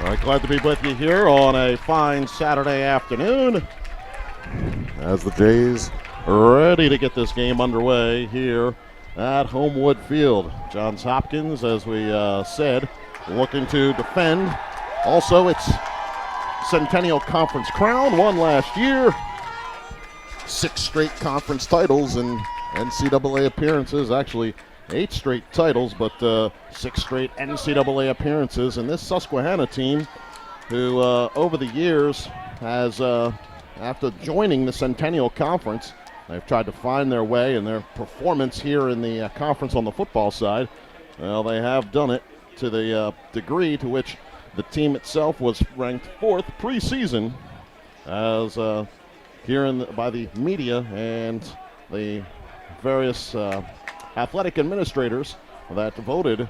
All right, glad to be with you here on a fine Saturday afternoon as the Jays are ready to get this game underway here at Homewood Field. Johns Hopkins, as we said, looking to defend also its Centennial Conference crown, won last year. 6 straight conference titles and NCAA appearances, actually 8 straight titles, but 6 straight NCAA appearances. And this Susquehanna team, who over the years has, after joining the Centennial Conference, they've tried to find their way and their performance here in the conference on the football side. Well, they have done it to the degree to which the team itself was ranked 4th preseason as here by the media and the various athletic administrators that voted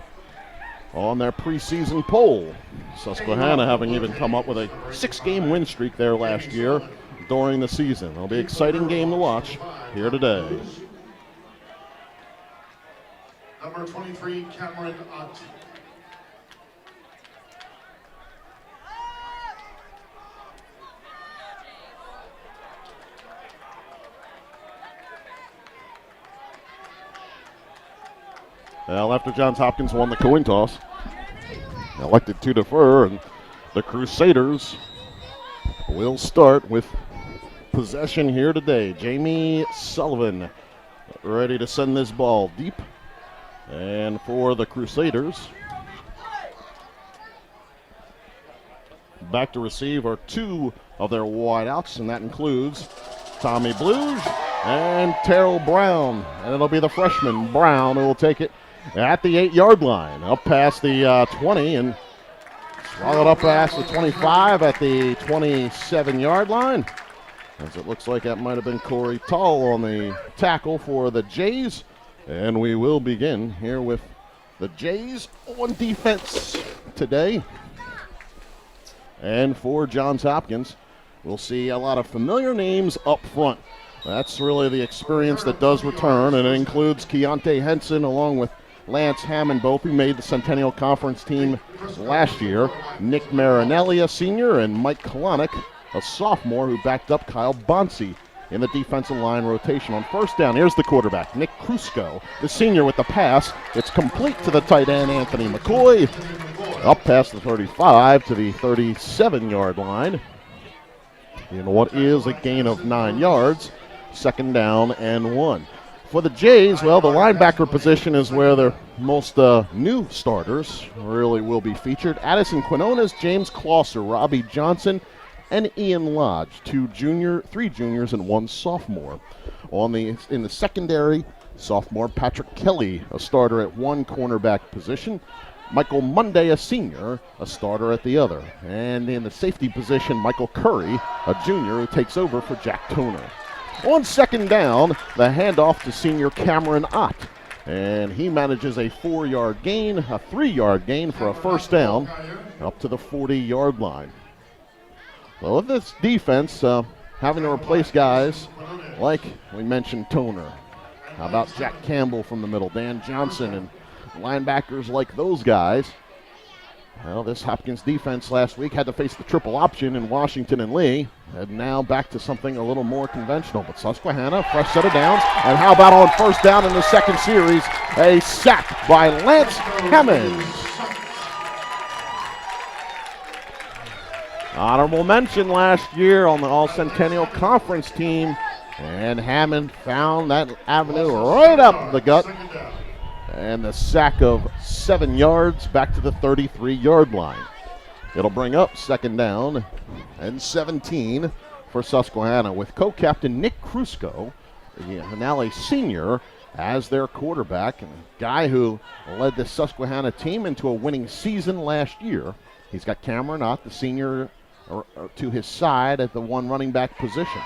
on their preseason poll. Susquehanna having even come up with a 6-game win streak there last year during the season. It'll be an exciting game to watch here today. Number 23, Cameron Ott. Well, after Johns Hopkins won the coin toss, elected to defer, and the Crusaders will start with possession here today. Jamie Sullivan ready to send this ball deep. And for the Crusaders, back to receive are 2 of their wideouts, and that includes Tommy Bluge and Terrell Brown. And it'll be the freshman, Brown, who will take it at the 8-yard line, up past the 20 and swallowed up past the 25 at the 27-yard line. As it looks like that might have been Corey Tull on the tackle for the Jays. And we will begin here with the Jays on defense today. And for Johns Hopkins, we'll see a lot of familiar names up front. That's really the experience that does return, and it includes Keontae Henson along with Lance Hammond, both who made the Centennial Conference team last year. Nick Marinelli, a senior, and Mike Kalanick, a sophomore, who backed up Kyle Bonsi in the defensive line rotation. On first down, here's the quarterback, Nick Krusko, the senior, with the pass. It's complete to the tight end, Anthony McCoy, up past the 35 to the 37-yard line. In what is a gain of 9 yards, 2nd down and 1. For the Jays, well, the linebacker position is where their most new starters really will be featured. Addison Quinones, James Closser, Robbie Johnson, and Ian Lodge, 3 juniors, and 1 sophomore. In the secondary, sophomore Patrick Kelly, a starter at 1 cornerback position. Michael Monday, a senior, a starter at the other. And in the safety position, Michael Curry, a junior, who takes over for Jack Toner. On 2nd down, the handoff to senior Cameron Ott. And he manages a 4-yard gain, a 3-yard gain for a 1st down, up to the 40-yard line. Well, with this defense, having to replace guys like we mentioned Toner. How about Jack Campbell from the middle, Dan Johnson, and linebackers like those guys. Well, this Hopkins defense last week had to face the triple option in Washington and Lee, and now back to something a little more conventional. But Susquehanna, fresh set of downs, and how about on 1st down in the 2nd series, a sack by Lance Hammond. Honorable mention last year on the All-Centennial Conference team, and Hammond found that avenue right up the gut. And the sack of 7 yards back to the 33-yard line. It'll bring up 2nd down and 17 for Susquehanna with co-captain Nick Krusko, now a senior, as their quarterback, and a guy who led the Susquehanna team into a winning season last year. He's got Cameron Ott, the senior, to his side at the 1 running back position.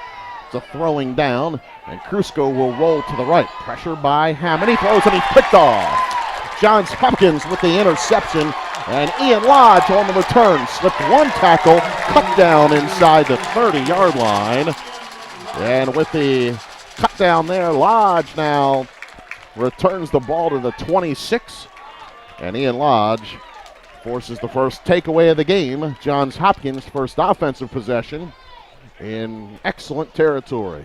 It's a throwing down, and Krusko will roll to the right. Pressure by Hammond. He throws and he's picked off. Johns Hopkins with the interception, and Ian Lodge on the return. Slipped 1 tackle, cut down inside the 30-yard line. And with the cut down there, Lodge now returns the ball to the 26. And Ian Lodge forces the first takeaway of the game. Johns Hopkins' first offensive possession in excellent territory.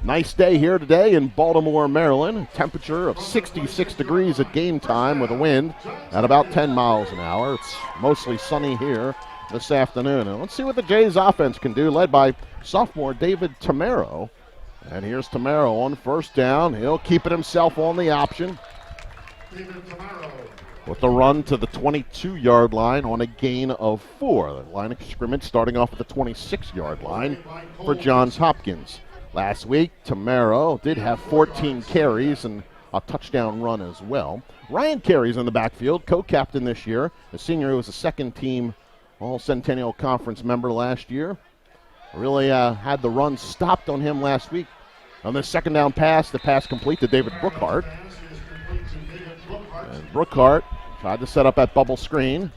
Nice day here today in Baltimore, Maryland. Temperature of 66 degrees at game time with a wind at about 10 miles an hour. It's mostly sunny here this afternoon. And let's see what the Jays offense can do, led by sophomore David Tamaro. And here's Tamaro on first down. He'll keep it himself on the option with the run to the 22-yard line on a gain of 4. The line of scrimmage starting off at the 26-yard line for Johns Hopkins. Last week, Tamaro did have 14 carries and a touchdown run as well. Ryan Carey's in the backfield, co-captain this year. The senior who was a second-team All-Centennial Conference member last year. Really had the run stopped on him last week. On the second down pass, the pass complete to David Brookhart. And Brookhart tried to set up that bubble screen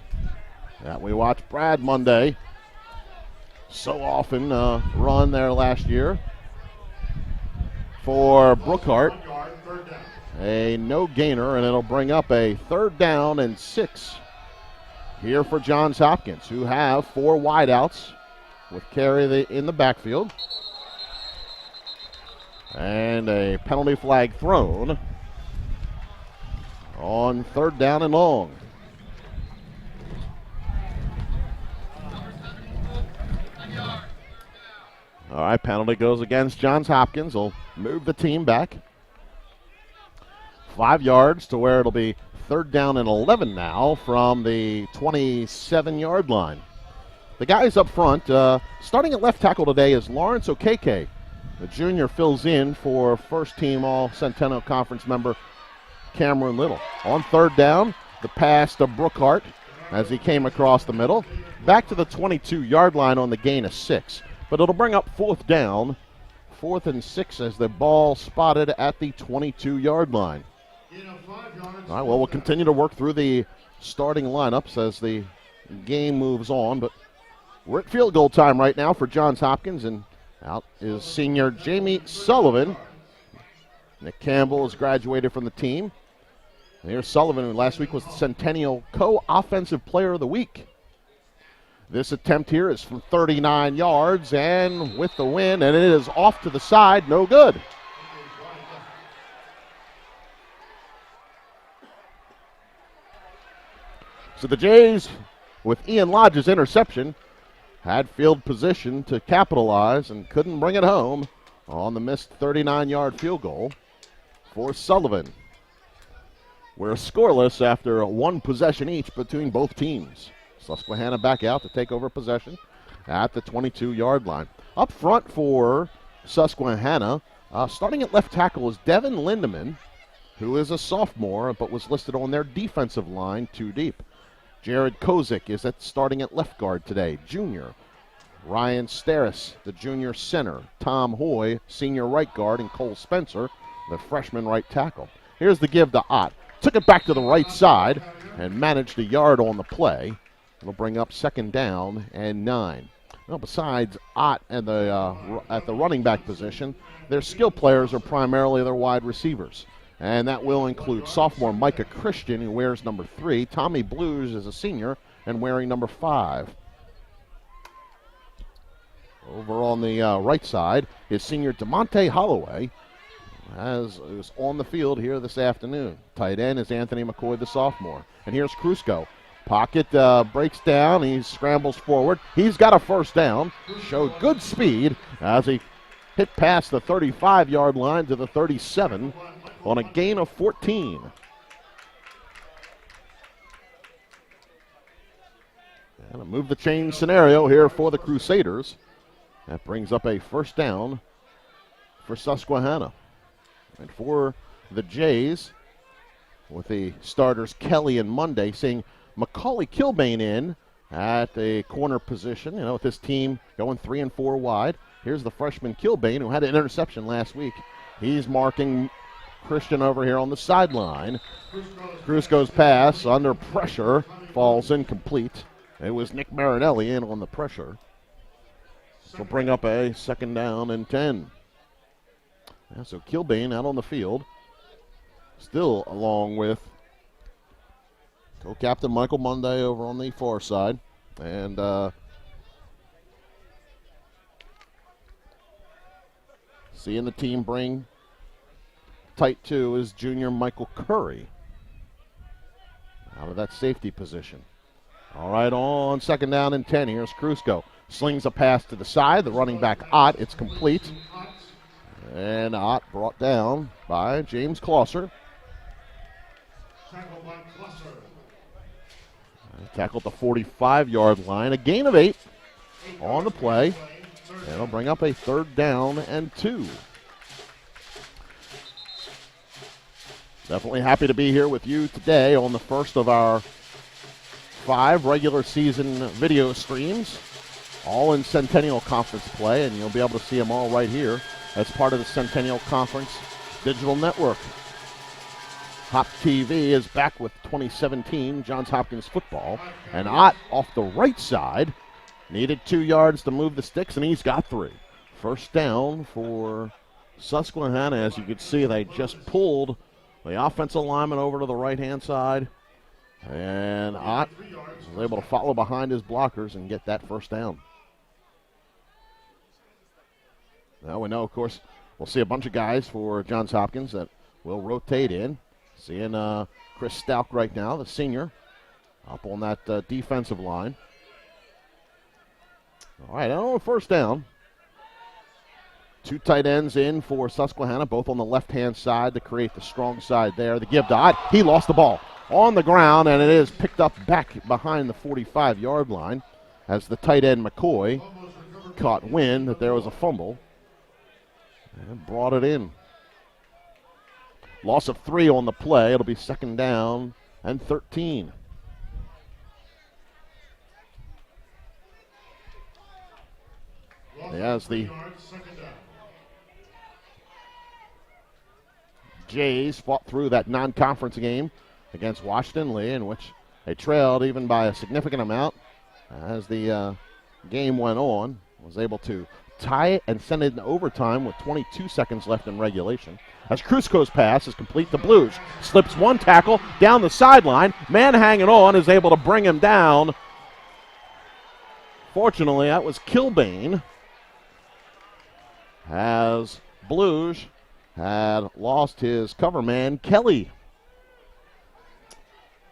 that we watched Brad Monday so often run there last year. For Brookhart, a no gainer, and it'll bring up a 3rd down and 6 here for Johns Hopkins, who have 4 wideouts with Carey in the backfield. And a penalty flag thrown on 3rd down and long. All right, penalty goes against Johns Hopkins. Will move the team back 5 yards to where it'll be 3rd down and 11 now from the 27-yard line. The guys up front, starting at left tackle today is Lawrence Okeke. The junior fills in for first-team All-Centennial Conference member Cameron Little. On 3rd down, the pass to Brookhart as he came across the middle. Back to the 22-yard line on the gain of 6. But it'll bring up 4th down, 4th and 6 as the ball spotted at the 22-yard line. All right, well, we'll continue to work through the starting lineups as the game moves on. But we're at field goal time right now for Johns Hopkins, and out is senior Jamie Sullivan. Nick Campbell has graduated from the team. And here's Sullivan, who last week was the Centennial Co-Offensive Player of the Week. This attempt here is from 39 yards and with the win, and it is off to the side, no good. So the Jays, with Ian Lodge's interception, had field position to capitalize and couldn't bring it home on the missed 39-yard field goal for Sullivan. We're scoreless after 1 possession each between both teams. Susquehanna back out to take over possession at the 22-yard line. Up front for Susquehanna, starting at left tackle is Devin Lindeman, who is a sophomore but was listed on their defensive line 2 deep. Jared Kozik is starting at left guard today, junior. Ryan Steris, the junior center. Tom Hoy, senior right guard, and Cole Spencer, the freshman right tackle. Here's the give to Ott. Took it back to the right side and managed a yard on the play. It'll bring up 2nd down and 9. Well, besides Ott and at the running back position, their skill players are primarily their wide receivers. And that will include sophomore Micah Christian, who wears number 3. Tommy Blues is a senior and wearing number 5. Over on the right side is senior DeMonte Holloway, is on the field here this afternoon. Tight end is Anthony McCoy, the sophomore. And here's Krusco. Pocket breaks down. He scrambles forward. He's got a 1st down. Showed good speed as he hit past the 35-yard line to the 37 on a gain of 14. And a move the chain scenario here for the Crusaders. That brings up a 1st down for Susquehanna. And for the Jays, with the starters Kelly and Monday, seeing Macaulay Kilbane in at a corner position, with this team going 3 and 4 wide. Here's the freshman Kilbane, who had an interception last week. He's marking Christian over here on the sideline. Krusco's pass under pressure falls incomplete. It was Nick Marinelli in on the pressure. So bring up a 2nd down and 10. Yeah, so Kilbane out on the field, still along with Co-captain Michael Monday over on the far side. And seeing the team bring tight two is junior Michael Curry out of that safety position. All right, on second down and 10, here's Crusko. Slings a pass to the side, the running back Ott, it's complete. And Ott brought down by James Closser. Tackled the 45-yard line, a gain of 8 on the play. And it'll bring up a 3rd down and 2. Definitely happy to be here with you today on the first of our 5 regular season video streams, all in Centennial Conference play, and you'll be able to see them all right here as part of the Centennial Conference Digital Network. HopTV is back with 2017 Johns Hopkins football, and Ott off the right side needed 2 yards to move the sticks, and he's got 3. First down for Susquehanna. As you can see, they just pulled the offensive lineman over to the right-hand side, and Ott was able to follow behind his blockers and get that first down. Now we know, of course, we'll see a bunch of guys for Johns Hopkins that will rotate in. Seeing Chris Stalk right now, the senior, up on that defensive line. All right, on first down. 2 tight ends in for Susquehanna, both on the left-hand side to create the strong side there. The give to Ott. He lost the ball on the ground, and it is picked up back behind the 45-yard line as the tight end McCoy caught wind that there was a fumble and brought it in. Loss of 3 on the play. It'll be 2nd down and 13. As the Jays fought through that non-conference game against Washington Lee, in which they trailed even by a significant amount as the game went on, was able to tie it and send it into overtime with 22 seconds left in regulation. As Crusko's pass is complete, the Blues slips 1 tackle down the sideline. Man hanging on is able to bring him down. Fortunately, that was Kilbane, as Blues had lost his cover man, Kelly.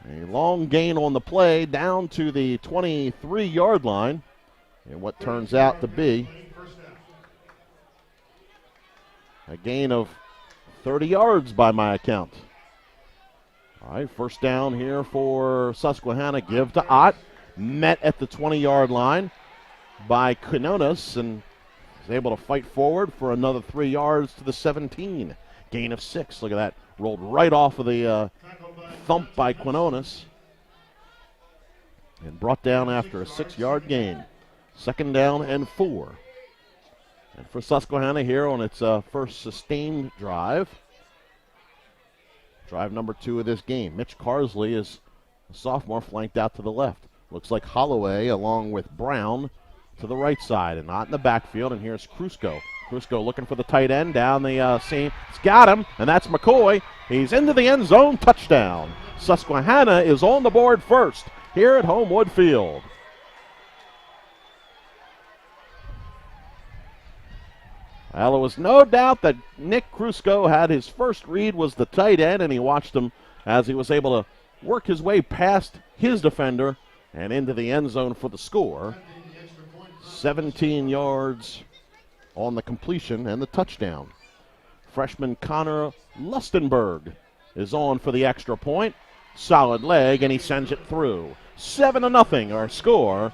A long gain on the play down to the 23-yard line, and what turns out to be a gain of 30 yards by my account. All right, first down here for Susquehanna. Give to Ott. Met at the 20-yard line by Quinones, and is able to fight forward for another 3 yards to the 17. Gain of 6. Look at that. Rolled right off of the thump by Quinones and brought down after a 6-yard gain. 2nd down and 4. And for Susquehanna here on its first sustained drive. Drive number 2 of this game. Mitch Carsley is a sophomore, flanked out to the left. Looks like Holloway along with Brown to the right side, and not in the backfield. And here's Crusko. Crusko looking for the tight end down the seam. It's got him, and that's McCoy. He's into the end zone. Touchdown. Susquehanna is on the board first here at Homewood Field. Well, there was no doubt that Nick Crusko had his first read was the tight end, and he watched him as he was able to work his way past his defender and into the end zone for the score. 17 yards on the completion and the touchdown. Freshman Connor Lustenberg is on for the extra point. Solid leg, and he sends it through. 7-0 our score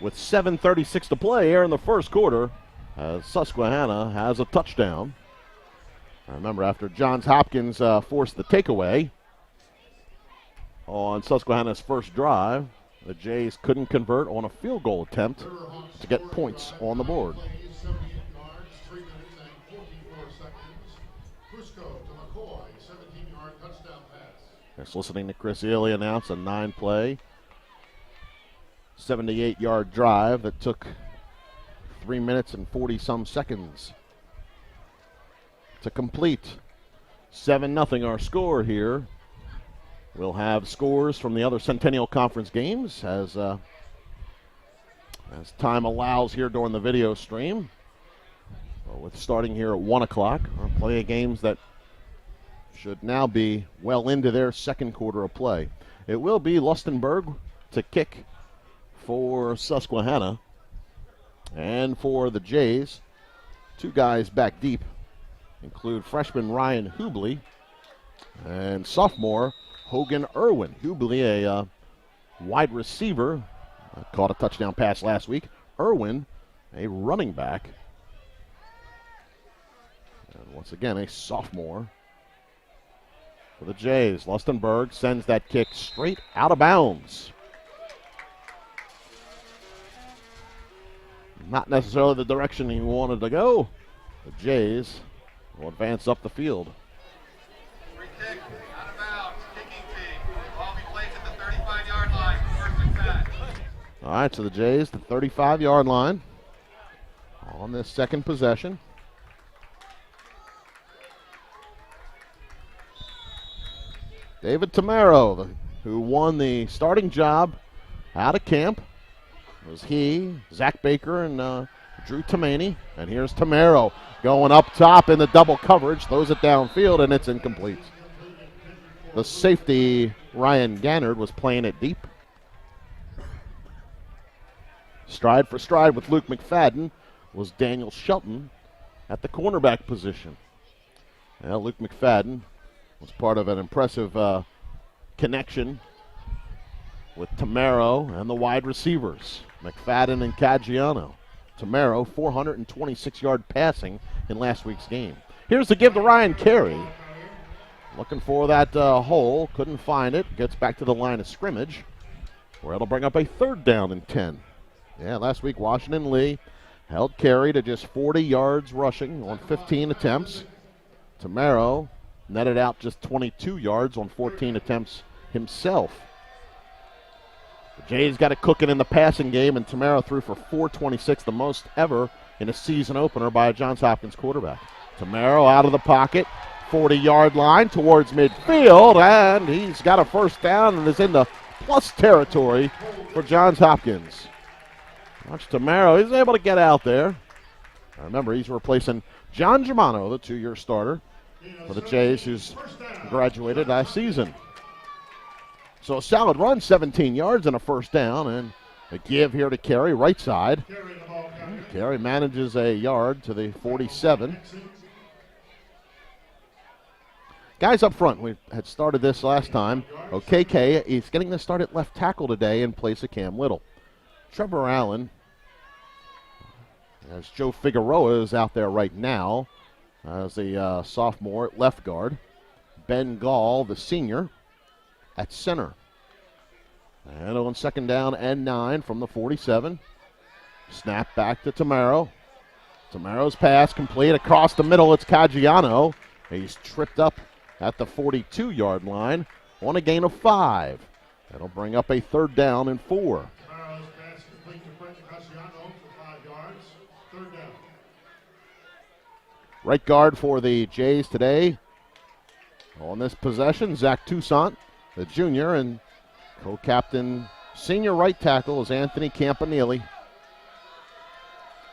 with 7:36 to play here in the first quarter, as Susquehanna has a touchdown. Remember, after Johns Hopkins forced the takeaway on Susquehanna's first drive, the Jays couldn't convert on a field goal attempt to get points on the board. Just listening to Chris Ely announce a 9-play, 78-yard drive that took 3 minutes and 40-some seconds to complete. 7-0 our score here We'll have scores from the other Centennial Conference games as time allows here during the video stream. Well, with starting here at 1 o'clock, plenty of games that should now be well into their second quarter of play. It will be Lustenberg to kick for Susquehanna. And for the Jays, two guys back deep include freshman Ryan Hubley and sophomore Hogan Irwin. Hubley, a wide receiver, caught a touchdown pass last week. Irwin, a running back. And once again, a sophomore for the Jays. Lustenberg sends that kick straight out of bounds. Not necessarily the direction he wanted to go. The Jays will advance up the field. Free kick, out of bounds, kicking team. Ball be placed at the 35-yard line. First and 10. All right, so the Jays, the 35-yard line on this second possession. David Tamaro, who won the starting job out of camp. It was he, Zach Baker, and Drew Tamaney. And here's Tamaro going up top in the double coverage, throws it downfield, and it's incomplete. The safety, Ryan Gannard, was playing it deep. Stride for stride with Luke McFadden was Daniel Shelton at the cornerback position. Well, Luke McFadden was part of an impressive connection with Tamaro and the wide receivers, McFadden and Caggiano. Tamaro, 426-yard passing in last week's game. Here's the give to Ryan Carey. Looking for that hole, couldn't find it. Gets back to the line of scrimmage, where it'll bring up a third down and 10. Yeah, last week Washington Lee held Carey to just 40 yards rushing on 15 attempts. Tamaro netted out just 22 yards on 14 attempts himself. The Jays got it cooking in the passing game, and Tamaro threw for 426, the most ever in a season opener by a Johns Hopkins quarterback. Tamaro out of the pocket, 40-yard line towards midfield, and he's got a first down and is in the plus territory for Johns Hopkins. Watch Tamaro, he's able to get out there. Remember, he's replacing John Germano, the 2-year starter for the Jays, who's graduated last season. So a solid run, 17 yards and a first down, and a give here to Carey, right side. Carey manages a yard to the 47. Guys up front, we had started this last time. OKK is getting the start at left tackle today in place of Cam Little. Trevor Allen, as Joe Figueroa is out there right now, as the sophomore at left guard. Ben Gall, the senior, at center. And on second down and 9 from the 47. Snap back to Tamaro. Tamaro's pass complete across the middle. It's Caggiano. He's tripped up at the 42-yard line on a gain of 5. That'll bring up a third down and 4. Tamaro's pass complete to Caggiano for 5 yards. Third down. Right guard for the Jays today on this possession, Zach Toussaint, the junior, and co-captain senior right tackle is Anthony Campanile,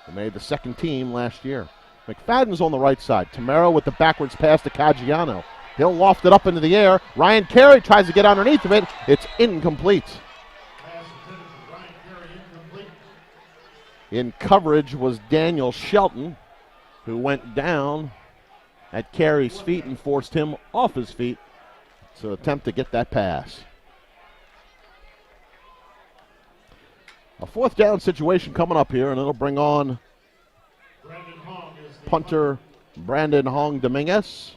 who made the second team last year. McFadden's on the right side. Tamaro with the backwards pass to Caggiano. He'll loft it up into the air. Ryan Carey tries to get underneath of it. It's incomplete. Pass intended for Ryan Carey, incomplete. In coverage was Daniel Shelton, who went down at Carey's feet and forced him off his feet to attempt to get that pass. A fourth down situation coming up here, and it'll bring on Brandon Hong is the punter Brandon Hong Dominguez.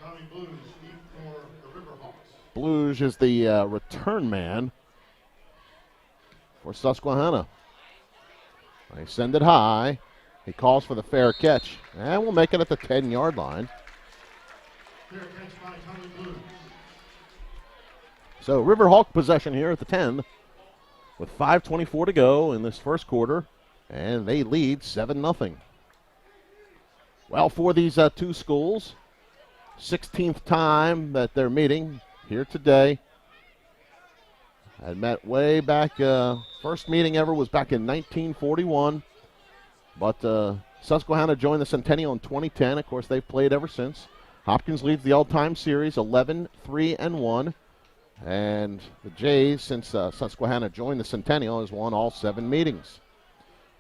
Tommy Blues deep for the Riverhawks. Blues is the return man for Susquehanna. They send it high. He calls for the fair catch, and we'll make it at the 10-yard line. Fair catch by Tommy Blues. So Riverhawk possession here at the 10 with 5:24 to go in this first quarter, and they lead 7-0. Well, for these two schools, 16th time that they're meeting here today. Had met way back, first meeting ever was back in 1941. But Susquehanna joined the Centennial in 2010. Of course, they've played ever since. Hopkins leads the all-time series 11-3-1. And the Jays, since Susquehanna joined the Centennial, has won all 7 meetings.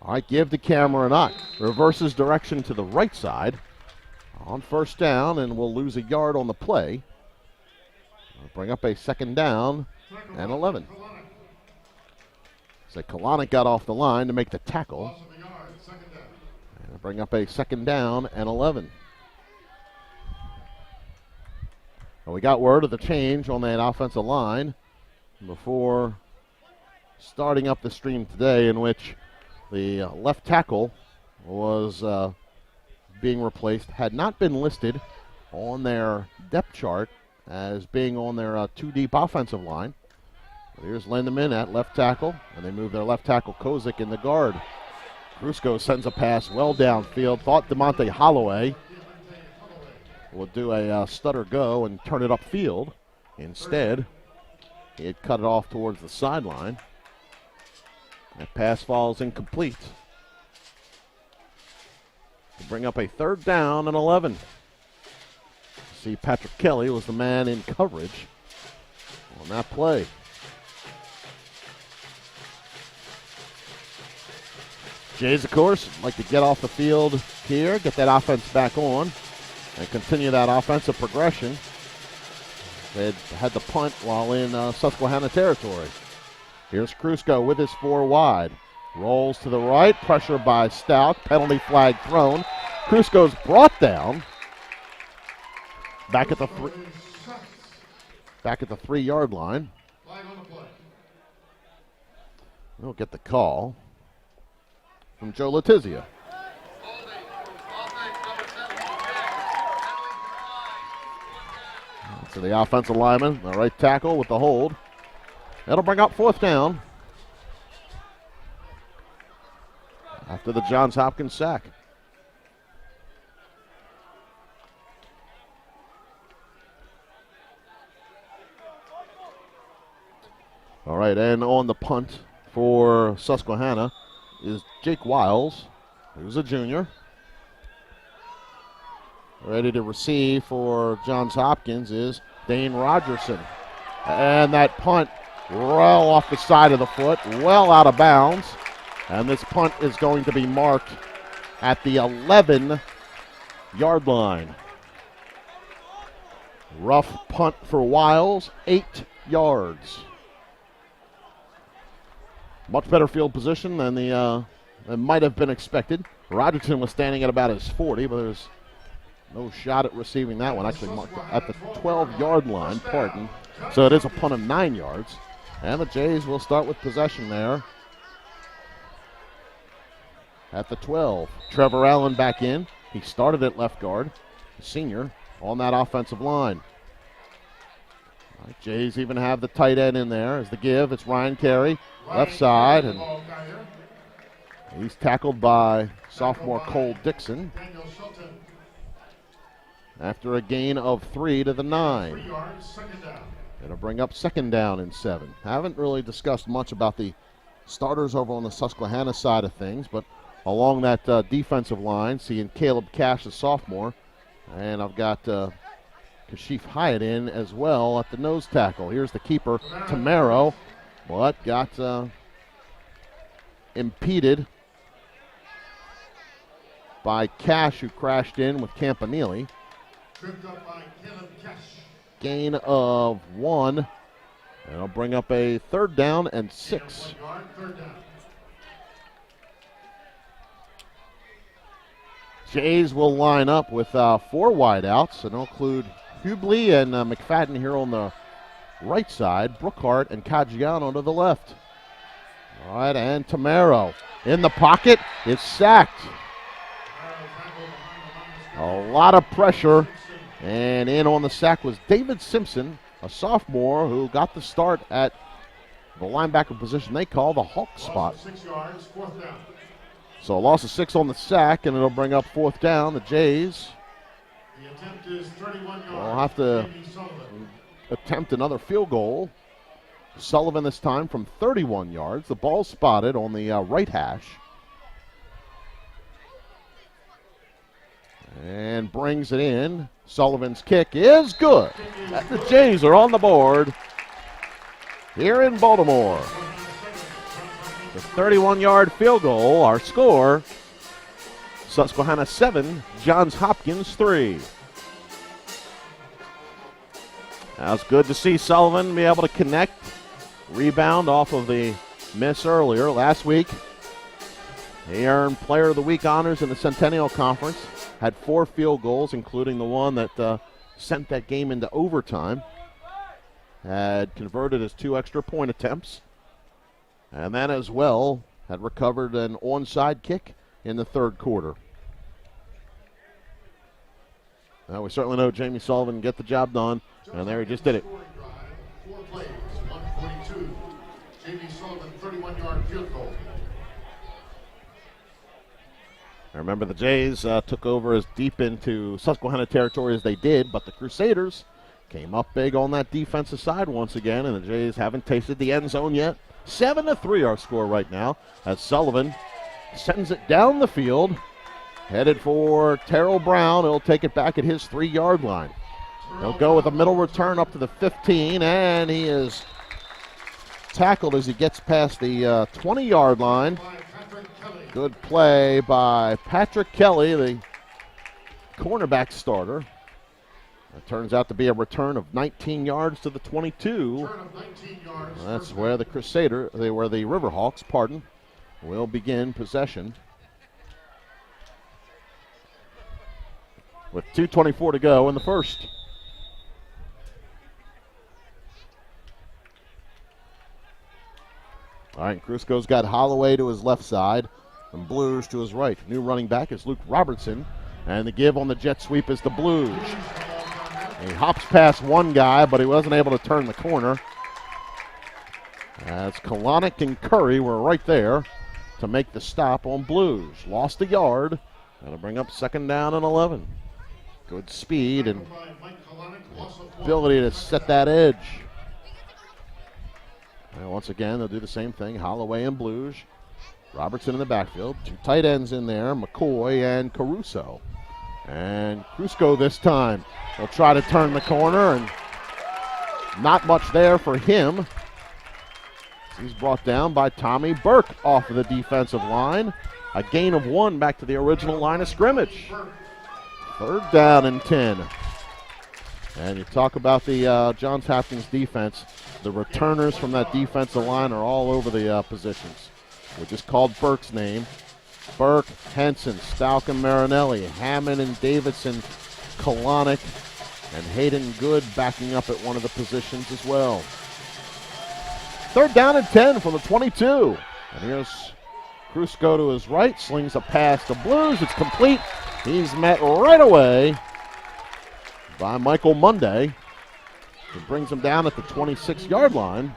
All right, give the camera a knock. Reverses direction to the right side on first down, and we'll lose a yard on the play. We'll bring up a second down and 11. So Kalanick got off the line to make the tackle. And bring up a second down and 11. Well, we got word of the change on that offensive line before starting up the stream today, in which the left tackle was being replaced, had not been listed on their depth chart as being on their two-deep offensive line. But here's Lindemann at left tackle, and they move their left tackle Kozik in the guard. Krusco sends a pass well downfield. Thought DeMonte Holloway will do a stutter go and turn it upfield. Instead, he had cut it off towards the sideline. That pass falls incomplete. To bring up a third down and 11. See, Patrick Kelly was the man in coverage on that play. Jays, of course, like to get off the field here, get that offense back on, and continue that offensive progression. They had the punt while in Susquehanna territory. Here's Krusco with his 4 wide. Rolls to the right, pressure by Stout, penalty flag thrown. Krusco's brought down. Back at the 3-yard line. We'll get the call from Joe Letizia. So the offensive lineman, the right tackle with the hold. That'll bring up 4th down after the Johns Hopkins sack. All right, and on the punt for Susquehanna is Jake Wiles, who's a junior. Ready to receive for Johns Hopkins is Dane Rogerson. And that punt well off the side of the foot, well out of bounds. And this punt is going to be marked at the 11-yard line. Rough punt for Wiles, 8 yards. Much better field position than than might have been expected. Rogerson was standing at about his 40, but there's no shot at receiving that one. Actually marked at the 12-yard line, pardon. So it is a punt of 9 yards. And the Jays will start with possession there at the 12. Trevor Allen back in. He started at left guard, senior, on that offensive line. All right, Jays even have the tight end in there as the give. It's Ryan Carey, left side, and he's tackled by sophomore Cole Dixon after a gain of 3 to the 9. It'll bring up 2nd down and 7. Haven't really discussed much about the starters over on the Susquehanna side of things, but along that defensive line, seeing Caleb Cash, the sophomore, and I've got Kashif Hyatt in as well at the nose tackle. Here's the keeper, Tamaro, but got impeded by Cash, who crashed in with Campanile. Tripped up by Caleb Cash. Gain of 1. And it'll bring up a 3rd down and 6. 1 yard, 3rd down. Jays will line up with 4 wideouts, and they'll include Hubley and McFadden here on the right side, Brookhart and Caggiano to the left. All right, and Tamaro in the pocket is sacked. A lot of pressure, and in on the sack was David Simpson, a sophomore who got the start at the linebacker position they call the Hawk spot. 6 yards, 4th down. So a loss of 6 on the sack, and it'll bring up 4th down. The Jays The attempt is 31 yards. We'll have to Jamie Sullivan. attempt another field goal. Sullivan this time from 31 yards. The ball spotted on the right hash. And brings it in. Sullivan's kick is good. The Jays are on the board here in Baltimore. The 31-yard field goal, our score, Susquehanna 7, Johns Hopkins 3. Now it's good to see Sullivan be able to connect, rebound off of the miss earlier. Last week, he earned Player of the Week honors in the Centennial Conference. Had 4 field goals, including the one that sent that game into overtime. Had converted his 2 extra point attempts. And then as well had recovered an onside kick in the third quarter. Now we certainly know Jamie Sullivan can get the job done, and there he just did it. 4 plays, 142. Jamie Sullivan, 31-yard field goal. I remember the Jays took over as deep into Susquehanna territory as they did, but the Crusaders came up big on that defensive side once again, and the Jays haven't tasted the end zone yet. 7-3 our score right now as Sullivan sends it down the field, headed for Terrell Brown. He'll take it back at his 3-yard line. He'll go with a middle return up to the 15, and he is tackled as he gets past the 20-yard line. Good play by Patrick Kelly, the cornerback starter. It turns out to be a return of 19 yards to the 22. That's where the Riverhawks, will begin possession. With 2:24 to go in the first. All right, Crusko's got Holloway to his left side and Blues to his right. New running back is Luke Robertson, and the give on the jet sweep is the Blues. He hops past one guy, but he wasn't able to turn the corner. As Kalanick and Curry were right there to make the stop on Blues. Lost a yard. That'll bring up 2nd down and 11. Good speed and ability to set that edge. And once again, they'll do the same thing. Holloway and Blues. Robertson in the backfield. 2 tight ends in there, McCoy and Caruso. And Crusko this time will try to turn the corner, and not much there for him. He's brought down by Tommy Burke off of the defensive line. A gain of 1 back to the original line of scrimmage. 3rd down and 10. And you talk about the Johns Hopkins defense. The returners from that defensive line are all over the positions. We just called Burke's name. Burke, Henson, Stalk and Marinelli, Hammond and Davidson, Kalanick, and Hayden Good backing up at one of the positions as well. 3rd down and 10 from the 22. And here's Crusko to his right, slings a pass to Blues. It's complete. He's met right away by Michael Monday. It brings him down at the 26-yard line.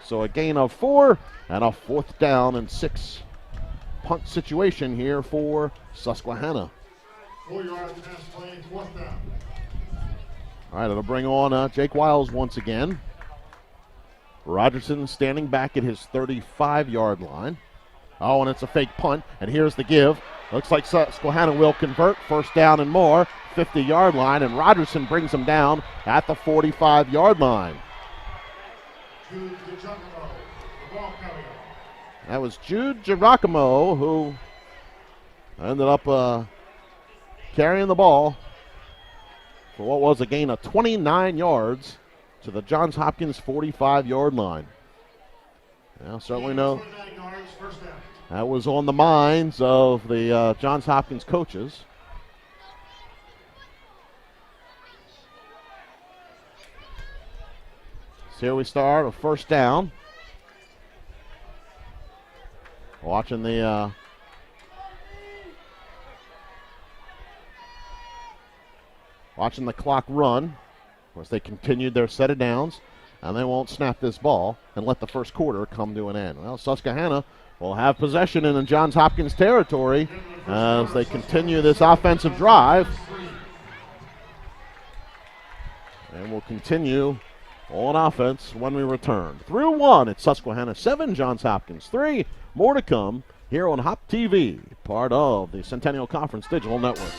So a gain of 4 and a 4th down and 6 punt situation here for Susquehanna. 4-yard pass play, 4th down. All right, it'll bring on Jake Wiles once again. Rogerson standing back at his 35-yard line. Oh, and it's a fake punt, and here's the give. Looks like Susquehanna will convert. 1st down and more, 50-yard line, and Rogerson brings him down at the 45-yard line. Jude DiGiacomo, the ball carrier. That was Jude Giacomo who ended up carrying the ball for what was a gain of 29 yards to the Johns Hopkins 45-yard line. Now, certainly no. That was on the minds of the Johns Hopkins coaches. So here we start, a 1st down. Watching the clock run. Of course, they continued their set of downs, and they won't snap this ball and let the first quarter come to an end. Well, Susquehanna will have possession in the Johns Hopkins territory as they continue this offensive drive. And we'll continue on offense when we return. Through 1 at Susquehanna 7, Johns Hopkins 3. More to come here on HopTV, part of the Centennial Conference Digital Network.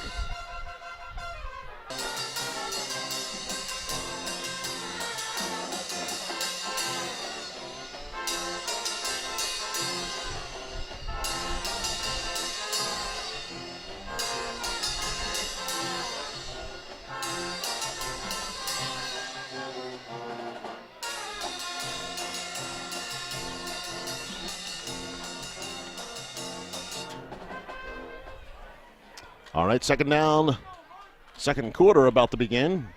All right, second down, second quarter about to begin.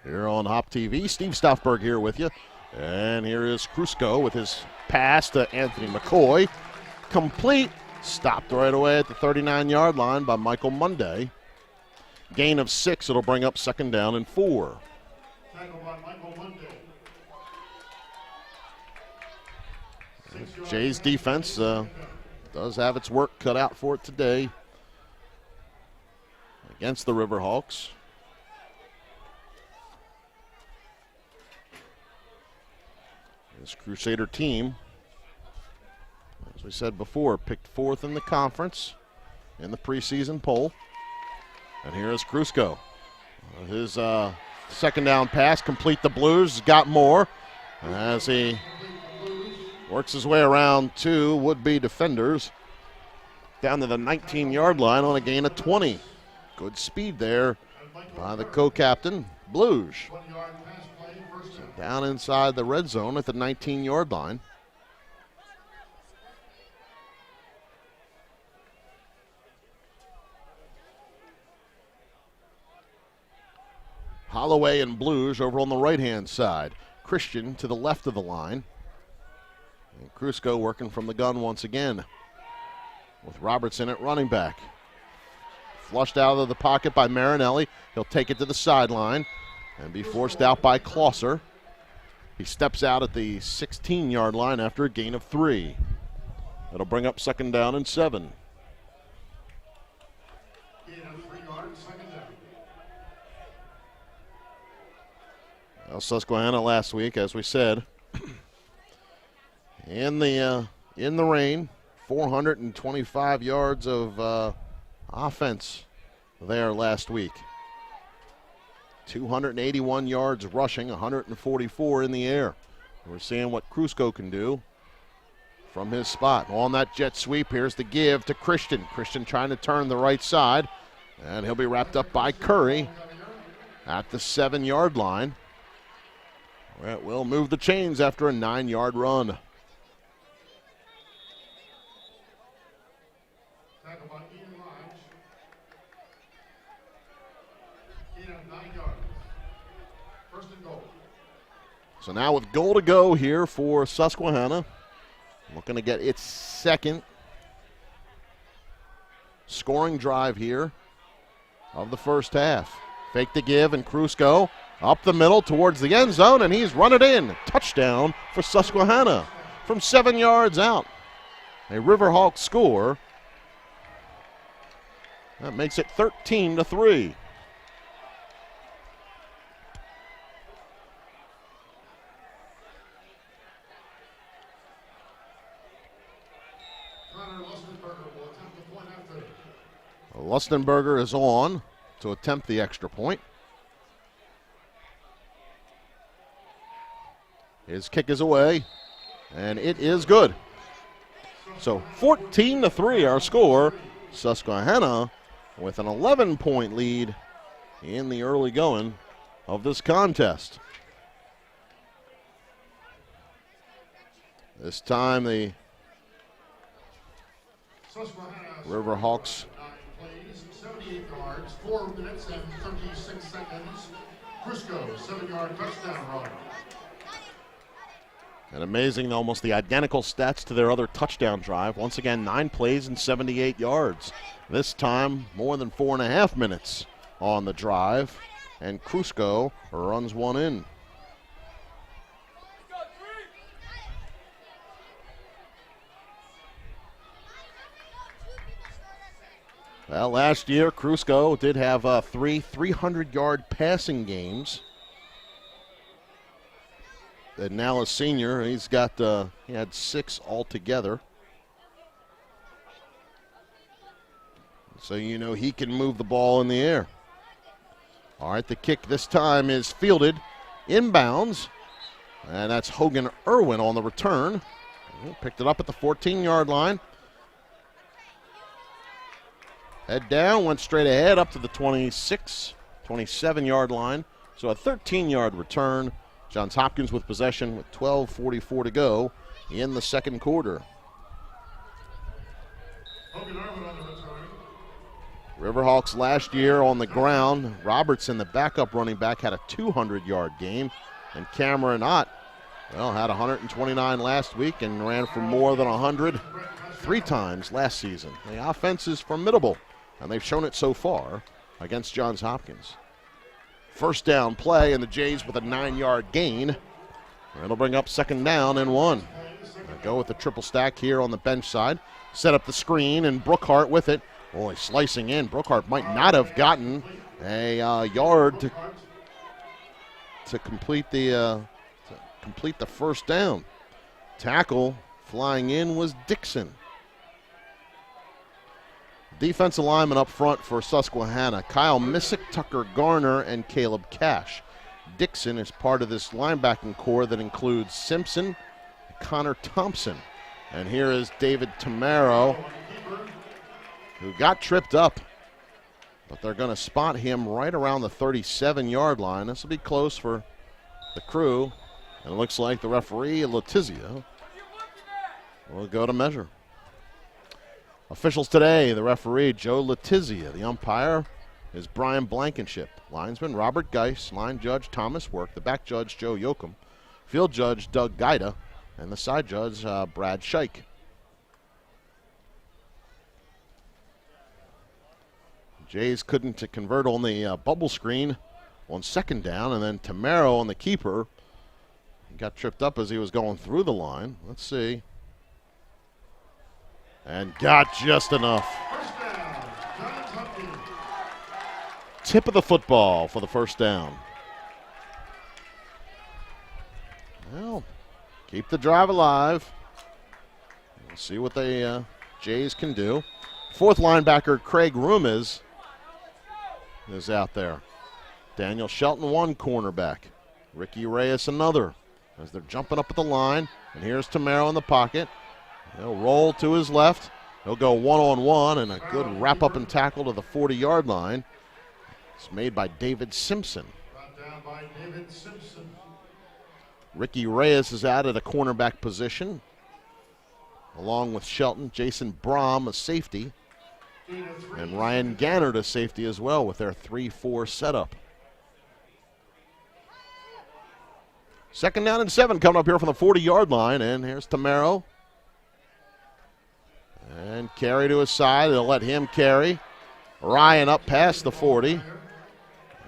Here on HopTV, Steve Stoufberg here with you. And here is Krusko with his pass to Anthony McCoy. Complete, stopped right away at the 39-yard line by Michael Monday. Gain of 6, it'll bring up second down and 4. Jay's defense does have its work cut out for it today against the Riverhawks. This Crusader team, as we said before, picked 4th in the conference in the preseason poll. And here is Krusko. His second down pass, complete the Blues, got more as he works his way around 2 would-be defenders down to the 19-yard line on a gain of 20. Good speed there by the co-captain, Blues. Down inside the red zone at the 19-yard line. Holloway and Blues over on the right-hand side. Christian to the left of the line. And Krusko working from the gun once again with Robertson at running back. Flushed out of the pocket by Marinelli. He'll take it to the sideline and be forced out by Closser. He steps out at the 16-yard line after a gain of 3. That'll bring up second down and 7. Well, Susquehanna last week, as we said, in the rain, 425 yards of offense there last week. 281 yards rushing, 144 in the air. We're seeing what Krusko can do from his spot. On that jet sweep, here's the give to Christian. Christian trying to turn the right side, and he'll be wrapped up by Curry at the 7-yard line. It will move the chains after a 9-yard run. So now with goal to go here for Susquehanna, looking to get its second scoring drive here of the first half. Fake the give, and Krusko up the middle towards the end zone, and he's run it in. Touchdown for Susquehanna from 7 yards out. A Riverhawks score. That makes it 13-3. Lustenberger is on to attempt the extra point. His kick is away, and it is good. So 14-3 our score. Susquehanna with an 11-point lead in the early going of this contest. This time the Riverhawks 78 yards, 4 minutes and 36 seconds. Krusko, 7-yard touchdown run. And amazing, almost the identical stats to their other touchdown drive. Once again, 9 plays and 78 yards. This time, more than 4.5 minutes on the drive. And Krusko runs one in. Well, last year, Krusko did have 3 300-yard passing games And now a senior. He's got, he had 6 altogether. So you know he can move the ball in the air. All right, the kick this time is fielded inbounds. And that's Hogan Irwin on the return. He picked it up at the 14-yard line. Head down, went straight ahead up to the 26, 27-yard line. So a 13-yard return. Johns Hopkins with possession with 12:44 to go in the second quarter. Riverhawks last year on the ground. Robertson, the backup running back, had a 200-yard game. And Cameron Ott, well, had 129 last week and ran for more than 100 3 times last season. The offense is formidable, and they've shown it so far against Johns Hopkins. First down play, and the Jays with a 9-yard gain. It'll bring up second down and 1. They'll go with the triple stack here on the bench side. Set up the screen, and Brookhart with it. Boy, slicing in. Brookhart might not have gotten a yard to complete the first down. Tackle flying in was Dixon. Defensive lineman up front for Susquehanna: Kyle Missick, Tucker Garner, and Caleb Cash. Dixon is part of this linebacking core that includes Simpson, Connor Thompson. And here is David Tamaro, who got tripped up, but they're going to spot him right around the 37-yard line. This will be close for the crew, and it looks like the referee, Letizia, will go to measure. Officials today: the referee, Joe Letizia. The umpire is Brian Blankenship. Linesman, Robert Geis. Line judge, Thomas Work. The back judge, Joe Yoakum. Field judge, Doug Gaida. And the side judge, Brad Scheich. Jays couldn't convert on the bubble screen on second down, and then Tamaro on the keeper got tripped up as he was going through the line. Let's see. And got just enough. Tip of the football for the first down. Well, keep the drive alive. We'll see what the Jays can do. Fourth linebacker, Craig Rumiz, is out there. Daniel Shelton, one cornerback. Ricky Reyes, another. As they're jumping up at the line. And here's Tamaro in the pocket. He'll roll to his left. He'll go one-on-one, and a good wrap-up and tackle to the 40-yard line. It's made by David Simpson. Brought down by David Simpson. Ricky Reyes is out at a cornerback position, along with Shelton. Jason Brom, a safety. And Ryan Gannard, a safety as well, with their 3-4 setup. Second down and 7 coming up here from the 40-yard line. And here's Tamaro. And carry to his side. They'll let him carry. Ryan up past the 40.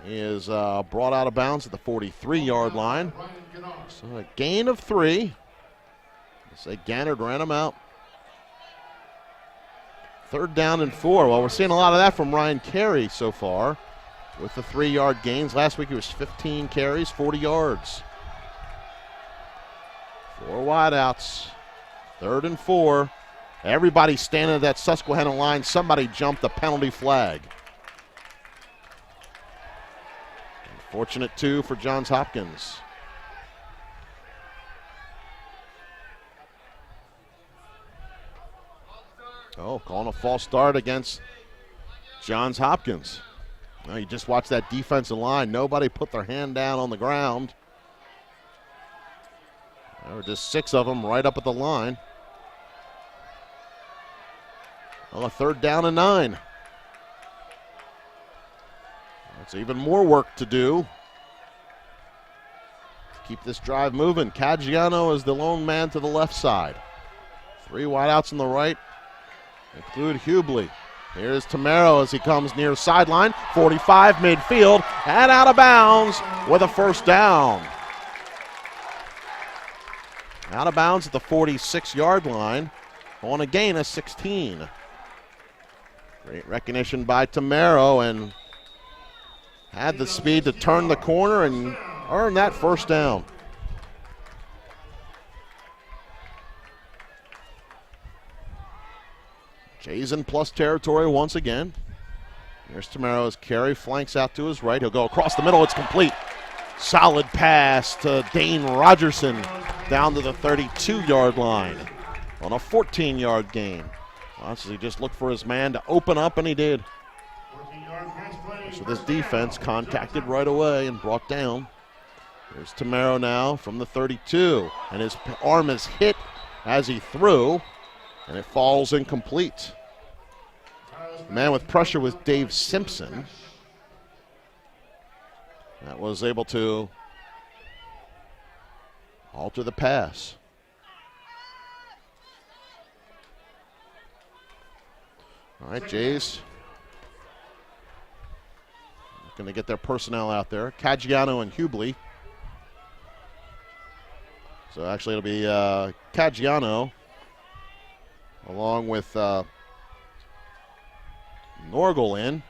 He is brought out of bounds at the 43-yard line. So a gain of 3. I'll say Gannard ran him out. Third down and 4. Well, we're seeing a lot of that from Ryan Carey so far with the 3-yard gains. Last week he was 15 carries, 40 yards. 4 wideouts. Third and 4. Everybody standing at that Susquehanna line. Somebody jumped the penalty flag. Unfortunate, too, for Johns Hopkins. Oh, calling a false start against Johns Hopkins. Now you just watch that defensive line. Nobody put their hand down on the ground. There were just 6 of them right up at the line. Well, a third down and 9. That's even more work to do to keep this drive moving. Caggiano is the lone man to the left side. 3 wideouts on the right, include Hubley. Here's Tamaro as he comes near sideline. 45 midfield and out of bounds with a first down. Out of bounds at the 46-yard line on a gain of 16. Great recognition by Tamaro, and had the speed to turn the corner and earn that first down. Jays in plus territory once again. Here's Tamaro as carry flanks out to his right. He'll go across the middle. It's complete. Solid pass to Dane Rogerson down to the 32-yard line on a 14-yard gain. Honestly, he just looked for his man to open up, and he did. So this defense contacted right away and brought down. Here's Tamaro now from the 32, and his arm is hit as he threw, and it falls incomplete. The man with pressure was Dave Simpson. That was able to alter the pass. All right, Jays going to get their personnel out there. Caggiano and Hubley. So actually it'll be Caggiano along with Norgal in.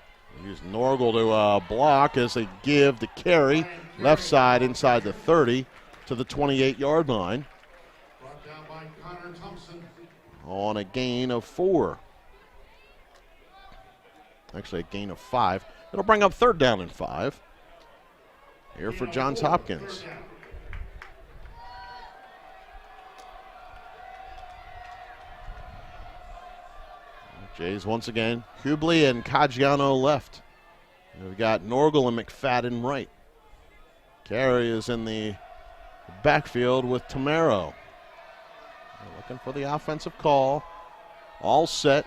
Use Norgal to block as they give the carry left side inside the 30 to the 28-yard line on a gain of 4. Actually a gain of 5. It'll bring up 3rd down and 5 here for Johns Hopkins. Jays once again. Hubley and Caggiano left. We've got Norgal and McFadden right. Carey is in the backfield with Tamaro. They're looking for the offensive call. All set.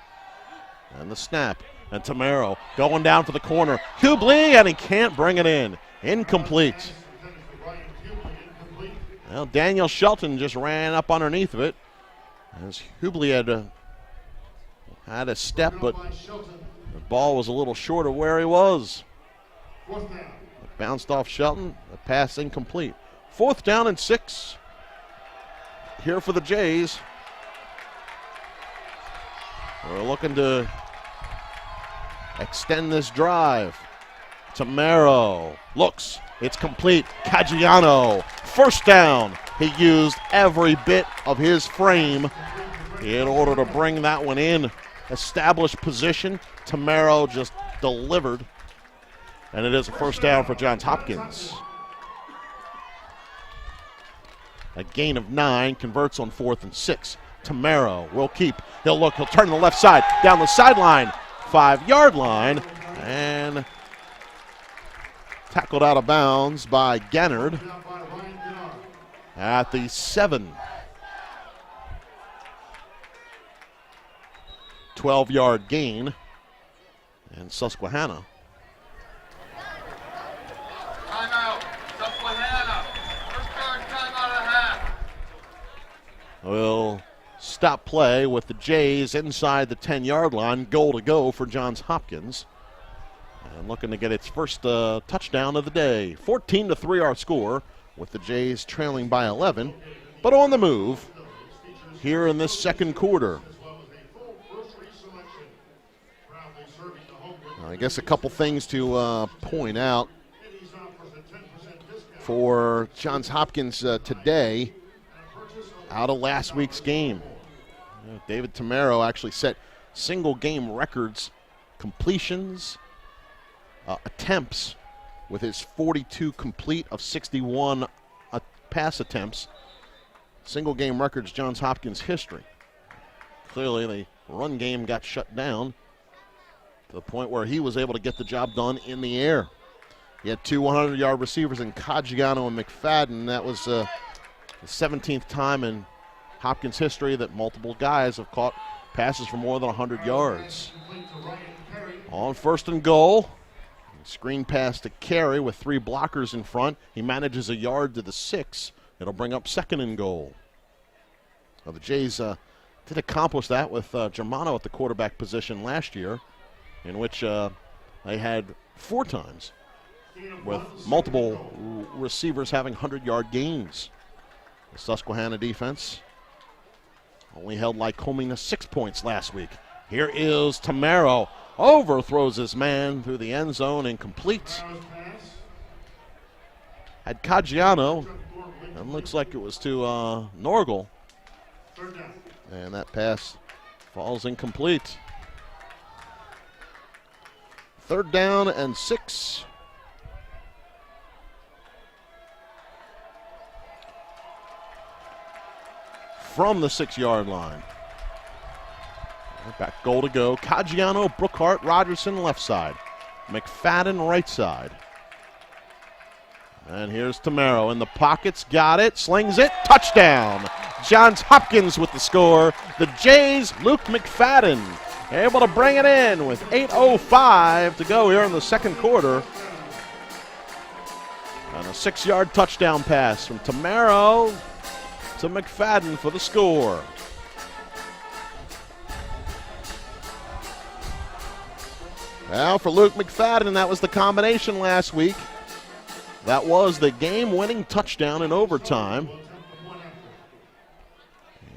And the snap. And Tamaro going down for the corner. Hubley, and he can't bring it in. Incomplete. Well, Daniel Shelton just ran up underneath of it as Hubley had a step, but the ball was a little short of where he was. It bounced off Shelton. The pass incomplete. 4th down and 6 here for the Jays. We're looking to extend this drive. Tamaro looks. It's complete. Caggiano. 1st down. He used every bit of his frame in order to bring that one in. Established position. Tamaro just delivered. And it is a 1st down for Johns Hopkins. A gain of 9 converts on 4th and 6. Tamaro will keep. He'll look. He'll turn to the left side. Down the sideline. 5-yard line. And tackled out of bounds by Gennard at the 7. 12-yard gain. And Susquehanna. Timeout. Susquehanna. First guard timeout of the half. Will stop play with the Jays inside the 10-yard line. Goal to go for Johns Hopkins. And looking to get its first touchdown of the day. 14-3 our score with the Jays trailing by 11. But on the move here in this 2nd quarter. I guess a couple things to point out for Johns Hopkins today out of last week's game. David Tamaro actually set single game records, completions, attempts with his 42 complete of 61 pass attempts. Single game records Johns Hopkins history. Clearly the run game got shut down to the point where he was able to get the job done in the air. He had 2 100-yard receivers in Caggiano and McFadden. That was the 17th time in Hopkins history that multiple guys have caught passes for more than 100 yards. On 1st and goal, screen pass to Carey with 3 blockers in front. He manages a yard to the 6. It'll bring up 2nd and goal. Well, the Jays did accomplish that with Germano at the quarterback position last year, in which they had 4 times with multiple receivers having 100-yard gains. The Susquehanna defense only held Lycoming to 6 points last week. Here is Tamaro. Overthrows his man through the end zone, incomplete. Had Caggiano, and looks like it was to Norgal. And that pass falls incomplete. 3rd down and 6. From the 6-yard line. Back goal to go. Caggiano, Brookhart, Rogerson left side. McFadden right side. And here's Tamaro in the pockets. Got it. Slings it. Touchdown. Johns Hopkins with the score. The Jays, Luke McFadden, able to bring it in with 8:05 to go here in the 2nd quarter. And a 6-yard touchdown pass from Tamaro to McFadden for the score. Now for Luke McFadden, that was the combination last week. That was the game-winning touchdown in overtime.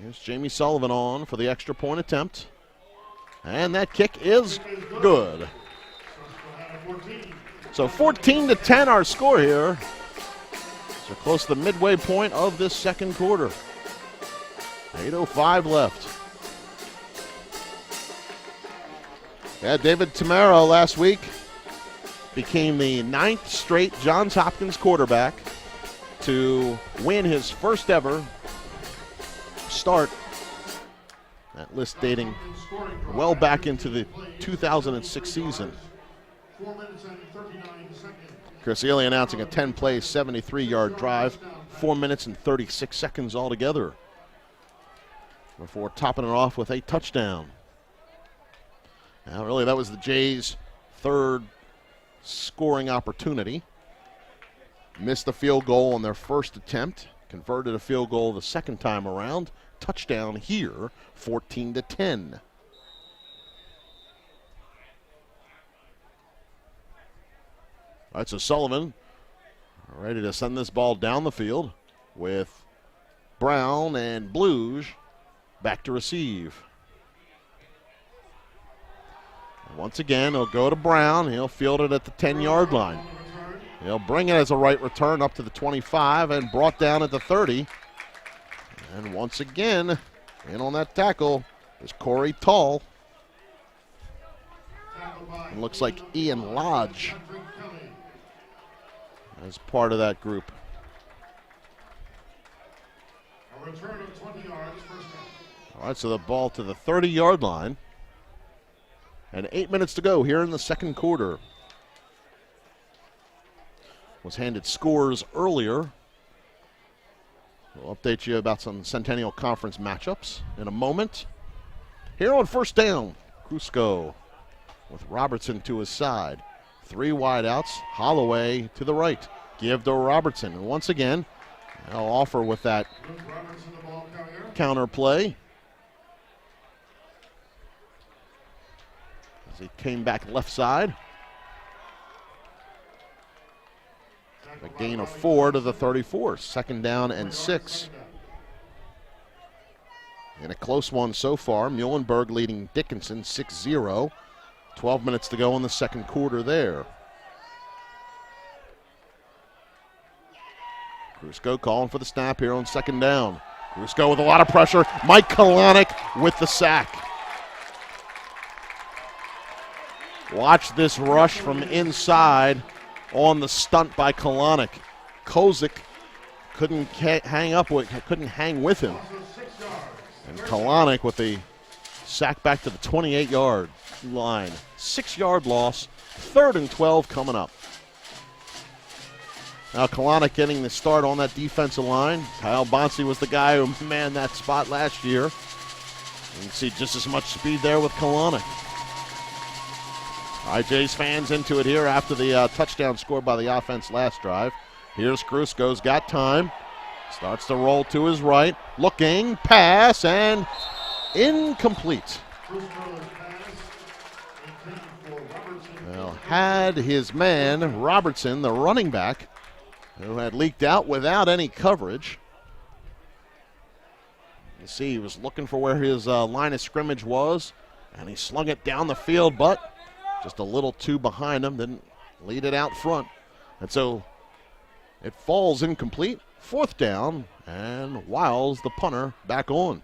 Here's Jamie Sullivan on for the extra point attempt. And that kick is good. So 14-10 our score here. So close to the midway point of this 2nd quarter. 8:05 left. Yeah, David Tamaro last week became the 9th straight Johns Hopkins quarterback to win his first ever start. That list dating well back into the 2006 season. Chris Ely announcing a 10-play, 73-yard drive, 4 minutes and 36 seconds altogether, before topping it off with a touchdown. Now, really, that was the Jays' 3rd scoring opportunity. Missed the field goal on their first attempt, converted a field goal the 2nd time around. Touchdown here, 14-10. All right, so Sullivan ready to send this ball down the field with Brown and Bluge back to receive. Once again, he'll go to Brown. He'll field it at the 10-yard line. He'll bring it as a right return up to the 25 and brought down at the 30. And once again, in on that tackle is Corey Tall. And looks like Ian Lodge as part of that group. A return of 20 yards, first down. All right, so the ball to the 30-yard line. And 8 minutes to go here in the 2nd quarter. Was handed scores earlier. We'll update you about some Centennial Conference matchups in a moment. Here on 1st down, Crusko with Robertson to his side. 3 wideouts, Holloway to the right. Give to Robertson. And once again, they'll offer with that counter play. As he came back left side. A gain of 4 to the 34. 2nd down and 6. In a close one so far. Muhlenberg leading Dickinson 6-0. 12 minutes to go in the 2nd quarter there. Crusko calling for the snap here on 2nd down. Crusko with a lot of pressure. Mike Kalanick with the sack. Watch this rush from inside on the stunt by Kalanick. Kozik couldn't hang with him. And Kalanick with the sack back to the 28-yard line. 6-yard loss. 3rd and 12 coming up. Now Kalanick getting the start on that defensive line. Kyle Bonsi was the guy who manned that spot last year. You can see just as much speed there with Kalanick. All right, Jays fans into it here after the touchdown scored by the offense last drive. Here's Crusko's got time. Starts to roll to his right. Looking, pass, and incomplete. Well, had his man, Robertson, the running back, who had leaked out without any coverage. You see he was looking for where his line of scrimmage was, and he slung it down the field, but just a little too behind him, didn't lead it out front. And so it falls incomplete. 4th down, and Wiles, the punter, back on.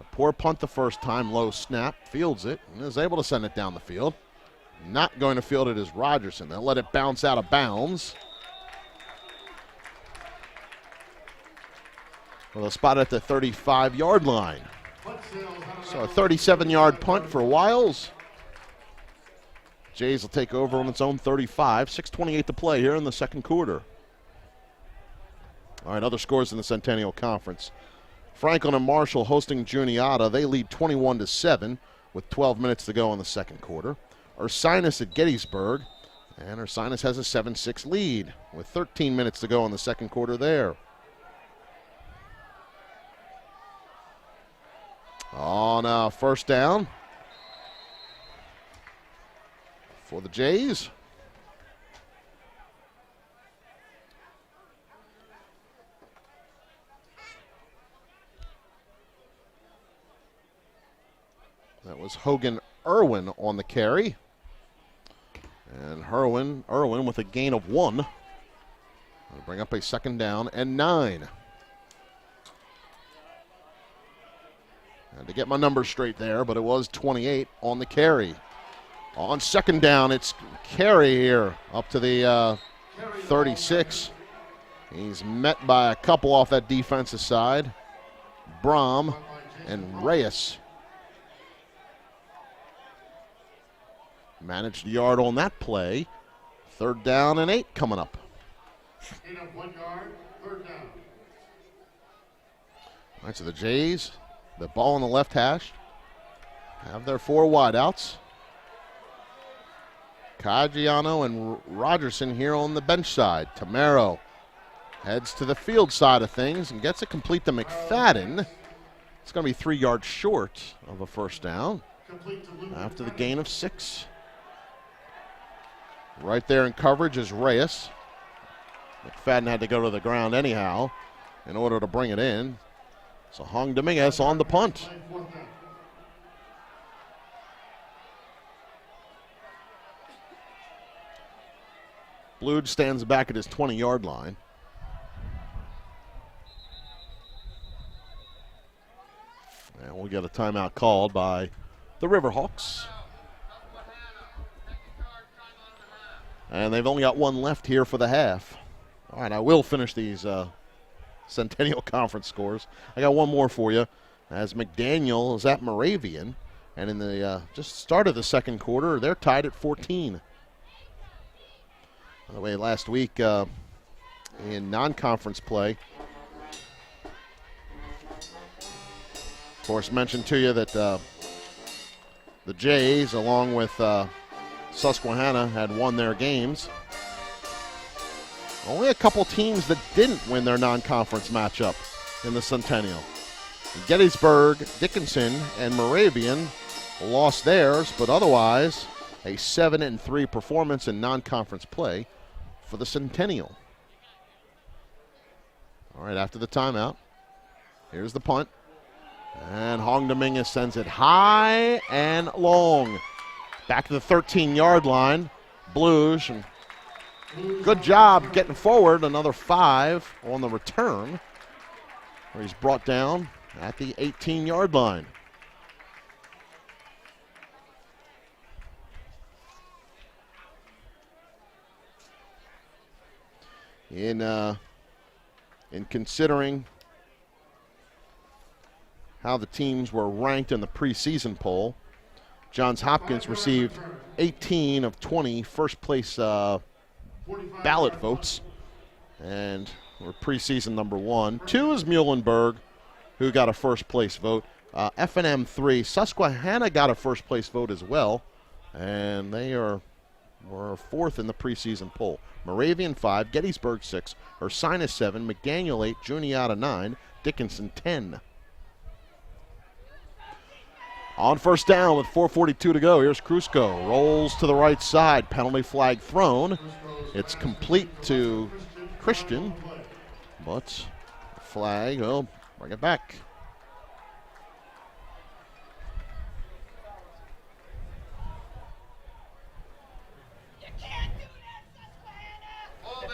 A poor punt the first time, low snap, fields it, and is able to send it down the field. Not going to field it is Rogerson. They'll let it bounce out of bounds. Well, they'll spot it at the 35-yard line. So a 37-yard punt for Wiles. Jays will take over on its own 35. 6:28 to play here in the second quarter. All right, other scores in the Centennial Conference. Franklin and Marshall hosting Juniata. They lead 21-7 with 12 minutes to go in the second quarter. Ursinus at Gettysburg, and Ursinus has a 7-6 lead with 13 minutes to go in the second quarter there. On first down for the Jays. That was Hogan Irwin on the carry. And Irwin with a gain of 1. That'll bring up a second down and 9. Had to get my numbers straight there, but it was 28 on the carry. On second down, it's Carey here up to the 36. He's met by a couple off that defensive side. Brom and Reyes. Managed a yard on that play. Third down and 8 coming up. 1 yard, third down. All right, so the Jays, the ball on the left hash, have their 4 wideouts. Caggiano and Rogerson here on the bench side. Tamaro heads to the field side of things and gets it complete to McFadden. It's going to be 3 yards short of a first down after the gain of 6. Right there in coverage is Reyes. McFadden had to go to the ground anyhow in order to bring it in. So Hong Dominguez on the punt. Blude stands back at his 20-yard line. And we'll get a timeout called by the Riverhawks. And they've only got 1 left here for the half. All right, I will finish these Centennial Conference scores. I got one more for you. As McDaniel is at Moravian. And in the just start of the second quarter, they're tied at 14. By the way, last week in non-conference play, of course, mentioned to you that the Jays, along with Susquehanna, had won their games. Only a couple teams that didn't win their non-conference matchup in the Centennial. Gettysburg, Dickinson, and Moravian lost theirs, but otherwise a 7-3 performance in non-conference play for the Centennial. All right, after the timeout, here's the punt. And Hong Dominguez sends it high and long. Back to the 13-yard line. Blues, and good job getting forward. Another 5 on the return, where he's brought down at the 18-yard line. In considering how the teams were ranked in the preseason poll, Johns Hopkins received 18 of 20 first-place ballot votes, and were preseason number 1. 2 is Muhlenberg, who got a first-place vote. F&M 3, Susquehanna got a first-place vote as well, and they were 4th in the preseason poll. Moravian 5, Gettysburg 6, Ursinus 7, McDaniel 8, Juniata 9, Dickinson 10. On first down with 4:42 to go, here's Crusko. Rolls to the right side, penalty flag thrown. It's complete to Christian, but flag will bring it back. Holding.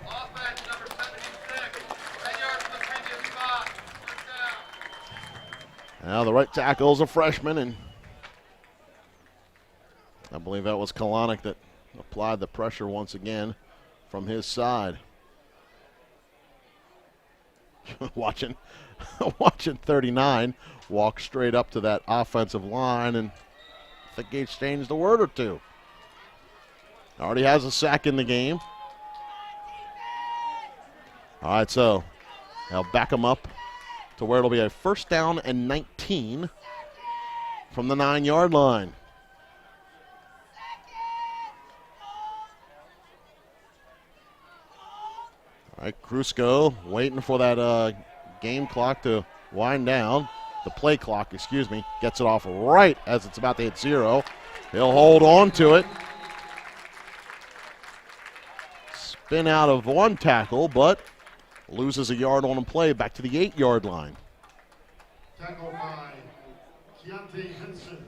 Offense number 76. 10 yards from the previous spot. First down. Now the right tackle is a freshman, and believe that was Kalanick that applied the pressure once again from his side. watching 39 walk straight up to that offensive line, and I think he exchanged a word or two. Already has a sack in the game. All right, so they'll back him up to where it'll be a 1st down and 19 from the 9-yard line. All right, Crusko waiting for that game clock to wind down. The play clock, excuse me, gets it off right as it's about to hit 0. He'll hold on to it. Spin out of one tackle, but loses a yard on a play back to the 8-yard line. Tackled by Keontae Henson.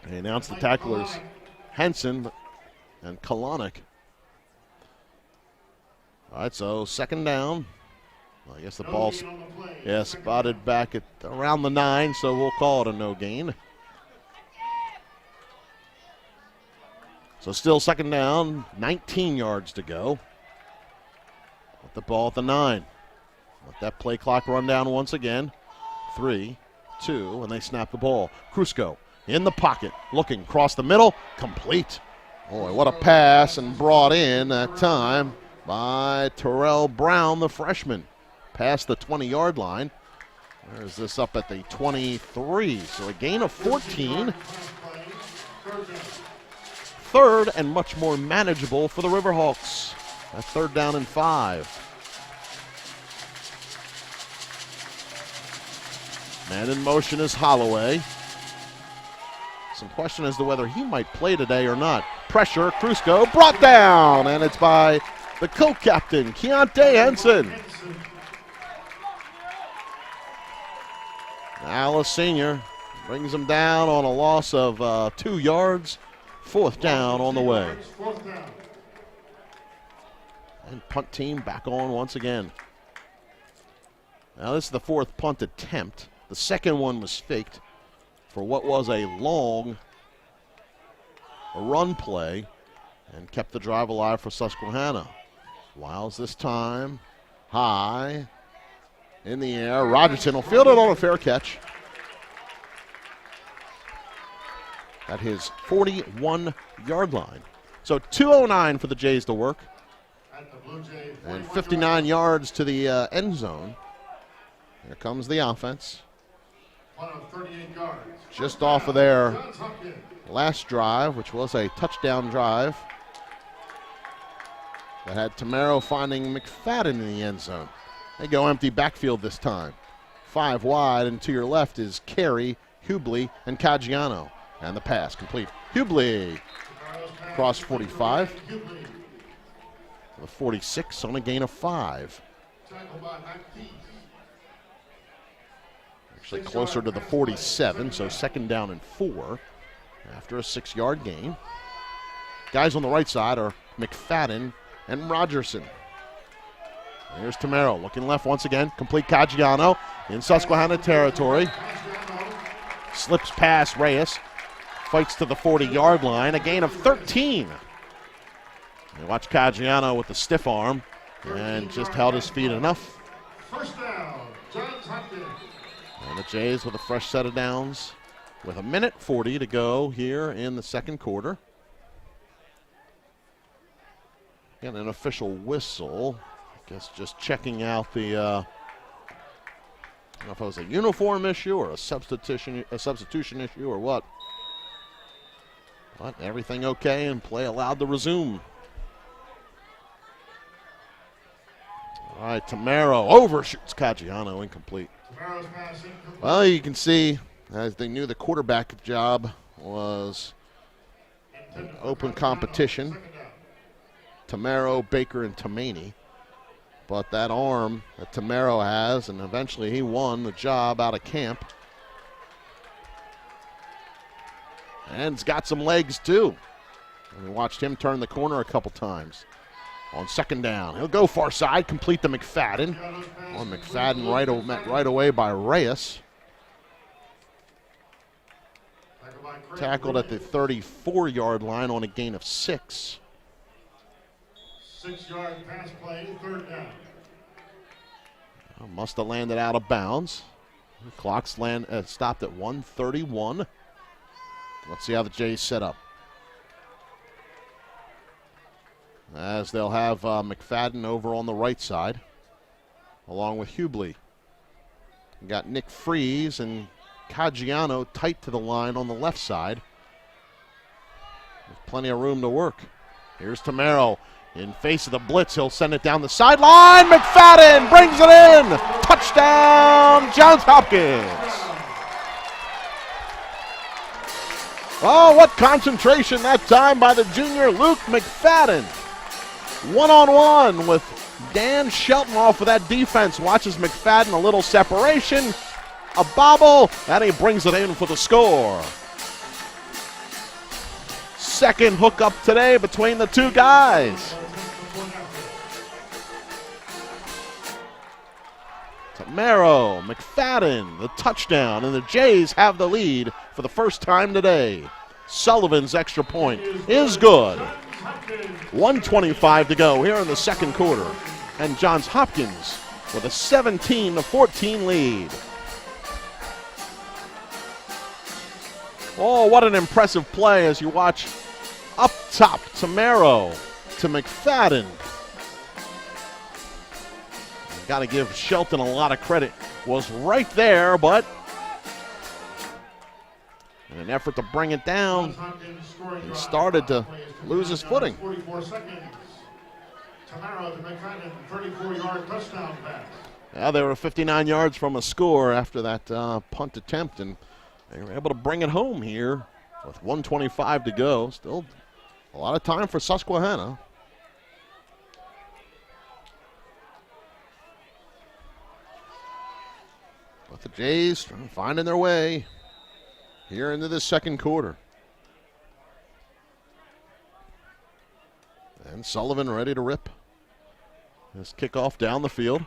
They announced the tacklers Henson and Kalanick. All right, so 2nd down. Well, I guess the ball's spotted back at around the 9, so we'll call it a no gain. So still 2nd down, 19 yards to go. With the ball at the 9. Let that play clock run down once again. 3, 2, and they snap the ball. Crusko in the pocket, looking across the middle, complete. Boy, what a pass, and brought in that time by Terrell Brown, the freshman. Past the 20-yard line. There's this up at the 23, so a gain of 14. 3rd and much more manageable for the Riverhawks. A 3rd down and 5. Man in motion is Holloway. Some question as to whether he might play today or not. Pressure, Crusko brought down, and it's by the co-captain, Keontae Henson. Alice Sr. brings him down on a loss of 2 yards. 4th down on the way. And punt team back on once again. Now this is the 4th punt attempt. The 2nd one was faked for what was a long run play and kept the drive alive for Susquehanna. Wiles this time high in the air. Rogerson will field it on a fair catch at his 41-yard line. So 2:09 for the Jays to work. And 59 yards to the end zone. Here comes the offense. Just off of their last drive, which was a touchdown drive, that had Tamaro finding McFadden in the end zone. They go empty backfield this time. 5 wide, and to your left is Carey, Hubley, and Caggiano. And the pass complete. Hubley across 45. The 46 on a gain of 5. Actually closer to the 47, so 2nd down and 4 after a 6-yard gain. Guys on the right side are McFadden and Rogerson. Here's Tamaro looking left once again. Complete Caggiano in Susquehanna territory. Slips past Reyes. Fights to the 40-yard line. A gain of 13. You watch Caggiano with the stiff arm and just held his feet enough. 1st down, Johns Hopkins. And the Jays with a fresh set of downs with 1:40 to go here in the 2nd quarter. Again, an official whistle. I guess just checking out the, I don't know if it was a uniform issue or a substitution issue or what. But everything okay and play allowed to resume. All right, Tamaro overshoots Caggiano, incomplete. Well, you can see, as they knew the quarterback job was an open competition. Tamaro, Baker, and Tomaney. But that arm that Tamaro has, and eventually he won the job out of camp. And he's got some legs, too. And we watched him turn the corner a couple times. On 2nd down, he'll go far side, complete to McFadden. On McFadden met right away by Reyes. tackled at the 34-yard line on a gain of 6. 6-yard pass play, third down. Must have landed out of bounds. The clock's stopped at 1:31. Let's see how the Jays set up. As they'll have McFadden over on the right side, along with Hubley. You got Nick Freeze and Caggiano tight to the line on the left side. With plenty of room to work. Here's Tamaro. In face of the blitz, he'll send it down the sideline. McFadden brings it in. Touchdown, Johns Hopkins. Oh, what concentration that time by the junior Luke McFadden. One-on-one with Dan Shelton off of that defense. Watches McFadden, a little separation, a bobble, and he brings it in for the score. Second hookup today between the two guys. Tamaro, McFadden, the touchdown, and the Jays have the lead for the first time today. Sullivan's extra point is good. 1:25 to go here in the second quarter. And Johns Hopkins with a 17-14 lead. Oh, what an impressive play as you watch up top, Tamaro to McFadden. Got to give Shelton a lot of credit. Was right there, but in an effort to bring it down, he started to lose his footing. 44 seconds. Tamaro to McFadden, 34-yard touchdown pass. Yeah, they were 59 yards from a score after that punt attempt, and they were able to bring it home here with 1:25 to go. Still a lot of time for Susquehanna. But the Jays finding their way here into the second quarter. And Sullivan ready to rip his kickoff down the field.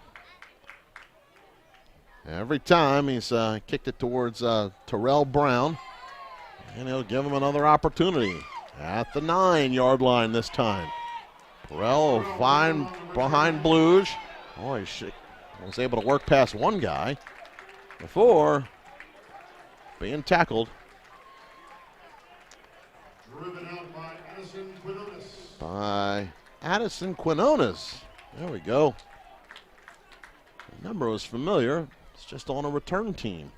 Every time he's kicked it towards Terrell Brown, and he'll give him another opportunity at the 9-yard line this time. Terrell fine behind Bluge. Oh, he was able to work past one guy before being tackled Driven out by Addison Quinones. by Addison Quinones. There we go. The number was familiar. It's just on a return team.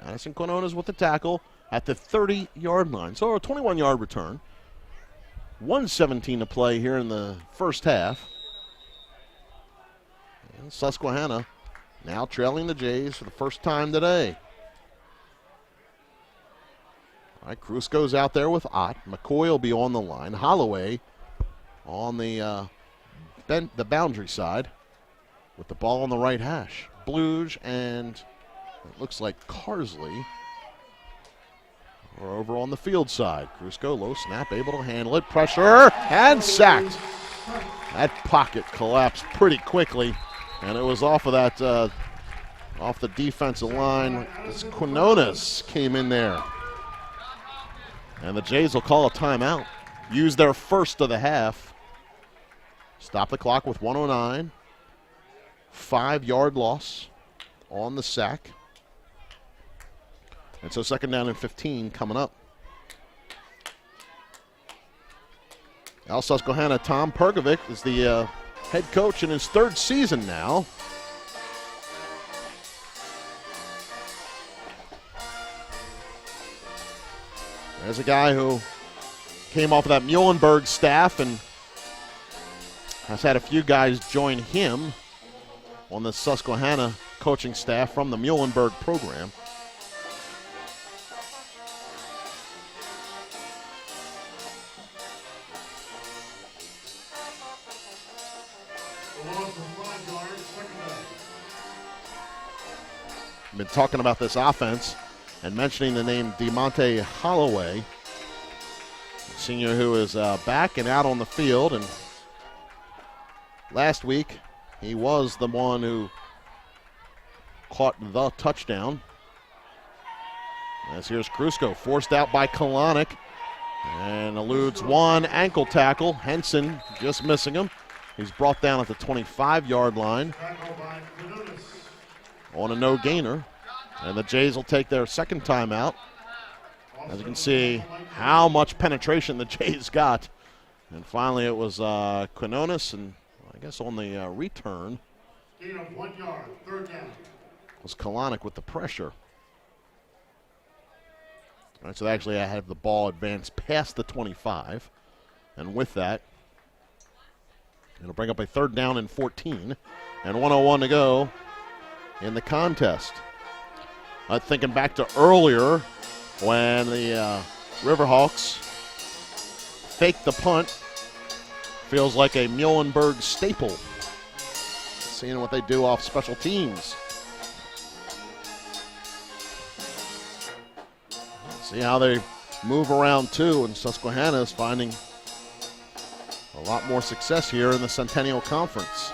Addison Quinones with the tackle at the 30-yard line. So a 21-yard return. 1:17 to play here in the first half. And Susquehanna now trailing the Jays for the first time today. All right, Cruz goes out there with Ott. McCoy will be on the line. Holloway on the boundary side with the ball on the right hash. Bluge and it looks like Carsley are over on the field side. Cruzco, low snap, able to handle it. Pressure and sacked. That pocket collapsed pretty quickly, and it was off of that, off the defensive line. As Quinones came in there. And the Jays will call a timeout. Use their first of the half. Stop the clock with 1:09. 5-yard loss on the sack. And so second down and 15 coming up. Al Susquehanna, Tom Perkovic is the head coach in his third season now. There's a guy who came off of that Muhlenberg staff and has had a few guys join him on the Susquehanna coaching staff from the Muhlenberg program. Been talking about this offense and mentioning the name DeMonte Holloway, a senior who is back and out on the field. And last week, he was the one who caught the touchdown. As here's Krusko, forced out by Kalanick, and eludes one ankle tackle. Henson just missing him. He's brought down at the 25-yard line on a no gainer. And the Jays will take their second timeout. As you can see how much penetration the Jays got. And finally it was Quinones, and I guess on the return Gain of 1 yard, third down. was Kalanick with the pressure. All right, so they actually have the ball advanced past the 25. And with that, it'll bring up a third down and 14. And 1:01 to go in the contest. Thinking back to earlier when the Riverhawks faked the punt. Feels like a Muhlenberg staple. Seeing what they do off special teams. See how they move around too, and Susquehanna is finding a lot more success here in the Centennial Conference.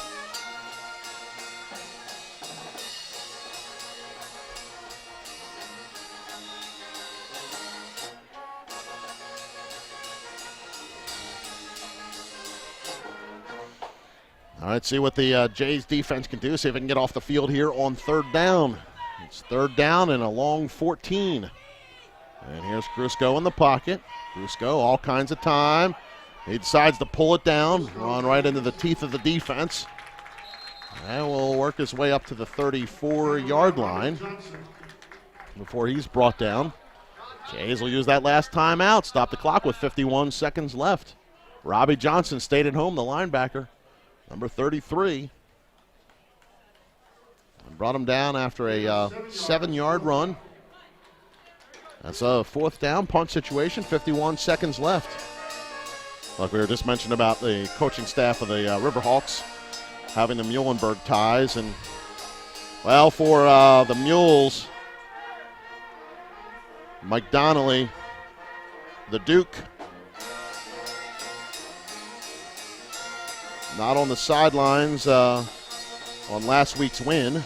All right, see what the Jays defense can do. See if they can get off the field here on third down. It's third down and a long 14. And here's Krusko in the pocket. Krusko, all kinds of time. He decides to pull it down, run right into the teeth of the defense. And will work his way up to the 34-yard line before he's brought down. Jays will use that last timeout. Stop the clock with 51 seconds left. Robbie Johnson stayed at home, the linebacker, number 33. And brought him down after a 7-yard run. That's a fourth down punt situation, 51 seconds left. Like we were just mentioning about the coaching staff of the Riverhawks having the Muhlenberg ties. And, well, for the Mules, Mike Donnelly, the Duke, not on the sidelines on last week's win.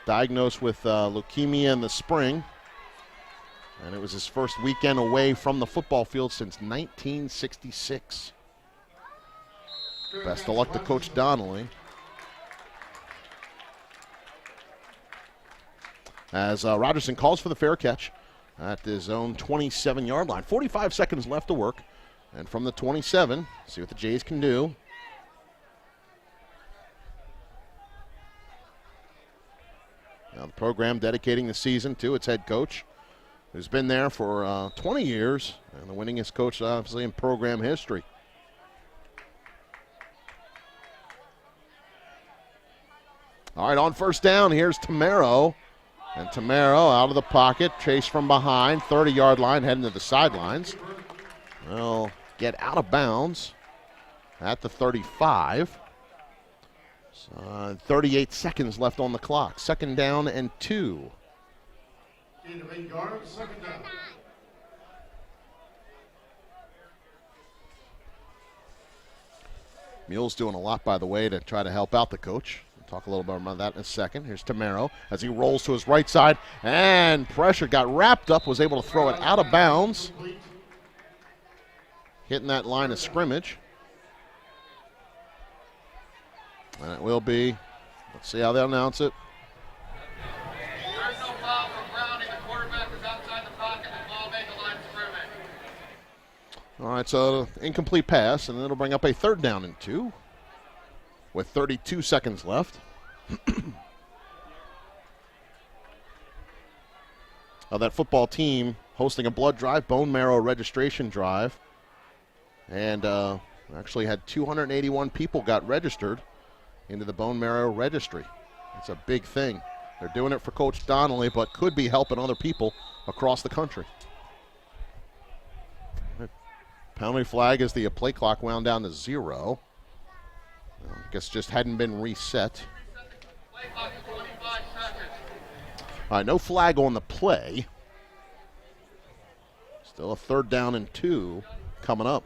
Diagnosed with leukemia in the spring. And it was his first weekend away from the football field since 1966. Best of luck to Coach Donnelly. As Rogerson calls for the fair catch at his own 27-yard line. 45 seconds left to work. And from the 27, see what the Jays can do. Now the program dedicating the season to its head coach, who's been there for 20 years, and the winningest coach, obviously, in program history. All right, on first down, here's Tamaro. And Tamaro out of the pocket, chased from behind, 30-yard line, heading to the sidelines. Will get out of bounds at the 35. 38 seconds left on the clock. Second down and 2. Gain of 8 yards, second down. Mule's doing a lot, by the way, to try to help out the coach. We'll talk a little bit about that in a second. Here's Tamaro as he rolls to his right side, and pressure got wrapped up, was able to throw it out of bounds, hitting that line of scrimmage. And it will be, let's see how they announce it. There's no foul from Browning. The quarterback is outside the pocket. The ball made the line of scrimmage. All right, so incomplete pass, and it'll bring up a third down and 2 with 32 seconds left. That football team hosting a blood drive, bone marrow registration drive, and actually had 281 people got registered into the bone marrow registry. It's a big thing. They're doing it for Coach Donnelly, but could be helping other people across the country. Penalty flag as the play clock wound down to 0. I guess just hadn't been reset. Play clock is 25 seconds. All right, no flag on the play. Still a third down and 2 coming up.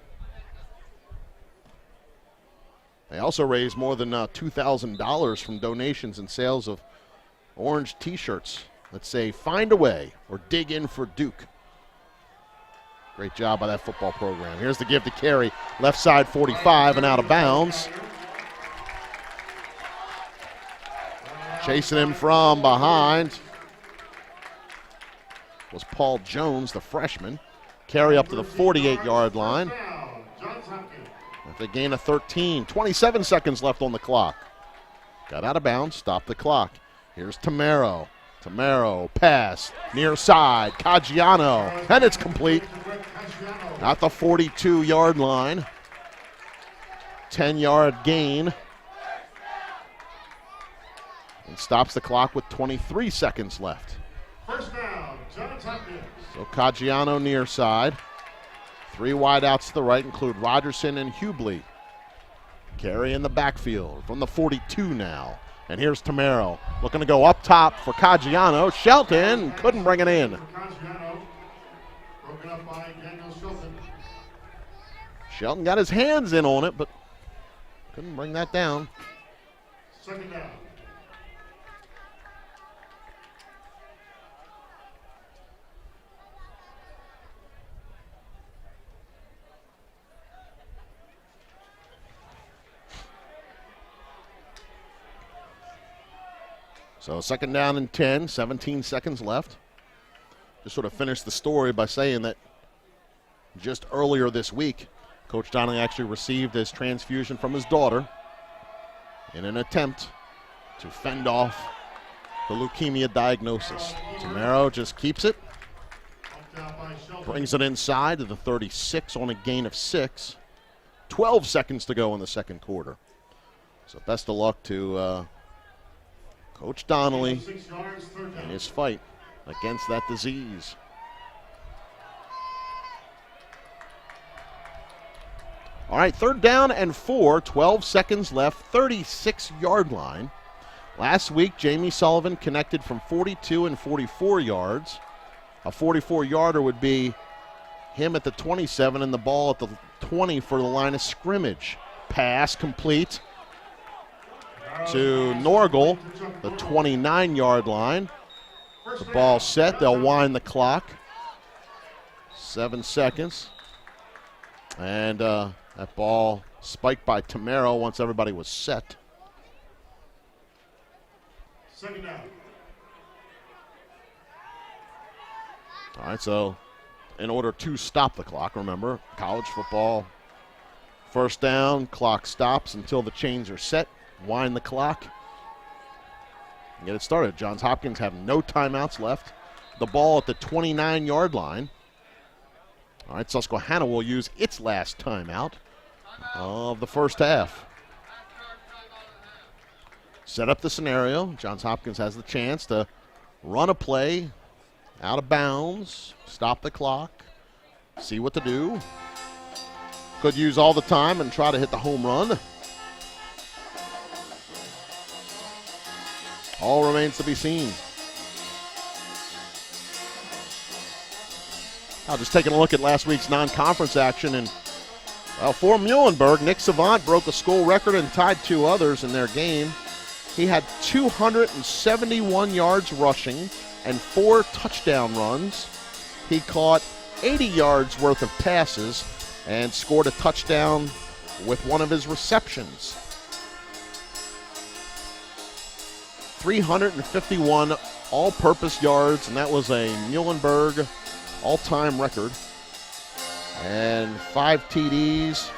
They also raised more than $2,000 from donations and sales of orange T-shirts that say "Find a Way" or "Dig in for Duke." Great job by that football program. Here's the give to carry, left side 45 and out of bounds. Chasing him from behind was Paul Jones, the freshman. Carry up to the 48-yard line. With a gain of 13, 27 seconds left on the clock. Got out of bounds, stopped the clock. Here's Tamaro. Tamaro, pass, near side, Caggiano, and it's complete. At the 42-yard line. 10-yard gain. And stops the clock with 23 seconds left. First down, Johns Hopkins. So Caggiano near side. 3 wideouts to the right include Rogerson and Hubley. Carry in the backfield from the 42 now. And here's Tamaro looking to go up top for Caggiano. Shelton couldn't bring it in. Caggiano, broken up by Daniel Shelton. Shelton got his hands in on it, but couldn't bring that down. Second down. So second down and 10, 17 seconds left. Just sort of finished the story by saying that just earlier this week, Coach Donnelly actually received his transfusion from his daughter in an attempt to fend off the leukemia diagnosis. Tamaro just keeps it, brings it inside to the 36 on a gain of 6. 12 seconds to go in the second quarter. So best of luck to Coach Donnelly in his fight against that disease. All right, third down and 4, 12 seconds left, 36-yard line. Last week, Jamie Sullivan connected from 42 and 44 yards. A 44-yarder would be him at the 27 and the ball at the 20 for the line of scrimmage. Pass complete to Norgal, the 29-yard line. The ball set. They'll wind the clock. 7 seconds. And that ball spiked by Tamaro once everybody was set. Second down. All right, so in order to stop the clock, remember, college football, first down, clock stops until the chains are set. Wind the clock and get it started. Johns Hopkins have no timeouts left. The ball at the 29-yard line. All right, Susquehanna will use its last timeout of the first half. Set up the scenario. Johns Hopkins has the chance to run a play out of bounds, stop the clock, see what to do. Could use all the time and try to hit the home run. All remains to be seen. Now just taking a look at last week's non-conference action, and well, for Muhlenberg, Nick Savant broke a school record and tied 2 others in their game. He had 271 yards rushing and 4 touchdown runs. He caught 80 yards worth of passes and scored a touchdown with one of his receptions. 351 all-purpose yards, and that was a Muhlenberg all-time record. And 5 TDs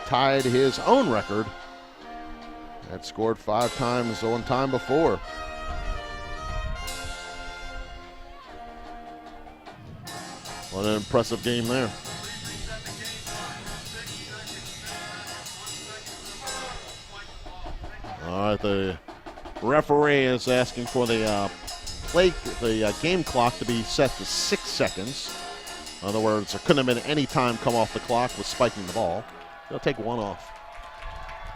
tied his own record. Had scored 5 times one time before. What an impressive game there. All right, the referee is asking for the game clock to be set to 6 seconds. In other words, there couldn't have been any time come off the clock with spiking the ball. They'll take 1 off.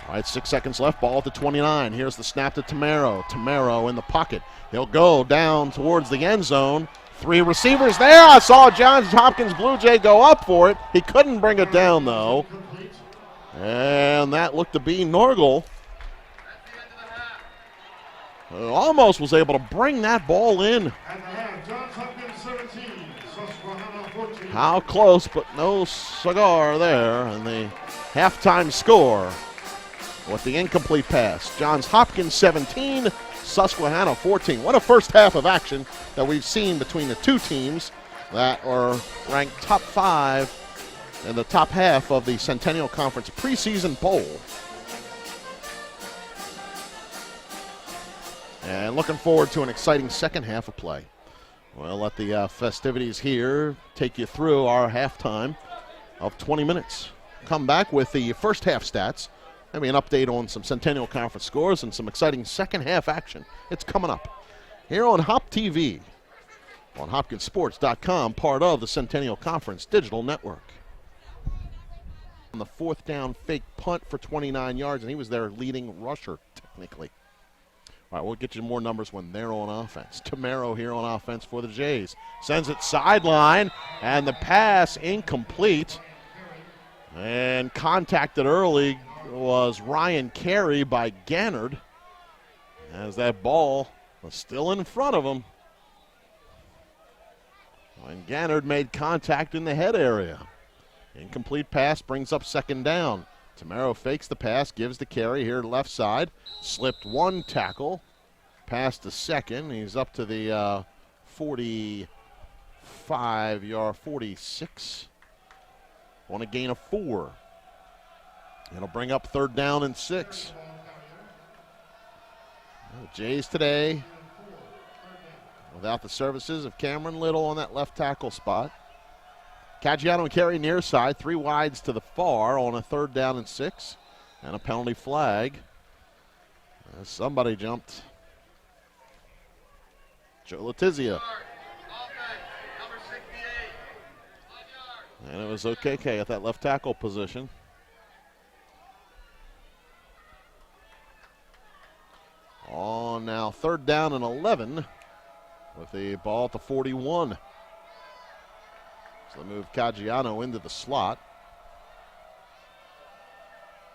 All right, 6 seconds left, ball at the 29. Here's the snap to Tamaro. Tamaro in the pocket. He'll go down towards the end zone. 3 receivers there. I saw Johns Hopkins Blue Jay go up for it. He couldn't bring it down, though. And that looked to be Norgal. almost was able to bring that ball in. At the half, Johns Hopkins 17, Susquehanna 14. How close, but no cigar there. And the halftime score with the incomplete pass. Johns Hopkins 17, Susquehanna 14. What a first half of action that we've seen between the two teams that are ranked top 5 in the top half of the Centennial Conference preseason poll. And looking forward to an exciting second half of play. We'll let the festivities here take you through our halftime of 20 minutes. Come back with the first half stats, maybe an update on some Centennial Conference scores and some exciting second half action. It's coming up here on HopTV, on HopkinsSports.com, part of the Centennial Conference Digital Network. On the fourth down fake punt for 29 yards, and he was their leading rusher, technically. All right, we'll get you more numbers when they're on offense. Tamaro here on offense for the Jays. Sends it sideline, and the pass incomplete. And contacted early was Ryan Carey by Gannard, as that ball was still in front of him. And Gannard made contact in the head area. Incomplete pass brings up second down. Tamaro fakes the pass, gives the carry here to left side. Slipped one tackle, past the second. He's up to the 45-yard, 46 on a gain of 4. It'll bring up third down and 6. The Jays today without the services of Cameron Little on that left tackle spot. Caggiano and Carey near side, 3 wides to the far on a third down and 6, and a penalty flag. Somebody jumped. Joe Letizia. And it was OKK at that left tackle position. On now third down and 11 with the ball at the 41. So they move Caggiano into the slot.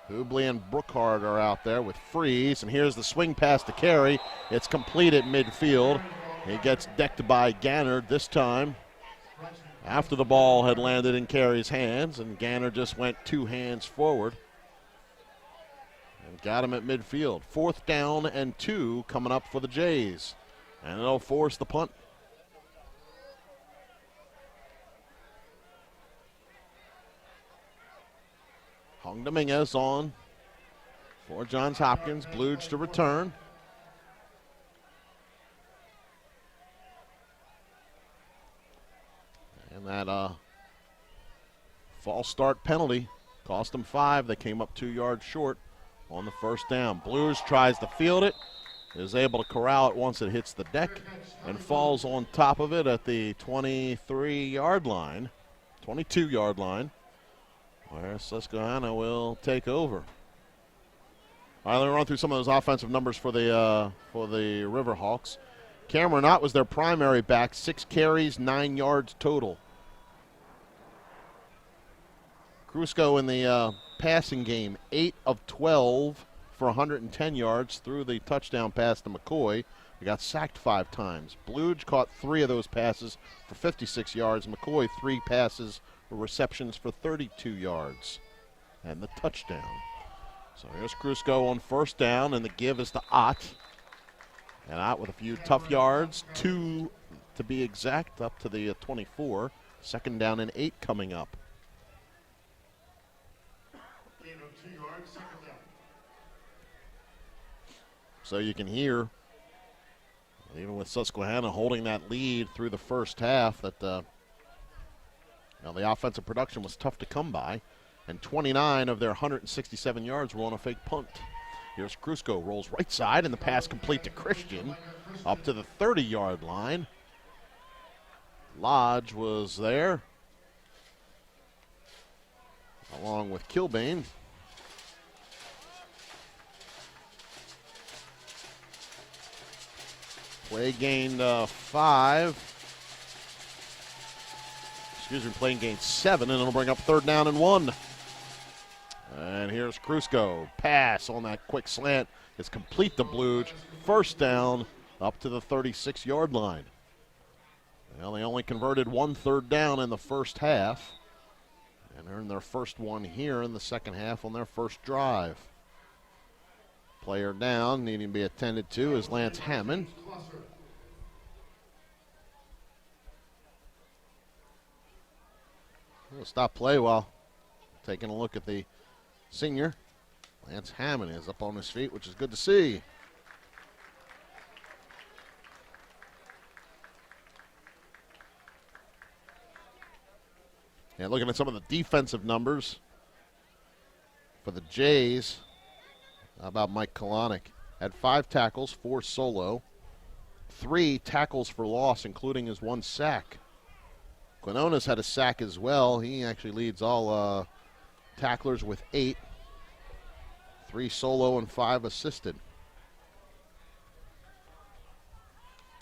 Hubley and Brookhart are out there with Freeze, and here's the swing pass to Carey. It's complete at midfield. He gets decked by Gannard this time after the ball had landed in Carey's hands, and Gannard just went 2 hands forward and got him at midfield. Fourth down and 2 coming up for the Jays, and it'll force the punt. Hung Dominguez on for Johns Hopkins. Bluge to return. And that false start penalty cost them 5. They came up 2 yards short on the first down. Bluge tries to field it, is able to corral it once it hits the deck, and falls on top of it at the 23-yard line, 22-yard line, where Susquehanna will take over. All right, let me run through some of those offensive numbers for the Riverhawks. Cameron Ott was their primary back, 6 carries, 9 yards total. Crusko in the passing game, 8 of 12 for 110 yards through the touchdown pass to McCoy. He got sacked 5 times. Bluge caught 3 of those passes for 56 yards. McCoy 3 passes or receptions for 32 yards and the touchdown. So here's Crusko on first down, and the give is to Ott. And Ott with a few tough yards, 2 to be exact, up to the 24. Second down and 8 coming up. Gain of 2 yards, second down. So you can hear, even with Susquehanna holding that lead through the first half, that the offensive production was tough to come by. And 29 of their 167 yards were on a fake punt. Here's Crusko, rolls right side, and the pass complete to Christian up to the 30-yard line. Lodge was there, along with Kilbane. Play gained 5. Excuse me, play gained 7, and it'll bring up third down and 1. And And here's Krusko. Pass on that quick slant is complete to Bluge. First down up to the 36-yard line. Well, they only converted 1 third down in the first half. And earned their first one here in the second half on their first drive. Player down, needing to be attended to, is Lance Hammond. We'll stop play while taking a look at the senior. Lance Hammond is up on his feet, which is good to see. And looking at some of the defensive numbers for the Jays, how about Mike Kalanick? Had 5 tackles, 4 solo, 3 tackles for loss, including his 1 sack. Quinones had a sack as well. He actually leads all tacklers with 8. 3 solo and 5 assisted.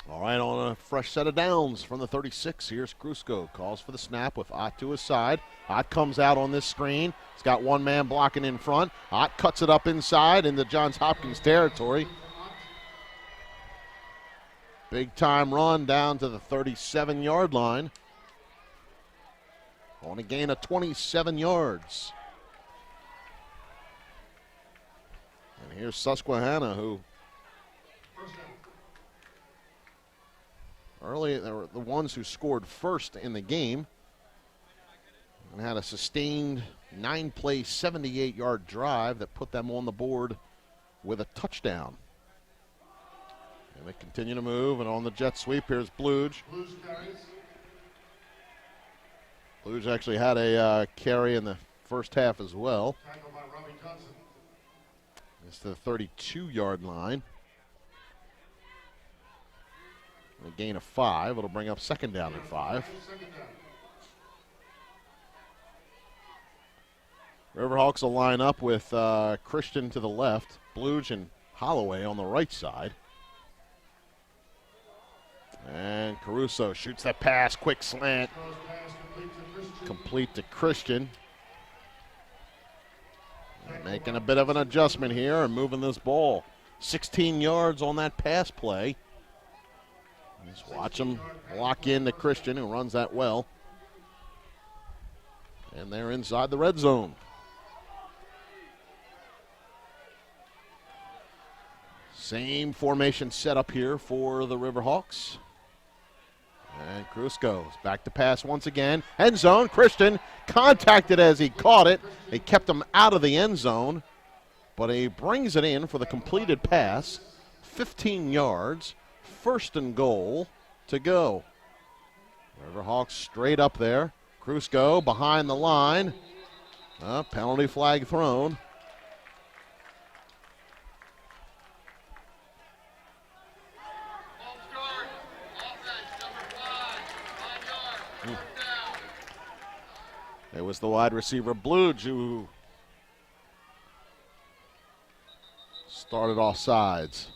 All right, on a fresh set of downs from the 36. Here's Krusko. Calls for the snap with Ott to his side. Ott comes out on this screen. He's got 1 man blocking in front. Ott cuts it up inside into Johns Hopkins territory. Big time run down to the 37-yard line. On a gain of 27 yards. And here's Susquehanna, who early, they were the ones who scored first in the game and had a sustained 9-play, 78-yard drive that put them on the board with a touchdown. And they continue to move, and on the jet sweep, here's Bluge. Bluge actually had a carry in the first half as well. It's to the 32-yard line. A gain of 5. It'll bring up second down and 5. Riverhawks will line up with Christian to the left, Bluge and Holloway on the right side. And Caruso shoots that pass, quick slant. Complete to Christian. Making a bit of an adjustment here and moving this ball. 16 yards on that pass play. Just watch him lock in to Christian, who runs that well. And they're inside the red zone. Same formation set up here for the Riverhawks. And Krusko is back to pass once again. End zone. Christian contacted as he caught it. They kept him out of the end zone, but he brings it in for the completed pass. 15 yards. First and goal to go. Riverhawks straight up there. Krusko behind the line. Penalty flag thrown. It was the wide receiver Bluge who started off sides.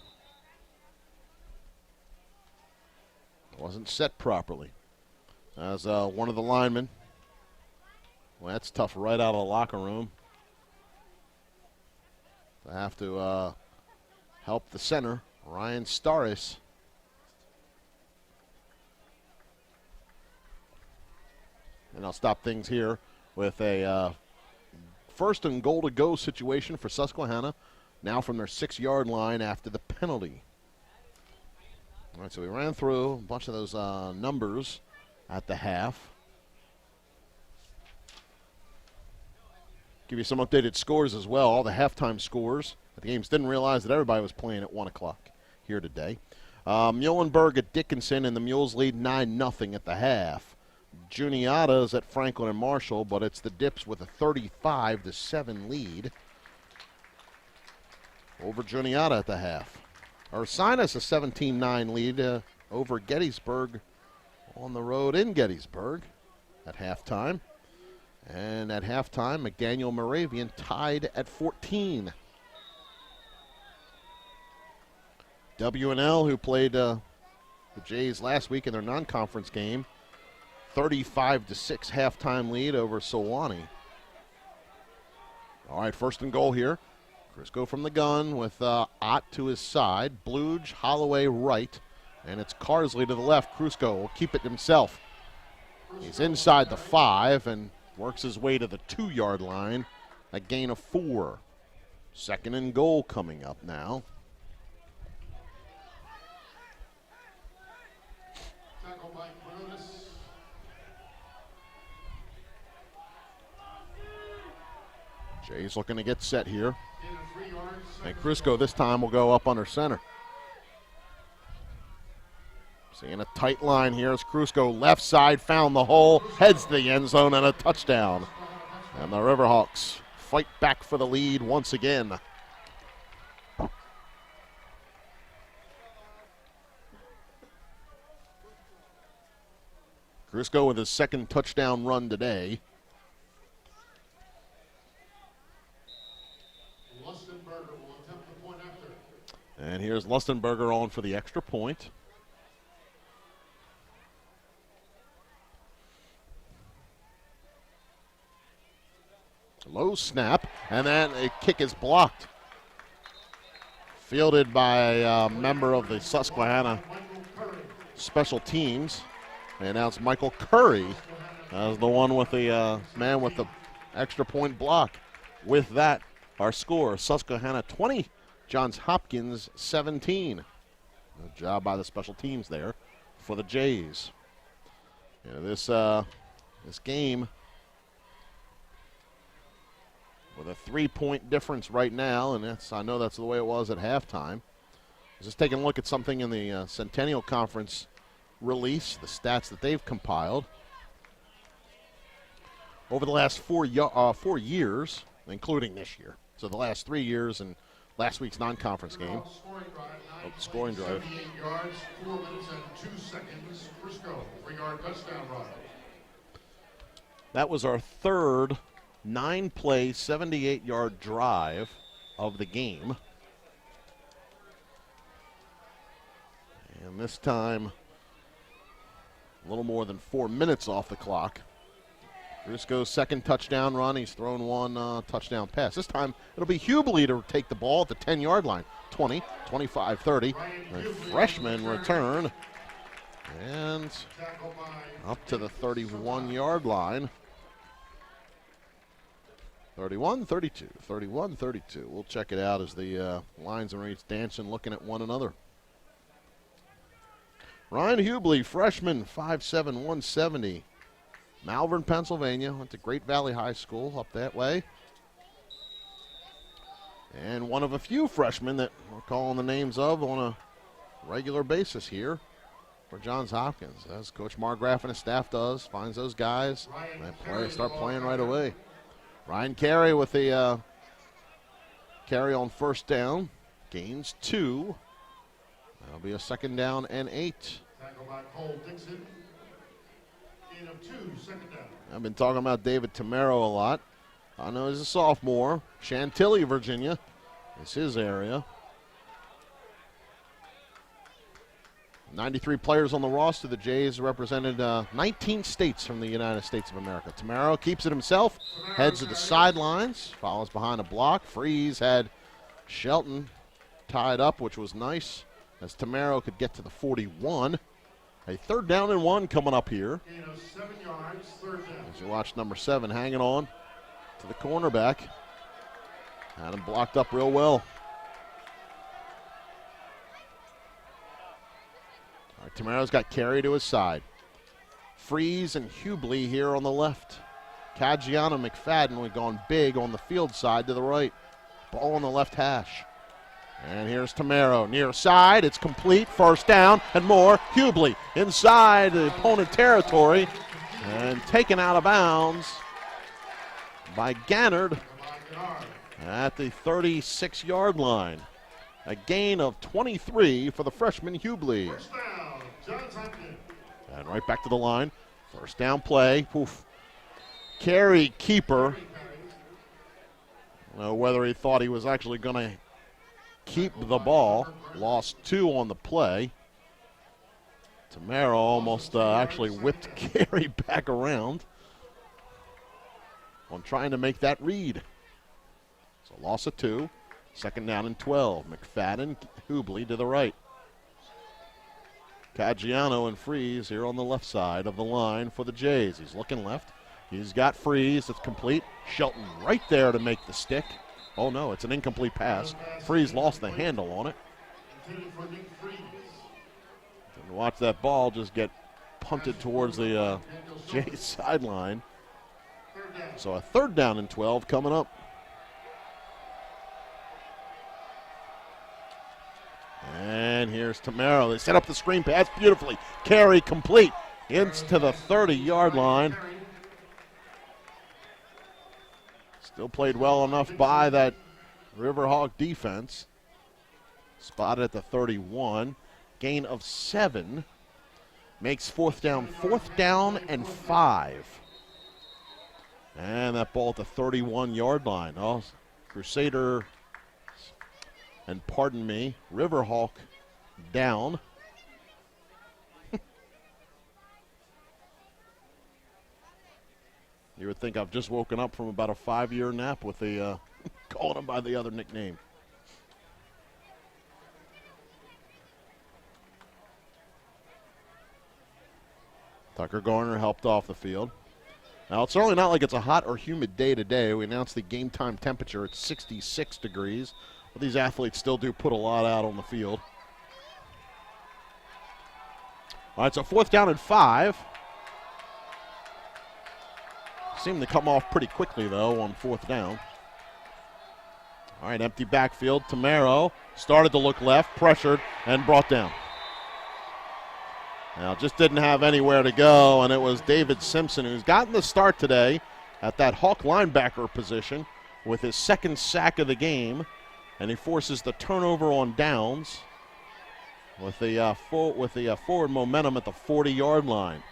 Wasn't set properly. As one of the linemen. Well, that's tough right out of the locker room. I have to help the center, Ryan Staris. And I'll stop things here with a first and goal to go situation for Susquehanna. Now from their 6-yard line after the penalty. All right, so we ran through a bunch of those numbers at the half. Give you some updated scores as well, all the halftime scores. The games didn't realize that everybody was playing at 1 o'clock here today. Muhlenberg at Dickinson, and the Mules lead 9-0 at the half. Juniata's at Franklin and Marshall, but it's the Dips with a 35-7 lead over Juniata at the half. Ursinus a 17-9 lead over Gettysburg on the road in Gettysburg at halftime. And at halftime, McDaniel Moravian tied at 14. W&L, who played the Jays last week in their non-conference game, 35-6 halftime lead over Sewanee. All right, first and goal here. Crisco from the gun with Ott to his side. Bluge, Holloway right. And it's Carsley to the left. Crisco will keep it himself. He's inside the 5 and works his way to the 2-yard line. A gain of 4. Second and goal coming up now. Tackle by Quinones. Jay's looking to get set here. Gain of 3 yards. And Crisco this time will go up under center. Seeing a tight line here as Crisco left side found the hole, heads to the end zone and a touchdown. And the Riverhawks fight back for the lead once again. Crisco with his second touchdown run today. Lustenberger will attempt the point after. And here's Lustenberger on for the extra point. Low snap, and then a kick is blocked. Fielded by a member of the Susquehanna special teams. They announced Michael Curry as the one with the man with the extra point block. With that, our score, Susquehanna 20, Johns Hopkins 17. Good job by the special teams there for the Jays. You know, this game with a 3-point difference right now, and I know that's the way it was at halftime. Just taking a look at something in the Centennial Conference release, the stats that they've compiled. Over the last 4 years, including this year, so the last 3 years and last week's non-conference game. Scoring drive. 78 yards, 4 minutes and 2 seconds. Crisco, 3-yard touchdown run. That was our third 9-play, 78-yard drive of the game. And this time, a little more than 4 minutes off the clock. Crisco's second touchdown run. He's thrown one touchdown pass. This time, it'll be Hubley to take the ball at the 10-yard line. 20, 25, 30. A freshman return. And up to the 31-yard line. 31-32, 31-32. We'll check it out as the lines and reads dancing, looking at one another. Ryan Hubley, freshman, 5'7", 170. Malvern, Pennsylvania. Went to Great Valley High School up that way. And one of a few freshmen that we're calling the names of on a regular basis here for Johns Hopkins. As Coach Margraff and his staff does, finds those guys, and start playing right away. Ryan Carey with the carry on first down. Gains 2. That'll be a second down and 8. Tackle by Cole Dixon. Gain of 2, second down. I've been talking about David Tamero a lot. I know he's a sophomore. Chantilly, Virginia is his area. 93 players on the roster. The Jays represented 19 states from the United States of America. Tamaro keeps it himself, heads to the sidelines, follows behind a block. Freeze had Shelton tied up, which was nice, as Tamaro could get to the 41. A 3rd down and 1 coming up here. Gain of 7 yards, 3rd down. As you watch number 7 hanging on to the cornerback. Had him blocked up real well. All right, Tamaro's got Carey to his side. Freeze and Hubley here on the left. Caggiano, McFadden, we've gone big on the field side to the right. Ball on the left hash. And here's Tamaro, near side, it's complete, first down, and more. Hubley inside the opponent territory, and taken out of bounds by Gannard at the 36-yard line. A gain of 23 for the freshman Hubley. First down, Johns Hopkins. And right back to the line. First down play. Poof. Carey keeper. I don't know whether he thought he was actually going to keep the ball. Lost 2 on the play. Tamaro almost actually whipped Carey back around on trying to make that read. So loss of 2. Second down and 12. McFadden, Hubley to the right. Caggiano and Freeze here on the left side of the line for the Jays. He's looking left. He's got Freeze. It's complete. Shelton right there to make the stick. Oh, no, it's an incomplete pass. Freeze lost the handle on it. And watch that ball just get punted towards the Jays sideline. So a third down and 12 coming up. And here's Tamaro. They set up the screen pass beautifully. Carry complete into the 30-yard line. Still played well enough by that Riverhawk defense. Spotted at the 31. Gain of 7. Makes fourth down and 5. And that ball at the 31-yard line. Oh, Crusader, and pardon me, Riverhawk down. You would think I've just woken up from about a 5-year nap with the calling him by the other nickname. Tucker Garner helped off the field. Now, it's certainly not like it's a hot or humid day today. We announced the game time temperature at 66 degrees. But these athletes still do put a lot out on the field. All right, so fourth down and 5. Seemed to come off pretty quickly, though, on fourth down. All right, empty backfield. Tamaro started to look left, pressured, and brought down. Now, just didn't have anywhere to go, and it was David Simpson, who's gotten the start today at that Hawk linebacker position with his second sack of the game, and he forces the turnover on downs with the forward momentum at the 40-yard line.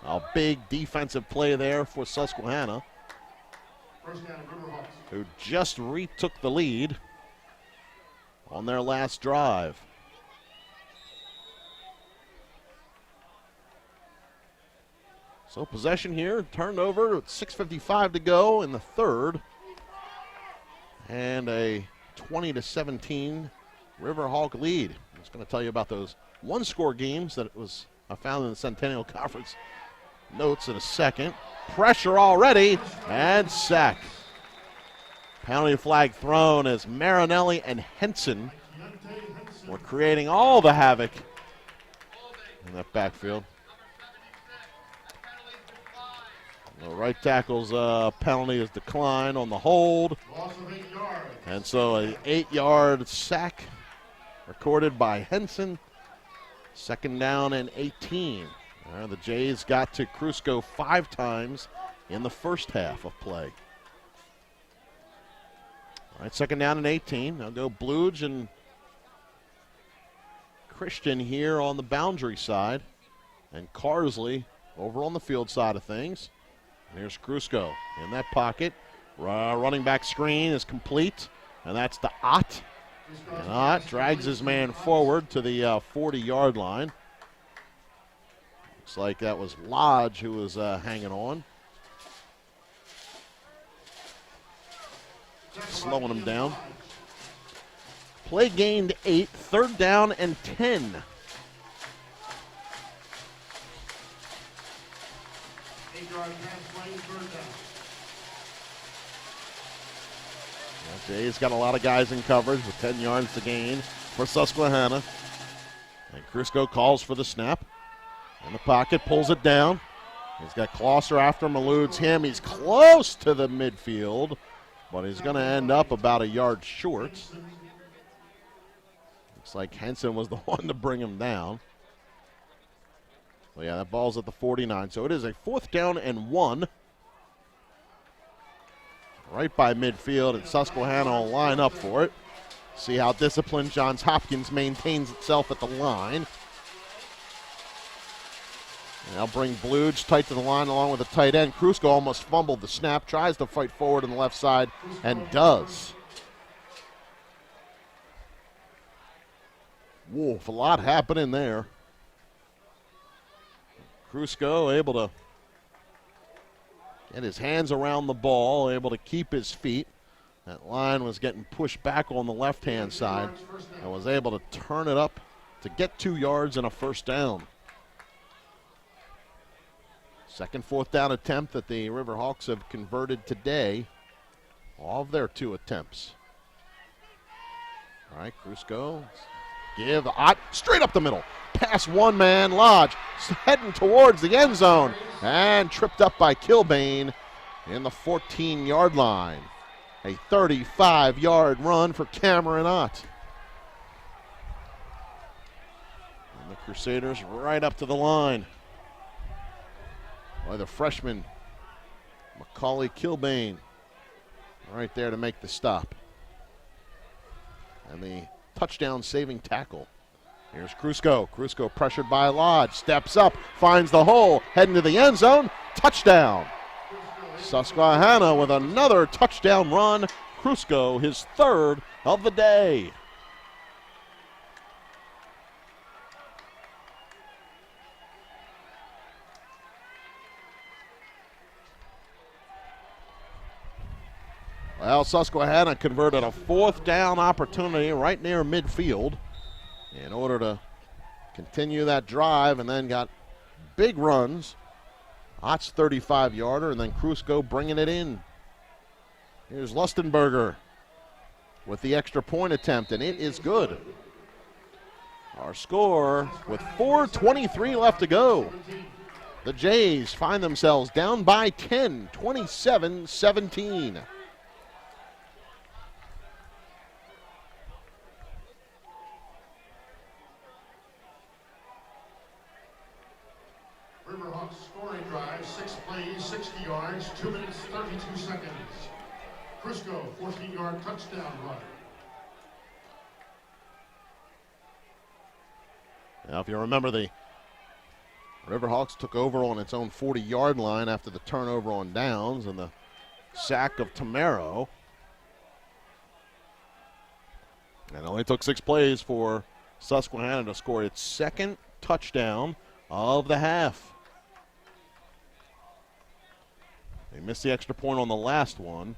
A big defensive play there for Susquehanna, who just retook the lead on their last drive. So possession here, turned over with 6:55 to go in the third. And a 20-17 Riverhawk lead. I was going to tell you about those one-score games that I found in the Centennial Conference notes in a second. Pressure already, and sack. Penalty flag thrown as Marinelli and Henson were creating all the havoc in that backfield. The right tackle's penalty is declined on the hold. And so an 8-yard sack recorded by Henson. Second down and 18. The Jays got to Crusko 5 times in the first half of play. All right, second down and 18. Now go Bluge and Christian here on the boundary side. And Carsley over on the field side of things. Here's Crusko in that pocket. Running back screen is complete, and that's to Ott. And Ott drags his man forward to the 40-yard line. Looks like that was Lodge who was hanging on. Slowing him down. Play gained 8, third down and 10. Jay's got a lot of guys in coverage with 10 yards to gain for Susquehanna. And Crusko calls for the snap. In the pocket, pulls it down. He's got Closser after him, eludes him. He's close to the midfield, but he's going to end up about a yard short. Looks like Henson was the one to bring him down. Well, yeah, that ball's at the 49. So it is a fourth down and 1. Right by midfield, and Susquehanna will line up for it. See how disciplined Johns Hopkins maintains itself at the line. And they'll bring Bluge tight to the line along with the tight end. Crusko almost fumbled the snap, tries to fight forward on the left side, and does. Wolf, a lot happening there. Crusko able to get his hands around the ball, able to keep his feet. That line was getting pushed back on the left-hand side and was able to turn it up to get 2 yards and a first down. Second fourth down attempt that the Riverhawks have converted today. All of their 2 attempts. All right, Crusko. Give Ott straight up the middle. Pass one man, Lodge heading towards the end zone and tripped up by Kilbane in the 14-yard line. A 35-yard run for Cameron Ott. And the Crusaders right up to the line. By the freshman, Macaulay Kilbane, right there to make the stop. And the touchdown saving tackle. Here's Crusko. Crusko pressured by Lodge. Steps up, finds the hole, heading to the end zone. Touchdown. Susquehanna with another touchdown run. Crusko, his 3rd of the day. Well, Susquehanna converted a 4th down opportunity right near midfield in order to continue that drive, and then got big runs. Ott's 35-yarder, and then Crusko bringing it in. Here's Lustenberger with the extra point attempt, and it is good. Our score with 4:23 left to go. The Jays find themselves down by 10, 27-17. Riverhawks scoring drive, 6 plays, 60 yards, 2 minutes, 32 seconds. Crusko, 14-yard touchdown run. Now, if you remember, the Riverhawks took over on its own 40-yard line after the turnover on downs and the sack of Tamaro. And it only took 6 plays for Susquehanna to score its 2nd touchdown of the half. They missed the extra point on the last one.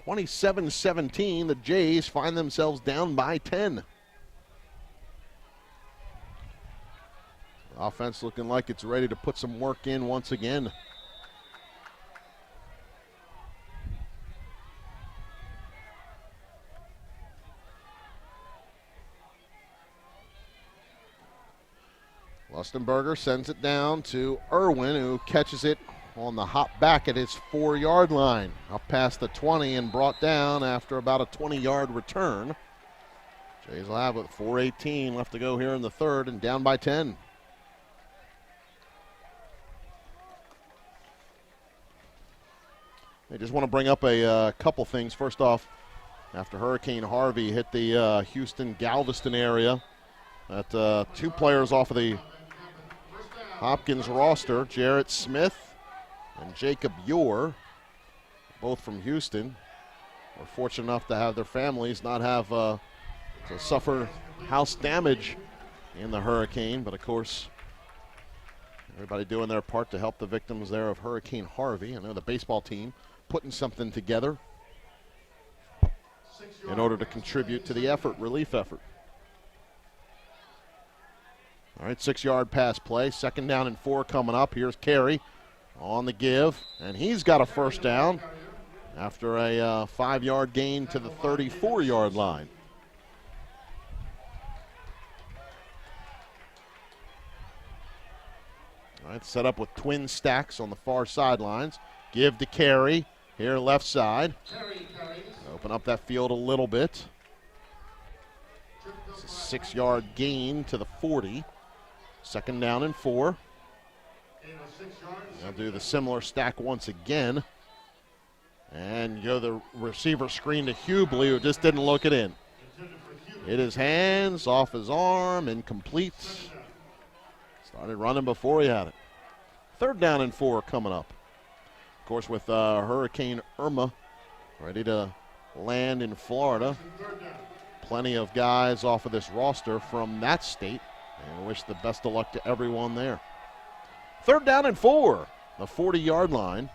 27-17, the Jays find themselves down by 10. Offense looking like it's ready to put some work in once again. Lustenberger sends it down to Irwin, who catches it on the hop back at his 4-yard line. Up past the 20 and brought down after about a 20-yard return. Jays will have it 4:18 left to go here in the 3rd and down by 10. I just want to bring up a couple things. First off, after Hurricane Harvey hit the Houston-Galveston area, that 2 players off of the Hopkins roster, Jarrett Smith and Jacob Ure, both from Houston, were fortunate enough to have their families not have to suffer house damage in the hurricane. But of course, everybody doing their part to help the victims there of Hurricane Harvey. I know the baseball team putting something together in order to contribute to the effort, relief effort. All right, 6-yard pass play. 2nd down and 4 coming up. Here's Carey on the give, and he's got a first down after a 5-yard gain to the 34-yard line. All right, set up with twin stacks on the far sidelines. Give to Carey here left side. Open up that field a little bit. It's a 6-yard gain to the 40. 2nd down and 4. They'll do the similar stack once again. And go the receiver screen to Hubley, who just didn't look it in. Hit his hands, off his arm, incomplete. Started running before he had it. 3rd down and 4 coming up. Of course, with Hurricane Irma ready to land in Florida. Plenty of guys off of this roster from that state. And I wish the best of luck to everyone there. 3rd down and 4, the 40-yard line.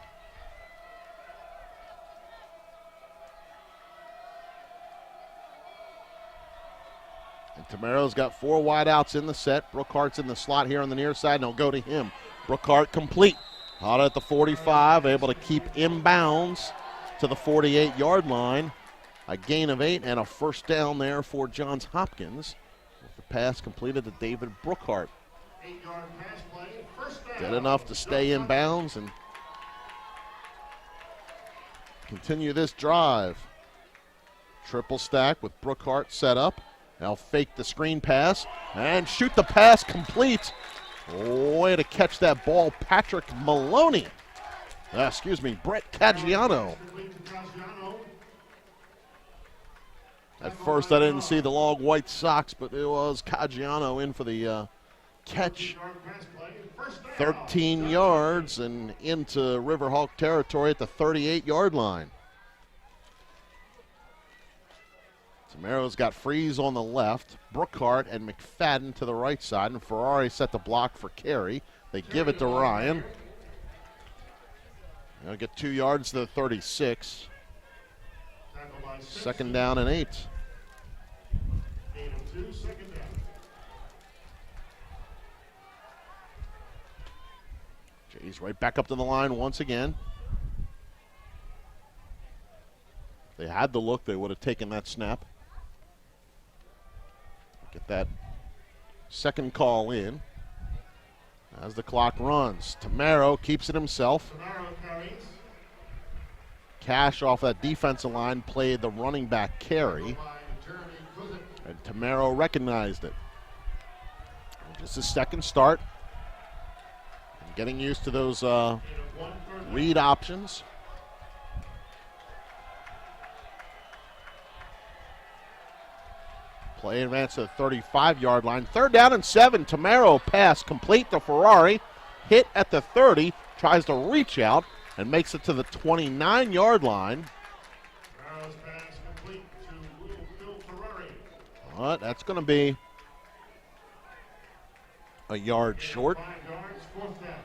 And Tamaro's got 4 wideouts in the set. Brookhart's in the slot here on the near side, and he'll go to him. Brookhart complete. Out at the 45, able to keep inbounds to the 48-yard line. A gain of 8 and a first down there for Johns Hopkins. With the pass completed to David Brookhart. 8-yard pass play, first down. Did enough to stay in bounds and continue this drive. Triple stack with Brookhart set up. Now fake the screen pass and shoot the pass complete. Way to catch that ball, Patrick Maloney. Brett Caggiano. At first I didn't see the long white socks, but it was Caggiano in for the catch. 13 yards and into Riverhawk territory at the 38-yard line. Tamaro's got Freeze on the left, Brookhart and McFadden to the right side, and Ferrari set the block for Carey. They give it to Ryan. They'll get 2 yards to the 36. Second down and 8. Jays right back up to the line once again. If they had the look, they would have taken that snap. Get that second call in as the clock runs. Tamaro keeps it himself. Cash off that defensive line played the running back carry, and Tamaro recognized it. Just a second start. And getting used to those read options. Play advance to the 35-yard line. Third down and 7. Tamaro pass complete to Ferrari. Hit at the 30. Tries to reach out and makes it to the 29-yard line. Pass complete to Bill Ferrari. But that's going to be a yard short. 5 yards, fourth down.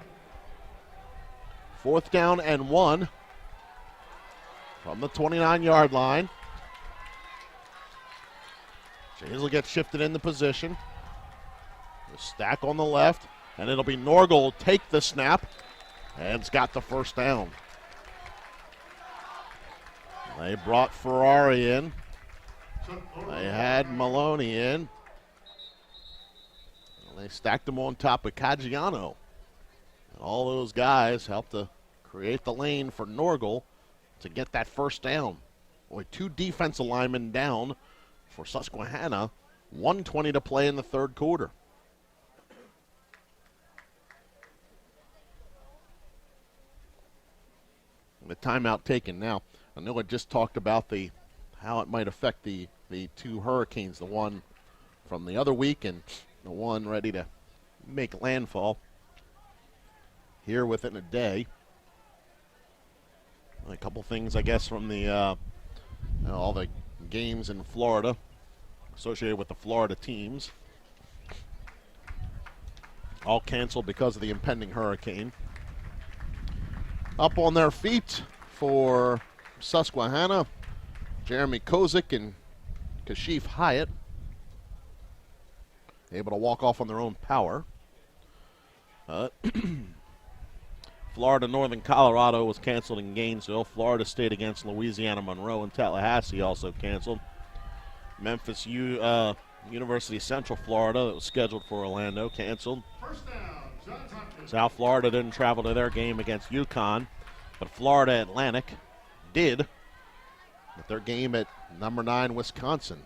Fourth down and 1 from the 29-yard line. Jays will get shifted into position. The stack on the left, and it'll be Norgal take the snap, and it's got the first down. They brought Ferrari in. They had Maloney in. And they stacked them on top of Caggiano. And all those guys helped to create the lane for Norgal to get that first down. Boy, 2 defensive linemen down for Susquehanna. 1:20 to play in the third quarter. The timeout taken now. I know I just talked about how it might affect the 2 hurricanes, the one from the other week and the one ready to make landfall here within a day. A couple things, I guess, from the all the games in Florida associated with the Florida teams. All canceled because of the impending hurricane. Up on their feet for Susquehanna, Jeremy Kozik and Kashif Hyatt. Able to walk off on their own power. Florida Northern Colorado was canceled in Gainesville. Florida State against Louisiana Monroe and Tallahassee also canceled. Memphis University Central Florida that was scheduled for Orlando canceled. First down, Johns Hopkins. South Florida didn't travel to their game against UConn, but Florida Atlantic did with their game at number 9 Wisconsin.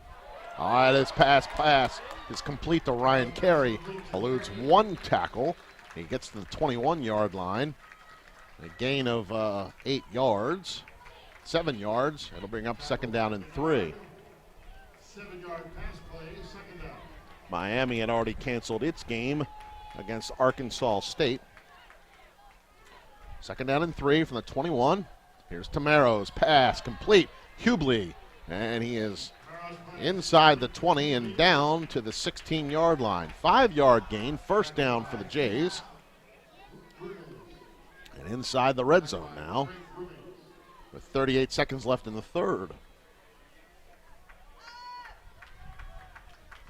All right, this pass is complete to Ryan Carey. Eludes 1 tackle. He gets to the 21-yard line. A gain of 8 yards, 7 yards. It'll bring up second down and 3. 7-yard pass play, second down. Miami had already canceled its game against Arkansas State. Second down and 3 from the 21. Here's Tamaro's pass complete. Hubley, and he is inside the 20 and down to the 16-yard line. 5-yard gain, first down for the Jays. And inside the red zone now with 38 seconds left in the third.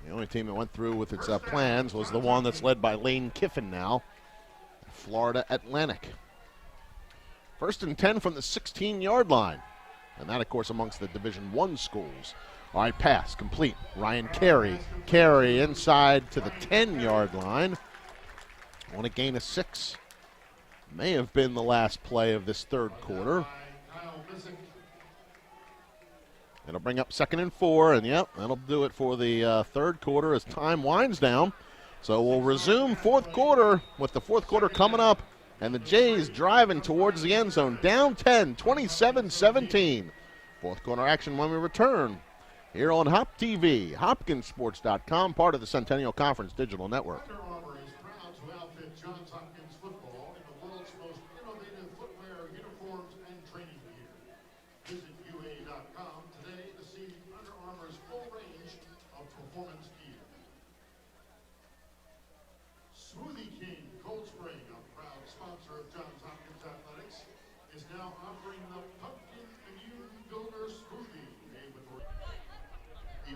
The only team that went through with its plans was the one that's led by Lane Kiffin now, Florida Atlantic. 1st and 10 from the 16-yard line. And that, of course, amongst the Division I schools. All right, pass complete. Ryan Carey inside to the 10-yard line. On a gain of 6. May have been the last play of this third quarter. It'll bring up 2nd and 4, and yep, that'll do it for the third quarter as time winds down. So we'll resume fourth quarter with the fourth quarter coming up, and the Jays driving towards the end zone, down 10, 27-17. Fourth quarter action when we return here on HopTV, HopkinsSports.com, part of the Centennial Conference Digital Network. Under Armour is proud to outfit Johns Hopkins football in the world's most innovative footwear, uniforms, and training gear. Visit UA.com today to see Under Armour's full range of performance gear. Smoothie King Cold Spring, a proud sponsor of Johns Hopkins Athletics, is now offering the Pumpkin Immune Builder Smoothie made with the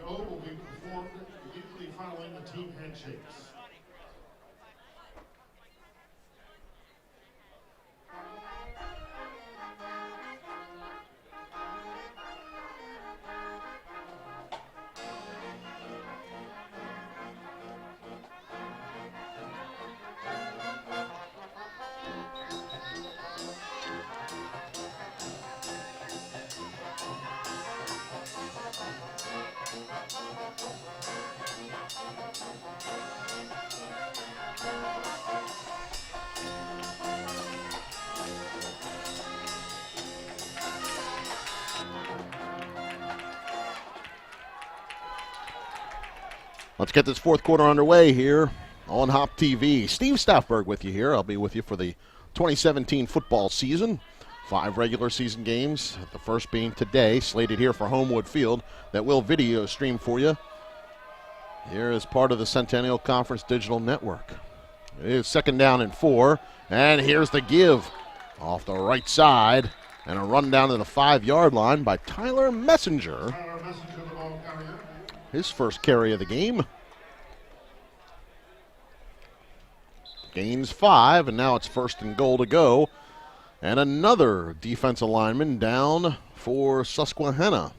O will be performed immediately following the team handshakes. Let's get this fourth quarter underway here on Hop TV. Steve Staffberg with you here. I'll be with you for the 2017 football season. 5 regular season games, the first being today, slated here for Homewood Field, that will video stream for you here as part of the Centennial Conference Digital Network. It is 2nd down and 4, and here's the give off the right side, and a run down to the 5-yard line by Tyler Messenger. Tyler Messenger, the ball carrier. His first carry of the game. Gains 5, and now it's 1st and goal to go. And another defensive lineman down for Susquehanna.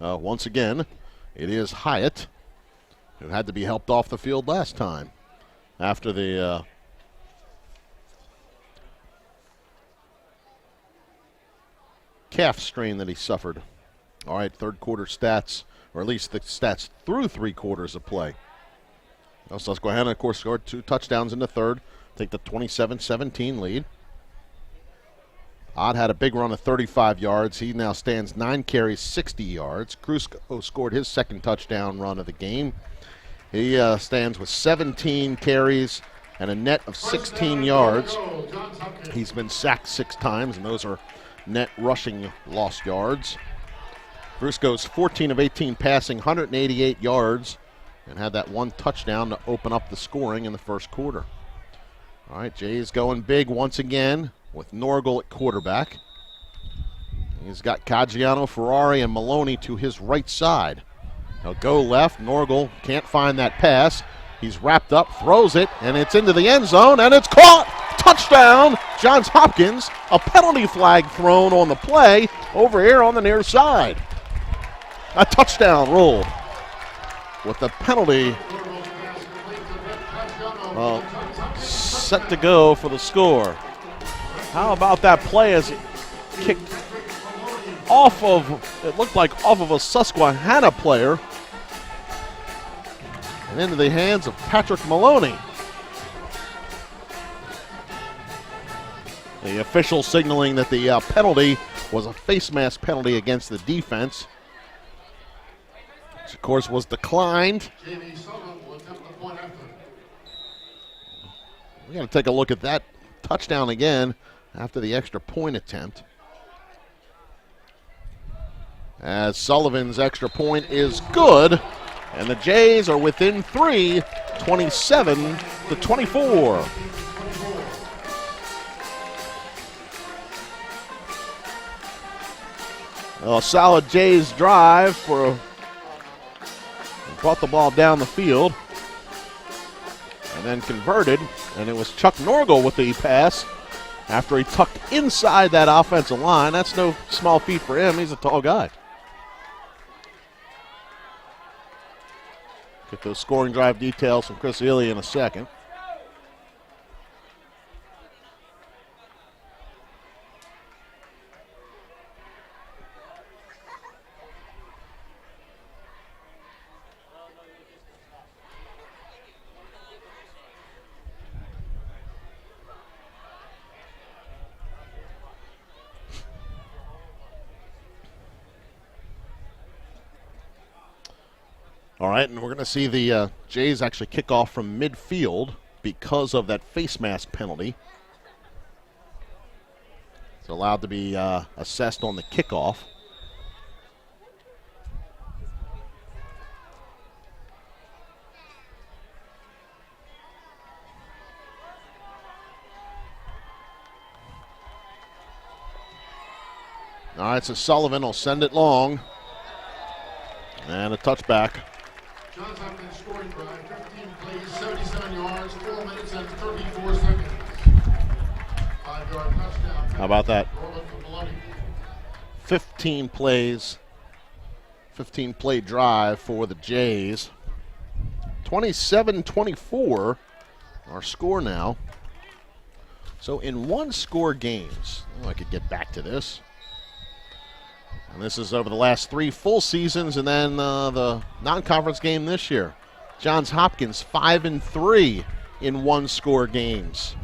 Once again, it is Hyatt, who had to be helped off the field last time after the calf strain that he suffered. All right, third quarter stats, or at least the stats through 3 quarters of play. Well, Susquehanna, of course, scored 2 touchdowns in the third, take the 27-17 lead. Ott had a big run of 35 yards. He now stands 9 carries, 60 yards. Crusko scored his second touchdown run of the game. He stands with 17 carries and a net of 16 yards. He's been sacked 6 times, and those are net rushing lost yards. Crusko's 14 of 18 passing, 188 yards, and had that 1 touchdown to open up the scoring in the first quarter. All right, Jay's going big once again with Norgal at quarterback. He's got Caggiano, Ferrari, and Maloney to his right side. He'll go left. Norgal can't find that pass. He's wrapped up, throws it, and it's into the end zone, and it's caught! Touchdown, Johns Hopkins. A penalty flag thrown on the play over here on the near side. A touchdown roll with the penalty set to go for the score. How about that play as it kicked off of, it looked like off of a Susquehanna player and into the hands of Patrick Maloney. The official signaling that the penalty was a face mask penalty against the defense, which of course was declined. We got to take a look at that touchdown again after the extra point attempt. As Sullivan's extra point is good, and the Jays are within 3, 27-24. A solid Jays drive for Brought the ball down the field and then converted, and it was Chuck Norgel with the pass after he tucked inside that offensive line. That's no small feat for him. He's a tall guy. Get those scoring drive details from Chris Ely in a second. All right, and we're going to see the Jays actually kick off from midfield because of that face mask penalty. It's allowed to be assessed on the kickoff. All right, so Sullivan will send it long. And a touchback. Johns Hopkins scoring drive, 15 plays, 77 yards, 4 minutes and 34 seconds. 5-yard touchdown. How about that? 15 15 plays, 15 play drive for the Jays. 27-24, our score now. So in one-score games, I could get back to this. And this is over the last 3 full seasons, and then the non-conference game this year. Johns Hopkins 5-3 in one-score games.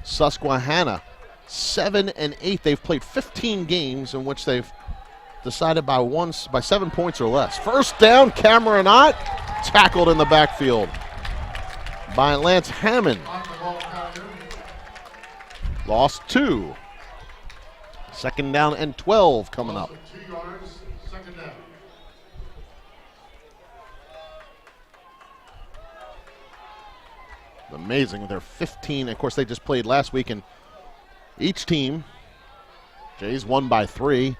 Susquehanna 7-8. They've played 15 games in which they've decided by 7 points or less. First down, Cameron Ott tackled in the backfield by Lance Hammond. Lost 2. Second down and 12 coming up. 2 yards, second down. Amazing. They're 15. Of course, they just played last week, and each team, Jays won by 3.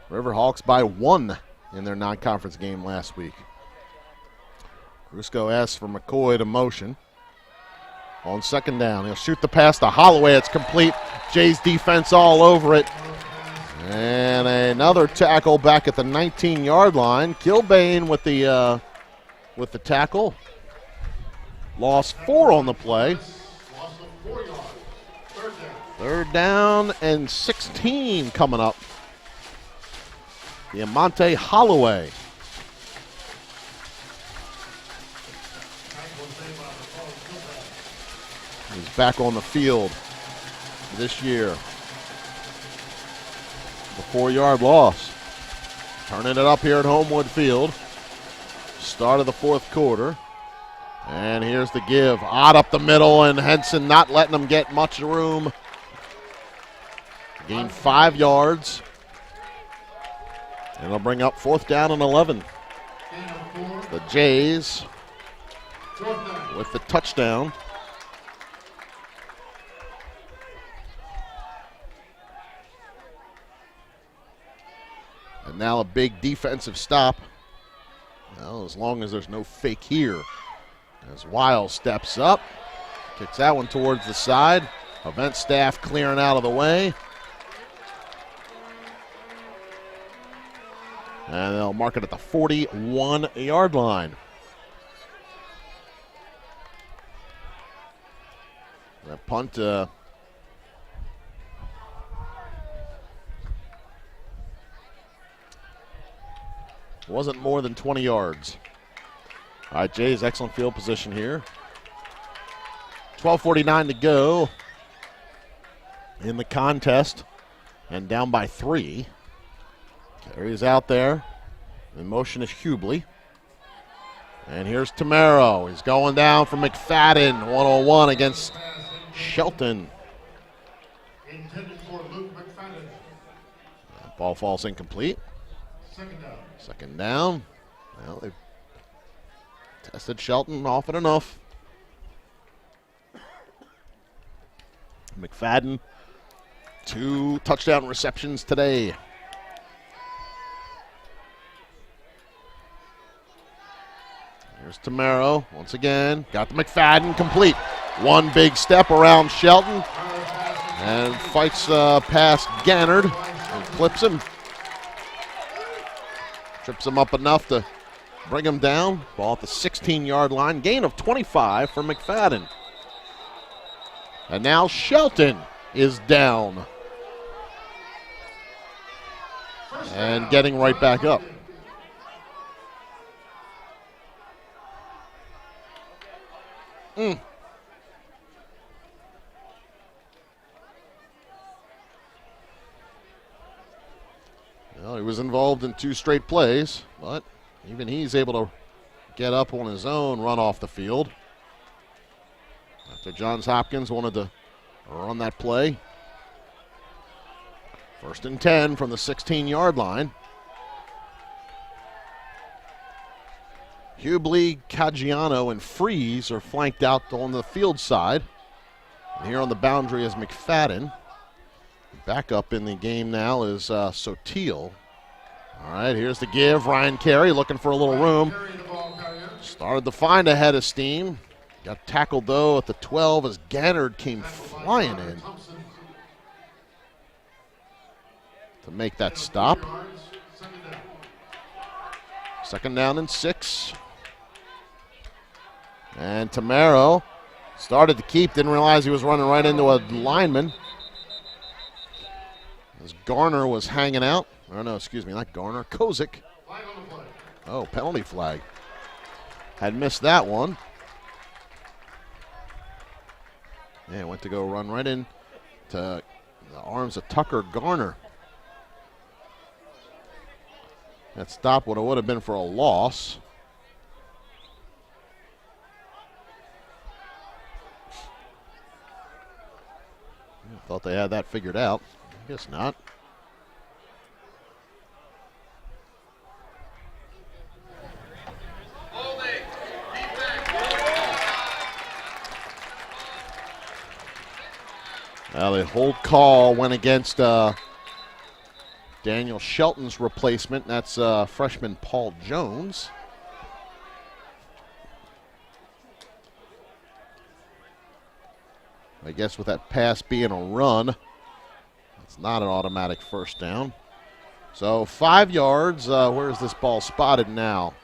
Riverhawks by 1 in their non-conference game last week. Crusko asks for McCoy to motion. On second down, he'll shoot the pass to Holloway. It's complete. Jays defense all over it. And another tackle back at the 19-yard line. Kilbane with the tackle. Lost 4 on the play. Loss of 4 yards. Third down. Third down and 16 coming up. Diamante Holloway. He's back on the field this year. The 4-yard loss. Turning it up here at Homewood Field. Start of the fourth quarter. And here's the give. Odd up the middle, and Henson not letting them get much room. Gained 5 yards. And it'll bring up 4th down and 11. The Jays with the touchdown. And now a big defensive stop. Well, as long as there's no fake here. As Wiles steps up, kicks that one towards the side. Event staff clearing out of the way. And they'll mark it at the 41-yard line. That punt wasn't more than 20 yards. All right, Jays, excellent field position here. 12:49 to go in the contest, and down by 3. Carries out there. In motion is Hubley. And here's Tamaro. He's going down for McFadden. 101 against Shelton. Intended for Luke McFadden. Ball falls incomplete. Second down. Second down. Well, they've tested Shelton often enough. McFadden, 2 touchdown receptions today. Here's Tamaro once again. Got the McFadden complete. One big step around Shelton and fights past Gannard and clips him. Trips him up enough to bring him down. Ball at the 16-yard line. Gain of 25 for McFadden. And now Shelton is down. And getting right back up. Well, he was involved in 2 straight plays, but even he's able to get up on his own, run off the field. After Johns Hopkins wanted to run that play. 1st and 10 from the 16-yard line. Hubley, Caggiano, and Freeze are flanked out on the field side. And here on the boundary is McFadden. Back up in the game now is Sotil. All right, here's the give. Ryan Carey looking for a little room. Started to find a head of steam. Got tackled, though, at the 12 as Gannard came flying in to make that stop. 2nd down and 6. And Tamaro started to keep, didn't realize he was running right into a lineman. As Garner was hanging out. Oh, no, excuse me, not Garner. Kozik. Oh, penalty flag. Had missed that one. Yeah, went to go run right in to the arms of Tucker Garner. That stop would have been for a loss. I thought they had that figured out. I guess not. Well, the hold call went against Daniel Shelton's replacement. That's freshman Paul Jones. I guess with that pass being a run, it's not an automatic 1st down. So 5 yards. Where is this ball spotted now?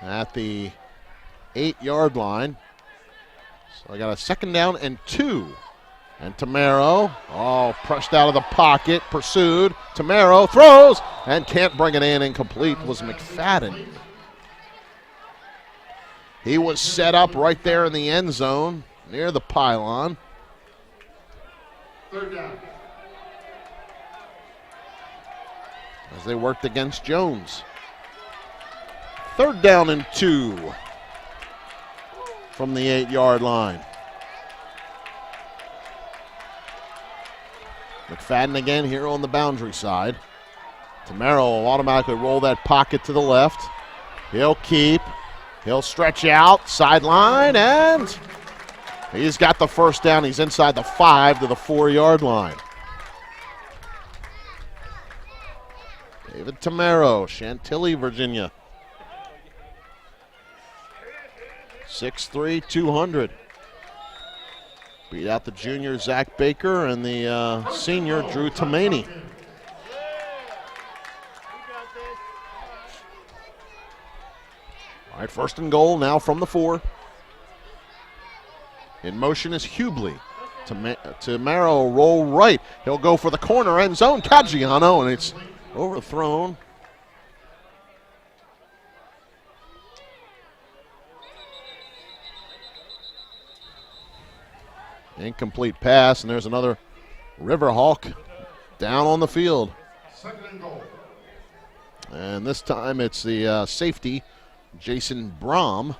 At the 8-yard line. So I got a 2nd down and 2. And Tamaro, pushed out of the pocket, pursued. Tamaro throws and can't bring it in. Incomplete was McFadden. He was set up right there in the end zone near the pylon. 3rd down. As they worked against Jones. 3rd down and 2 from the 8-yard line. McFadden again here on the boundary side. Tamaro will automatically roll that pocket to the left. He'll keep. He'll stretch out, sideline, and he's got the 1st down. He's inside the 5 to the 4-yard line. David Tamaro, Chantilly, Virginia. 6'3", 200. Beat out the junior Zach Baker and the senior Drew Tomaney. All right, 1st and goal now from the 4. In motion is Hubley. Tamaro roll right. He'll go for the corner end zone. Caggiano, and it's overthrown. Incomplete pass, and there's another Riverhawk down on the field. 2nd and goal. And this time it's the safety, Jason Brom.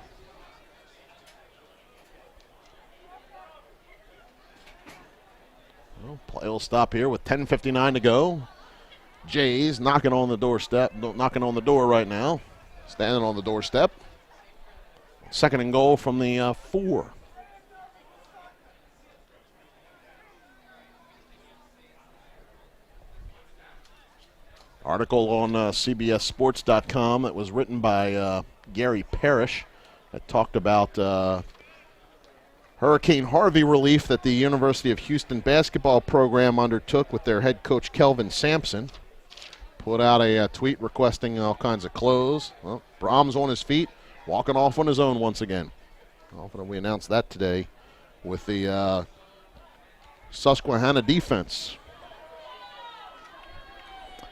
Well, play will stop here with 10:59 to go. Jays knocking on the door right now. Standing on the doorstep. 2nd and goal from the 4. Article on CBSSports.com that was written by Gary Parrish I talked about Hurricane Harvey relief that the University of Houston basketball program undertook with their head coach Kelvin Sampson. Put out a tweet requesting all kinds of clothes. Well, Brahms on his feet, walking off on his own once again. Often we announced that today with the Susquehanna defense.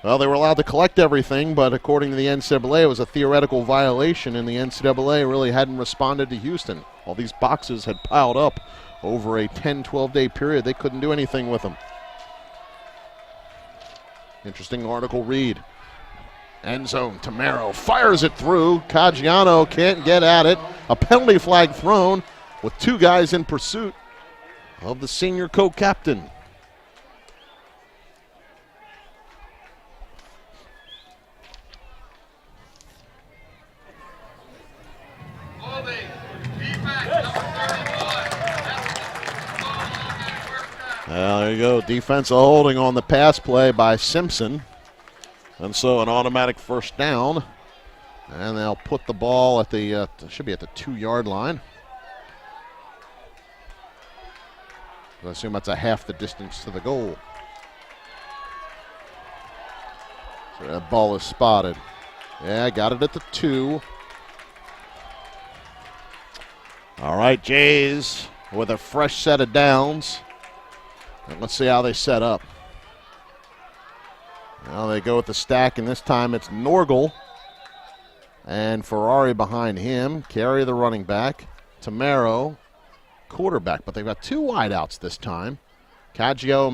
Well, they were allowed to collect everything, but according to the NCAA, it was a theoretical violation, and the NCAA really hadn't responded to Houston. All these boxes had piled up over a 10, 12-day period. They couldn't do anything with them. Interesting article read. End zone, Tamaro fires it through. Caggiano can't get at it. A penalty flag thrown with two guys in pursuit of the senior co-captain. Holding. Defense, number 31. Well, there you go. Defensive holding on the pass play by Simpson. And so an automatic first down. And they'll put the ball at the, should be at the 2-yard line. I assume that's a half the distance to the goal. So that ball is spotted. Yeah, got it at the 2. All right, Jays with a fresh set of downs. And let's see how they set up. Now they go with the stack, and this time it's Norgal and Ferrari behind him. Carey, the running back. Tamaro, quarterback. But they've got two wideouts this time. Caggiano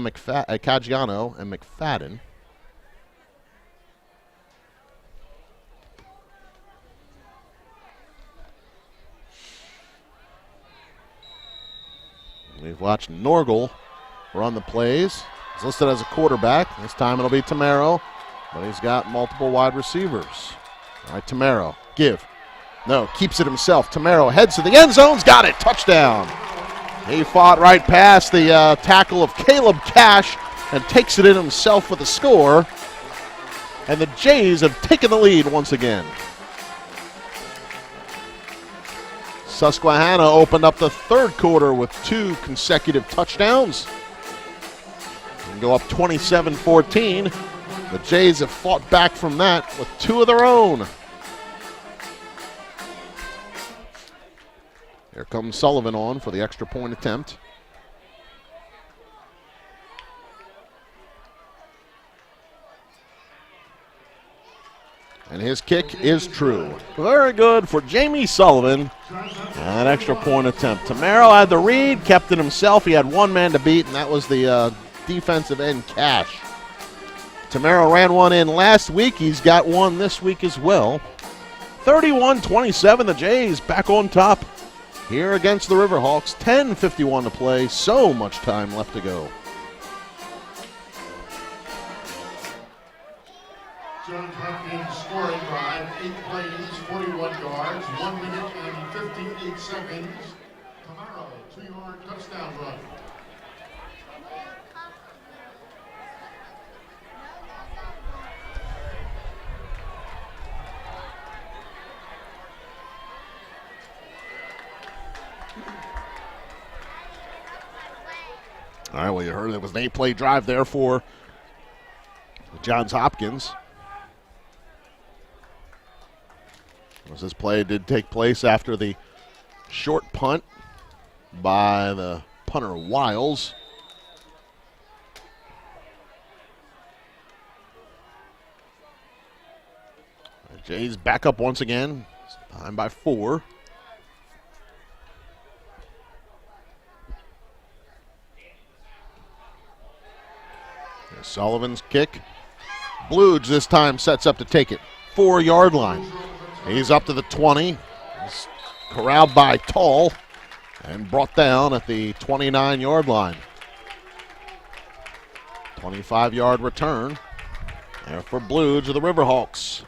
and McFadden. We've watched Norgal run the plays. He's listed as a quarterback. This time it'll be Tamaro, but he's got multiple wide receivers. All right, Tamaro, give. No, keeps it himself. Tamaro heads to the end zone's got it. Touchdown. He fought right past the tackle of Caleb Cash and takes it in himself with a score. And the Jays have taken the lead once again. Susquehanna opened up the third quarter with 2 consecutive touchdowns. And go up 27-14. The Jays have fought back from that with 2 of their own. Here comes Sullivan on for the extra point attempt. And his kick is true. Very good for Jamie Sullivan. An extra point attempt. Tamaro had the read, kept it himself. He had one man to beat, and that was the defensive end Cash. Tamaro ran one in last week. He's got one this week as well. 31-27, the Jays back on top here against the Riverhawks. 10:51 to play. So much time left to go. Johns Hopkins scoring drive, 8 plays, 41 yards, 1 minute and 58 seconds. Tamaro, 2-yard touchdown run. All right, well, you heard it was an 8-play drive there for Johns Hopkins. This play did take place after the short punt by the punter Wiles. The Jays back up once again, this time by 4. Here's Sullivan's kick. Bluge this time sets up to take it. 4-yard line. He's up to the 20. He's corralled by Tall and brought down at the 29-yard line. 25-yard return there for Bluge of the Riverhawks.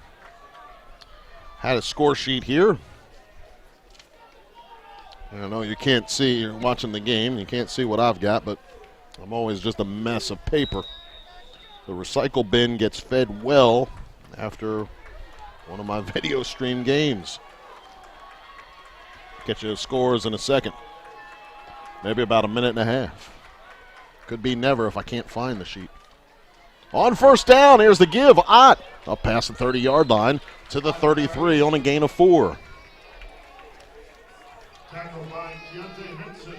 Had a score sheet here. I know you can't see, you're watching the game, you can't see what I've got, but I'm always just a mess of paper. The recycle bin gets fed well after one of my video stream games. Get you the scores in a second. Maybe about a minute and a half. Could be never if I can't find the sheet. On first down, here's the give. Ott up past the 30-yard line to the 33 on a gain of 4. Tackled by Keontae Henson.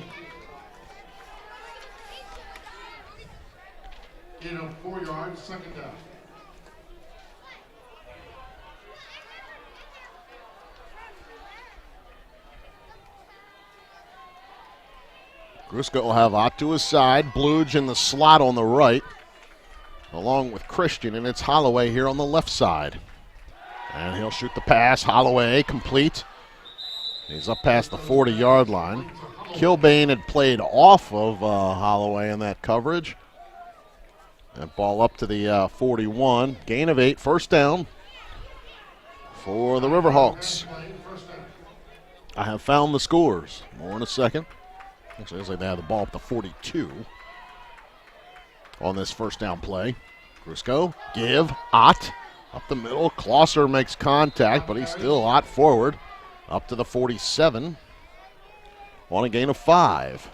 Gain of 4 yards, second down. Grusko will have Ott to his side. Bluge in the slot on the right, along with Christian, and it's Holloway here on the left side. And he'll shoot the pass. Holloway complete. He's up past the 40-yard line. Kilbane had played off of Holloway in that coverage. That ball up to the 41. Gain of 8, first down for the Riverhawks. I have found the scores. More in a second. Actually, it looks like they have the ball up to 42 on this first down play. Grusko, give, Ott, up the middle. Closser makes contact, but he's still Ott forward. Up to the 47 on a gain of 5.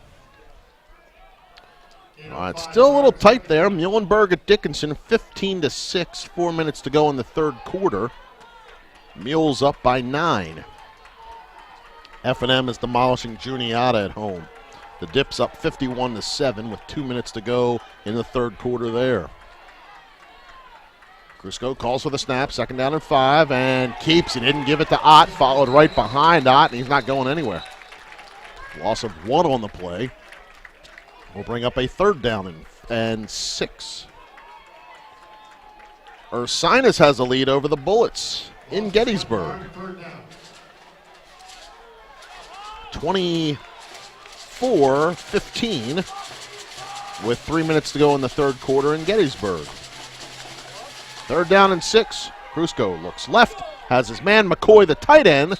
All right, still a little tight there. Muhlenberg at Dickinson, 15-6, 4 minutes to go in the third quarter. Mules up by 9. F&M is demolishing Juniata at home. The Dip's up 51-7 with 2 minutes to go in the third quarter there. Grusko calls for the snap, second down and 5, and keeps. He didn't give it to Ott, followed right behind Ott, and he's not going anywhere. Loss of 1 on the play. We'll bring up a third down and 6. Ursinus has a lead over the Bullets in Gettysburg. 24-15 with 3 minutes to go in the third quarter in Gettysburg. Third down and 6. Grusko looks left, has his man McCoy, the tight end,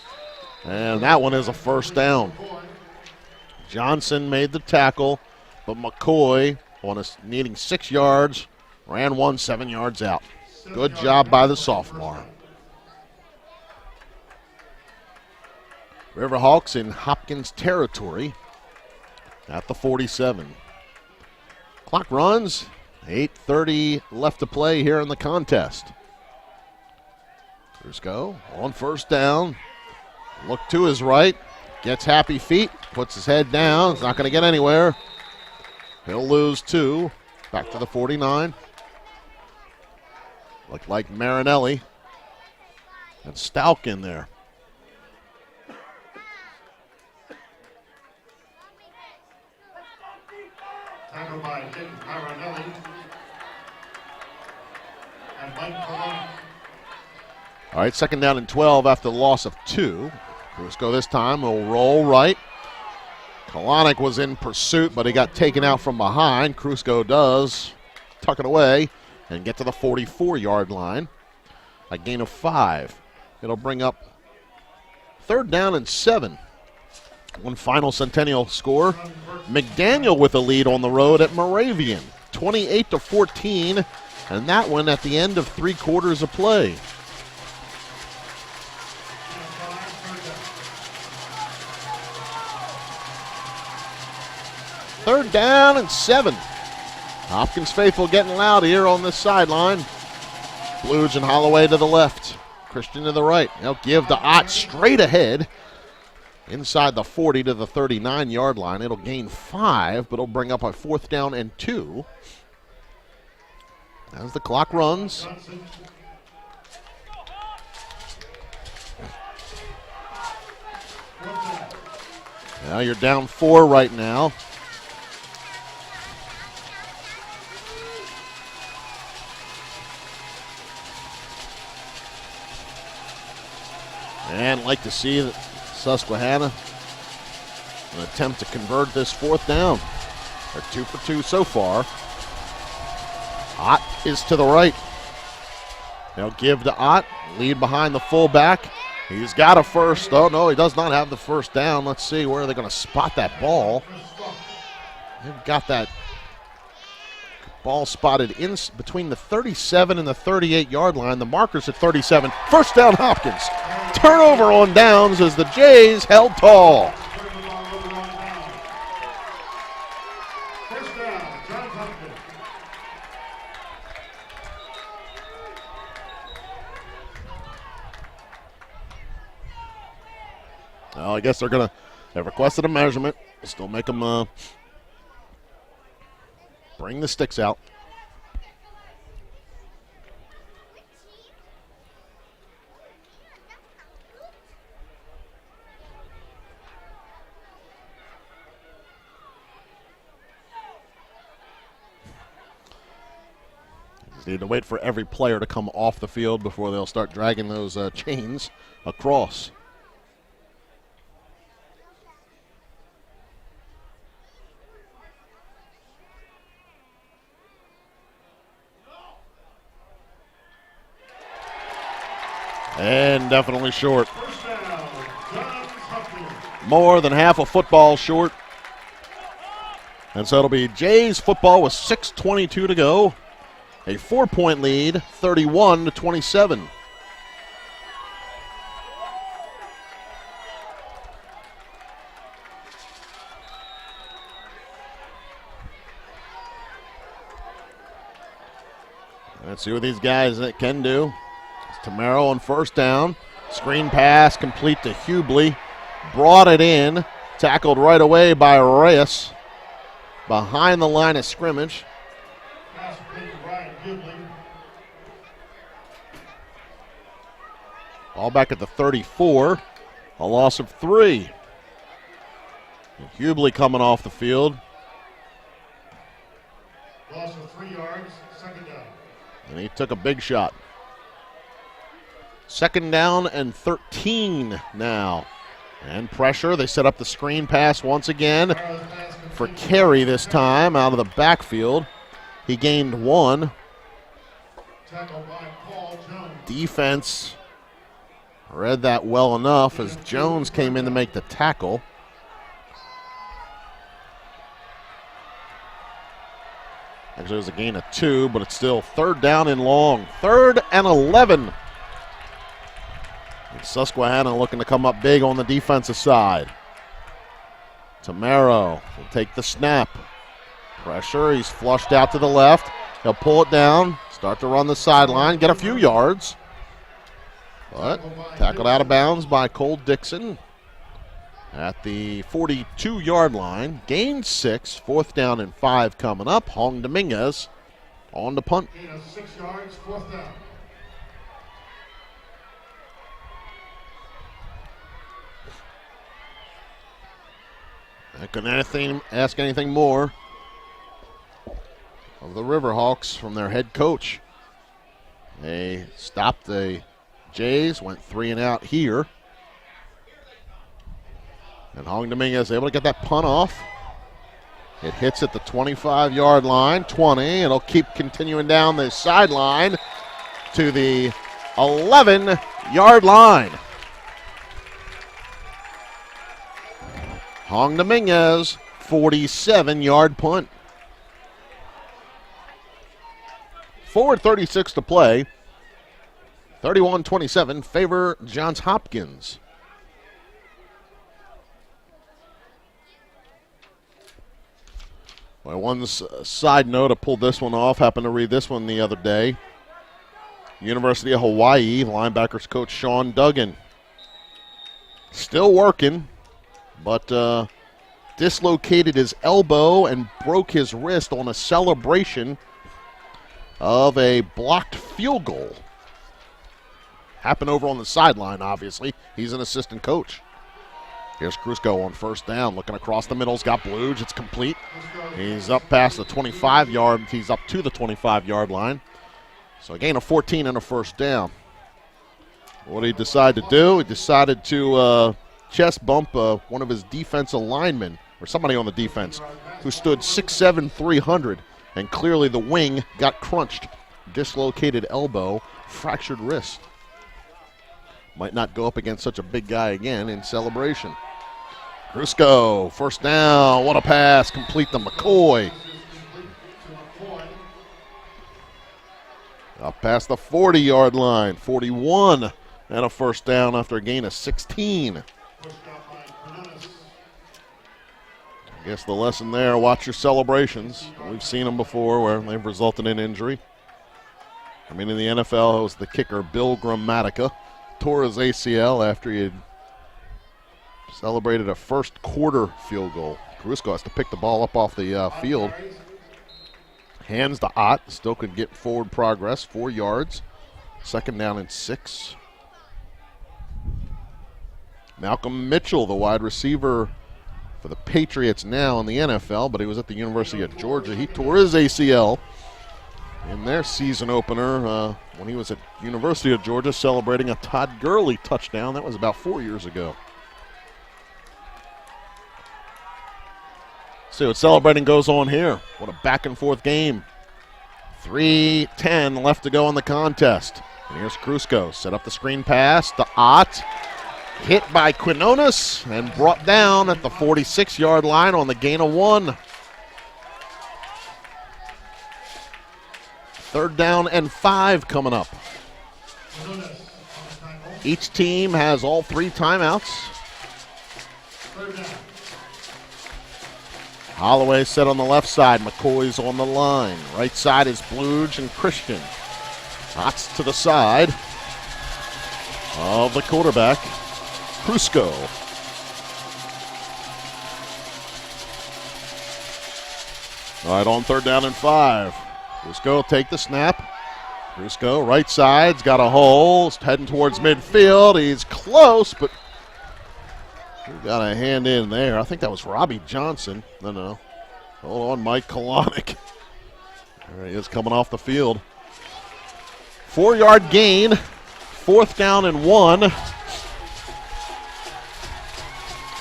and that one is a first down. Johnson made the tackle, but McCoy, needing 6 yards, ran 7 yards out. Good job by the sophomore. Riverhawks in Hopkins territory at the 47. Clock runs. 8:30 left to play here in the contest. Grusko on first down. Look to his right. Gets happy feet. Puts his head down. It's not going to get anywhere. He'll lose 2. Back to the 49. Looked like Marinelli and Stalk in there. Tackled by Dick Marinelli and Mike Colon. All right, second down and 12 after the loss of 2. Grusko this time will roll right. Kalanick was in pursuit, but he got taken out from behind. Grusko does tuck it away and get to the 44-yard line. A gain of 5. It'll bring up third down and 7. One final Centennial score. McDaniel with a lead on the road at Moravian, 28-14, and that one at the end of 3 quarters of play. Third down and 7. Hopkins faithful getting loud here on this sideline. Bluge and Holloway to the left. Christian to the right. They'll give to Ott straight ahead. Inside the 40 to the 39-yard line. It'll gain 5, but it'll bring up a fourth down and 2. As the clock runs. Now you're down 4 right now. And like to see that Susquehanna an attempt to convert this fourth down. They're 2 for 2 so far. Ott is to the right. They'll give to Ott. Lead behind the fullback. He's got a first. Oh, no, he does not have the first down. Let's see where they're going to spot that ball. They've got that ball spotted in between the 37 and the 38-yard line. The marker's at 37. First down, Hopkins. turnover on downs as the Jays held tall. First down, Johns Hopkins. Well, I guess they've requested a measurement. Still make them bring the sticks out. Just need to wait for every player to come off the field before they'll start dragging those chains across. And definitely short. First down, Johns Hopkins. More than half a football short. And so it'll be Jays football with 6:22 to go. A 4-point lead, 31-27. Let's see what these guys can do. It's Tamaro on first down. Screen pass complete to Hubley. Brought it in. Tackled right away by Reyes. Behind the line of scrimmage. Pass complete to Ryan Hubley. Ball back at the 34. A loss of 3. And Hubley coming off the field. Loss of 3 yards, second down. And he took a big shot. Second down and 13 now. And pressure. They set up the screen pass once again for Carey this time out of the backfield. He gained 1. Tackled by Paul Jones. Defense read that well enough as Jones came in to make the tackle. Actually, it was a gain of 2, but it's still third down and long. 3rd and 11. And Susquehanna looking to come up big on the defensive side. Tamaro will take the snap. Pressure, he's flushed out to the left. He'll pull it down, start to run the sideline, get a few yards. But tackled out of bounds by Cole Dixon at the 42-yard line. Gain 6, 4th down and 5 coming up. Hong Dominguez on the punt. Gain of 6 yards, 4th down. I couldn't ask anything more of the Riverhawks from their head coach. They stopped the Jays, went 3 and out here. And Hong Dominguez able to get that punt off. It hits at the 25-yard line, 20. It'll keep continuing down the sideline to the 11-yard line. Hong Dominguez, 47-yard punt. 4:36 to play. 31-27, favor Johns Hopkins. Well, one side note, I pulled this one off. Happened to read this one the other day. University of Hawaii linebackers coach Sean Duggan. Still working, but dislocated his elbow and broke his wrist on a celebration of a blocked field goal. Happened over on the sideline, obviously. He's an assistant coach. Here's Krusco on first down, looking across the middle. He's got Bluge. It's complete. He's up past the 25-yard. He's up to the 25-yard line. So a gain of 14 and a first down. What did he decide to do? He decided to chest bump one of his defensive linemen, or somebody on the defense, who stood 6'7", 300, and clearly the wing got crunched. Dislocated elbow, fractured wrist. Might not go up against such a big guy again in celebration. Krusco, first down. What a pass. Complete to McCoy. Up past the 40-yard line. 41 and a first down after a gain of 16. Pushed out by Quinones. I guess the lesson there, watch your celebrations. We've seen them before where they've resulted in injury. I mean, in the NFL, it was the kicker Bill Gramatica. Tore his ACL after he had celebrated a first quarter field goal. Cruzco has to pick the ball up off the field. Hands to Ott. Still could get forward progress. 4 yards. Second down and 6. Malcolm Mitchell, the wide receiver for the Patriots now in the NFL, but he was at the University of Georgia. He tore his ACL in their season opener when he was at University of Georgia celebrating a Todd Gurley touchdown. That was about 4 years ago. See what celebrating goes on here. What a back and forth game. 3:10 left to go in the contest. And here's Cruzco. Set up the screen pass to Ott. Hit by Quinones and brought down at the 46-yard line on the gain of 1. Third down and 5 coming up. Each team has all 3 timeouts. Third down. Holloway set on the left side. McCoy's on the line. Right side is Bluge and Christian. Hots to the side of the quarterback, Cruzco. All right, on third down and 5. Cruzco take the snap. Cruzco, right side's got a hole. Heading towards midfield. He's close, but he got a hand in there. I think that was Robbie Johnson. No. Hold on, Mike Kalanick. There he is coming off the field. 4-yard gain. 4th down and 1.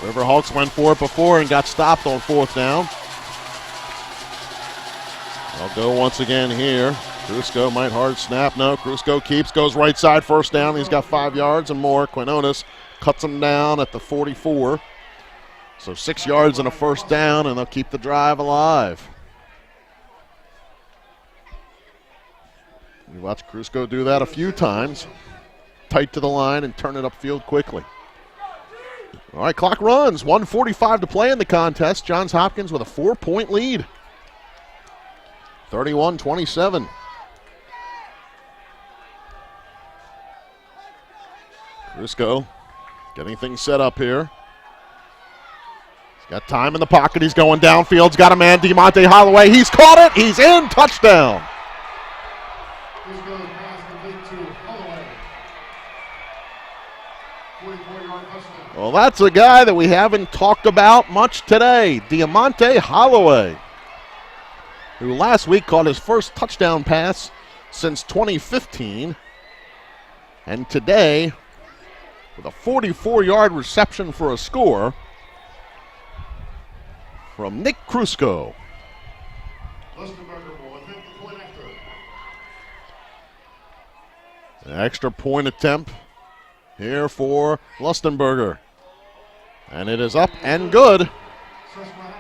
Riverhawks went for it before and got stopped on 4th down. I'll go once again here. Cruzco might hard snap. No, Cruzco keeps, goes right side, first down. He's got 5 yards and more. Quinones cuts him down at the 44. So 6 yards and a first down, and they'll keep the drive alive. You watch Cruzco do that a few times. Tight to the line and turn it upfield quickly. All right, clock runs. 1:45 to play in the contest. Johns Hopkins with a 4-point lead. 31-27. Cruzco getting things set up here. He's got time in the pocket. He's going downfield. He's got a man, DeMonte Holloway. He's caught it. He's in. Touchdown. This goes pass complete to Holloway. 44-yard touchdown. Well, that's a guy that we haven't talked about much today, DeMonte Holloway, who last week caught his first touchdown pass since 2015. And today, with a 44-yard reception for a score from Nick Cruzco. Lustenberger will attempt the point after. An extra point attempt here for Lustenberger. And it is up and good.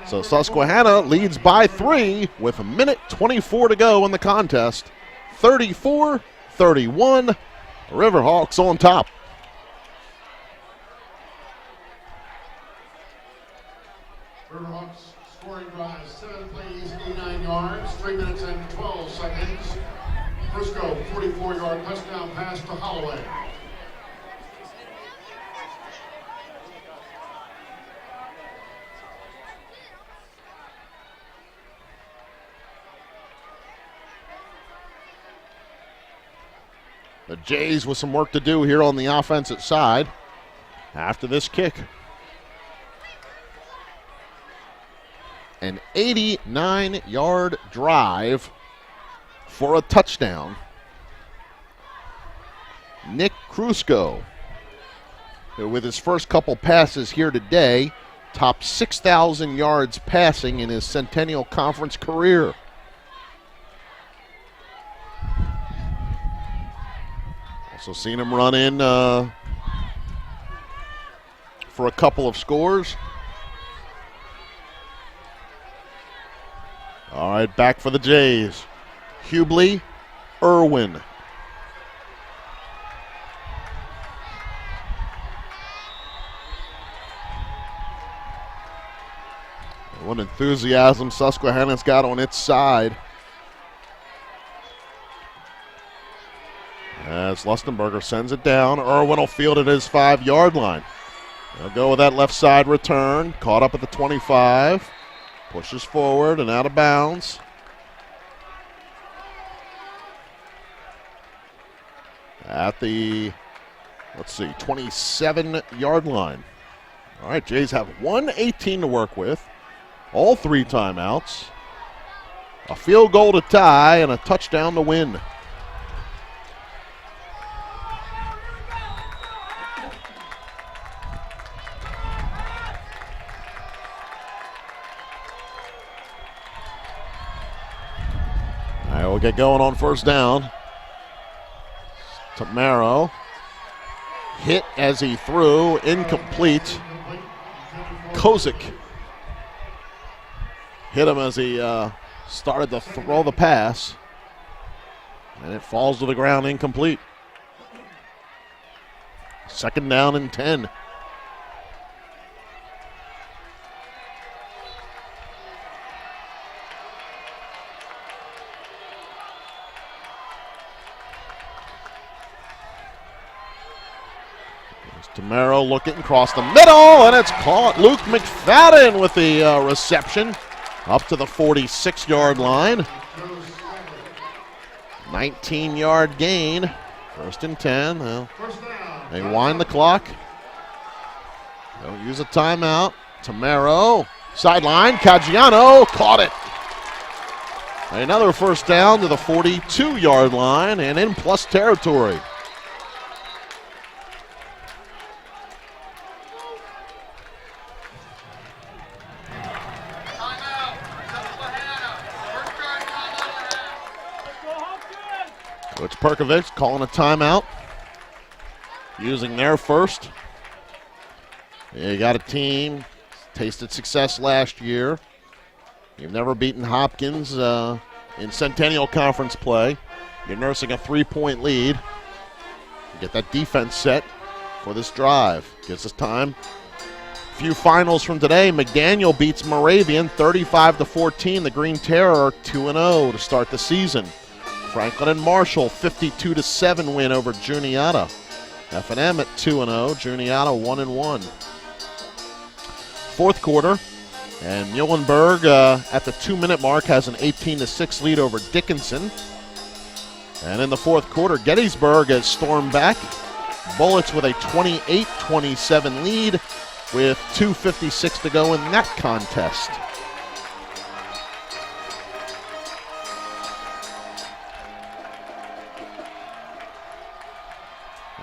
So Susquehanna leads by 3 with 1:24 to go in the contest. 34-31. Riverhawks on top. Riverhawks scoring drive, 7 plays, 89 yards, 3 minutes and 12 seconds. Cruzco, 44-yard touchdown pass to Holloway. The Jays with some work to do here on the offensive side after this kick. An 89-yard drive for a touchdown. Nick Cruzco, who with his first couple passes here today, topped 6,000 yards passing in his Centennial Conference career. Also seen him run in for a couple of scores. All right, back for the Jays. Hubley, Irwin. What enthusiasm Susquehanna's got on its side. As Lustenberger sends it down, Irwin will field at his 5-yard line. He'll go with that left side return, caught up at the 25, pushes forward and out of bounds. At the, 27-yard line. All right, Jays have 1:18 to work with. All 3 timeouts. A field goal to tie and a touchdown to win. All right, we'll get going on first down. Tamaro hit as he threw, incomplete. Kozik hit him as he started to throw the pass, and it falls to the ground incomplete. Second down and 10. Tamaro looking across the middle, and it's caught. Luke McFadden with the reception up to the 46-yard line. 19-yard gain. First and 10. Well, they wind the clock. Don't use a timeout. Tamaro, sideline. Caggiano caught it. Another first down to the 42-yard line and in plus territory. Coach Perkovich calling a timeout, using their first. You got a team, tasted success last year. You've never beaten Hopkins in Centennial Conference play. You're nursing a 3-point lead. You get that defense set for this drive. Gives us time. A few finals from today. McDaniel beats Moravian 35-14. The Green Terror 2-0 to start the season. Franklin and Marshall 52-7 win over Juniata. F&M at 2-0. Juniata 1-1. Fourth quarter, and Muhlenberg at the 2-minute mark has an 18-6 lead over Dickinson. And in the fourth quarter, Gettysburg has stormed back. Bullets with a 28-27 lead with 2:56 to go in that contest.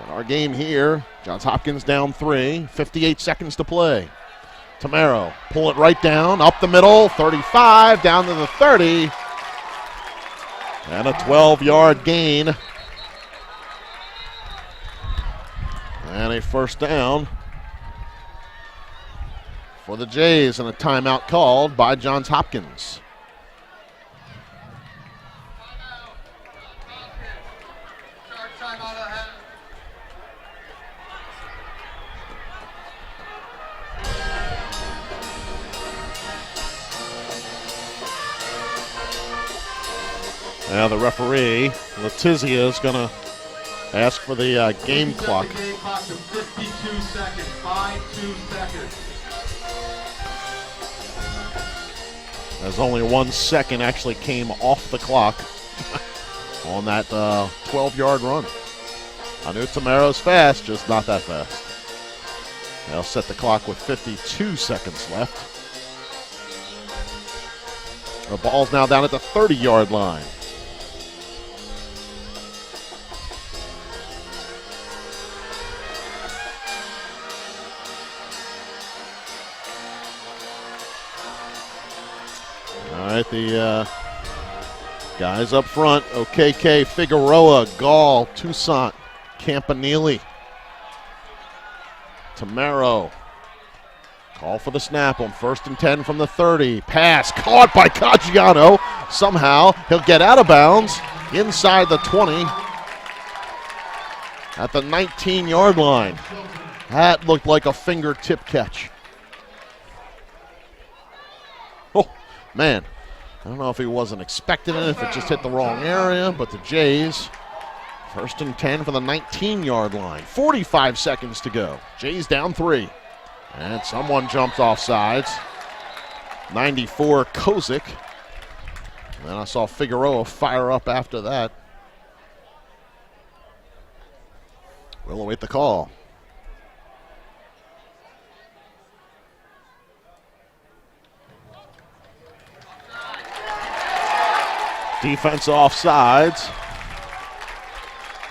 Our game here, Johns Hopkins down 3, 58 seconds to play. Tamaro, pull it right down, up the middle, 35, down to the 30. And a 12-yard gain. And a first down for the Jays, and a timeout called by Johns Hopkins. Now the referee, Letizia, is going to ask for the game clock. The game clock to 52 seconds, 52 seconds. As only 1 second actually came off the clock on that 12-yard run. I knew Tamaro's fast, just not that fast. They'll set the clock with 52 seconds left. The ball's now down at the 30-yard line. All right, the guys up front, OKK, Figueroa, Gall, Toussaint, Campanile. Tamaro, call for the snap on 1st and 10 from the 30. Pass caught by Caggiano. Somehow he'll get out of bounds inside the 20 at the 19-yard line. That looked like a fingertip catch. Man, I don't know if he wasn't expecting it, if it just hit the wrong area, but the Jays, 1st and 10 from the 19-yard line. 45 seconds to go. Jays down 3. And someone jumped off sides. 94, Kozik. And then I saw Figueroa fire up after that. We'll await the call. Defense offsides.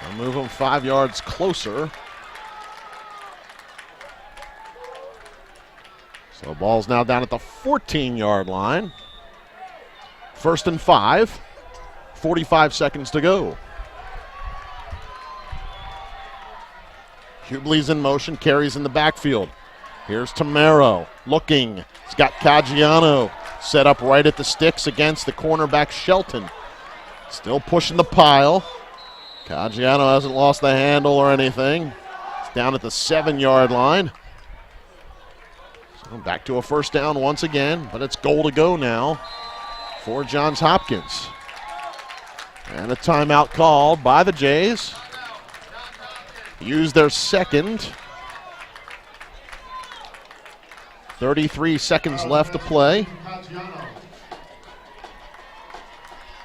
I'll move them 5 yards closer. So ball's now down at the 14-yard line. 1st and 5. 45 seconds to go. Hubley's in motion, carries in the backfield. Here's Tamaro looking. He's got Caggiano set up right at the sticks against the cornerback Shelton. Still pushing the pile. Caggiano hasn't lost the handle or anything. It's down at the 7-yard line. So back to a 1st down once again, but it's goal to go now for Johns Hopkins. And a timeout called by the Jays. Use their second. 33 seconds left to play.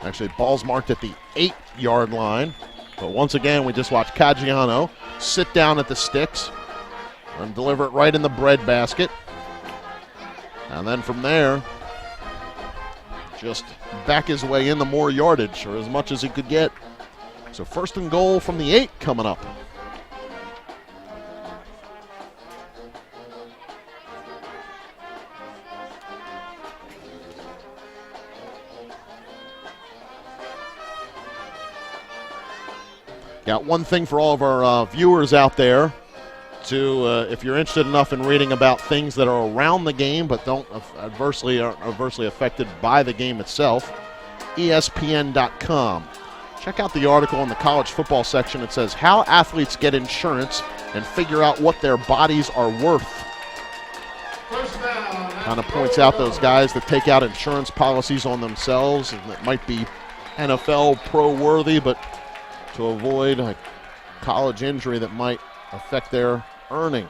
Actually, ball's marked at the 8-yard line. But once again, we just watched Caggiano sit down at the sticks and deliver it right in the breadbasket. And then from there, just back his way into more yardage, or as much as he could get. So 1st and goal from the 8 coming up. Got one thing for all of our viewers out there. If you're interested enough in reading about things that are around the game but aren't adversely affected by the game itself, ESPN.com. Check out the article in the college football section. It says how athletes get insurance and figure out what their bodies are worth. Kind of points out those guys that take out insurance policies on themselves and that might be NFL pro-worthy, but to avoid a college injury that might affect their earning.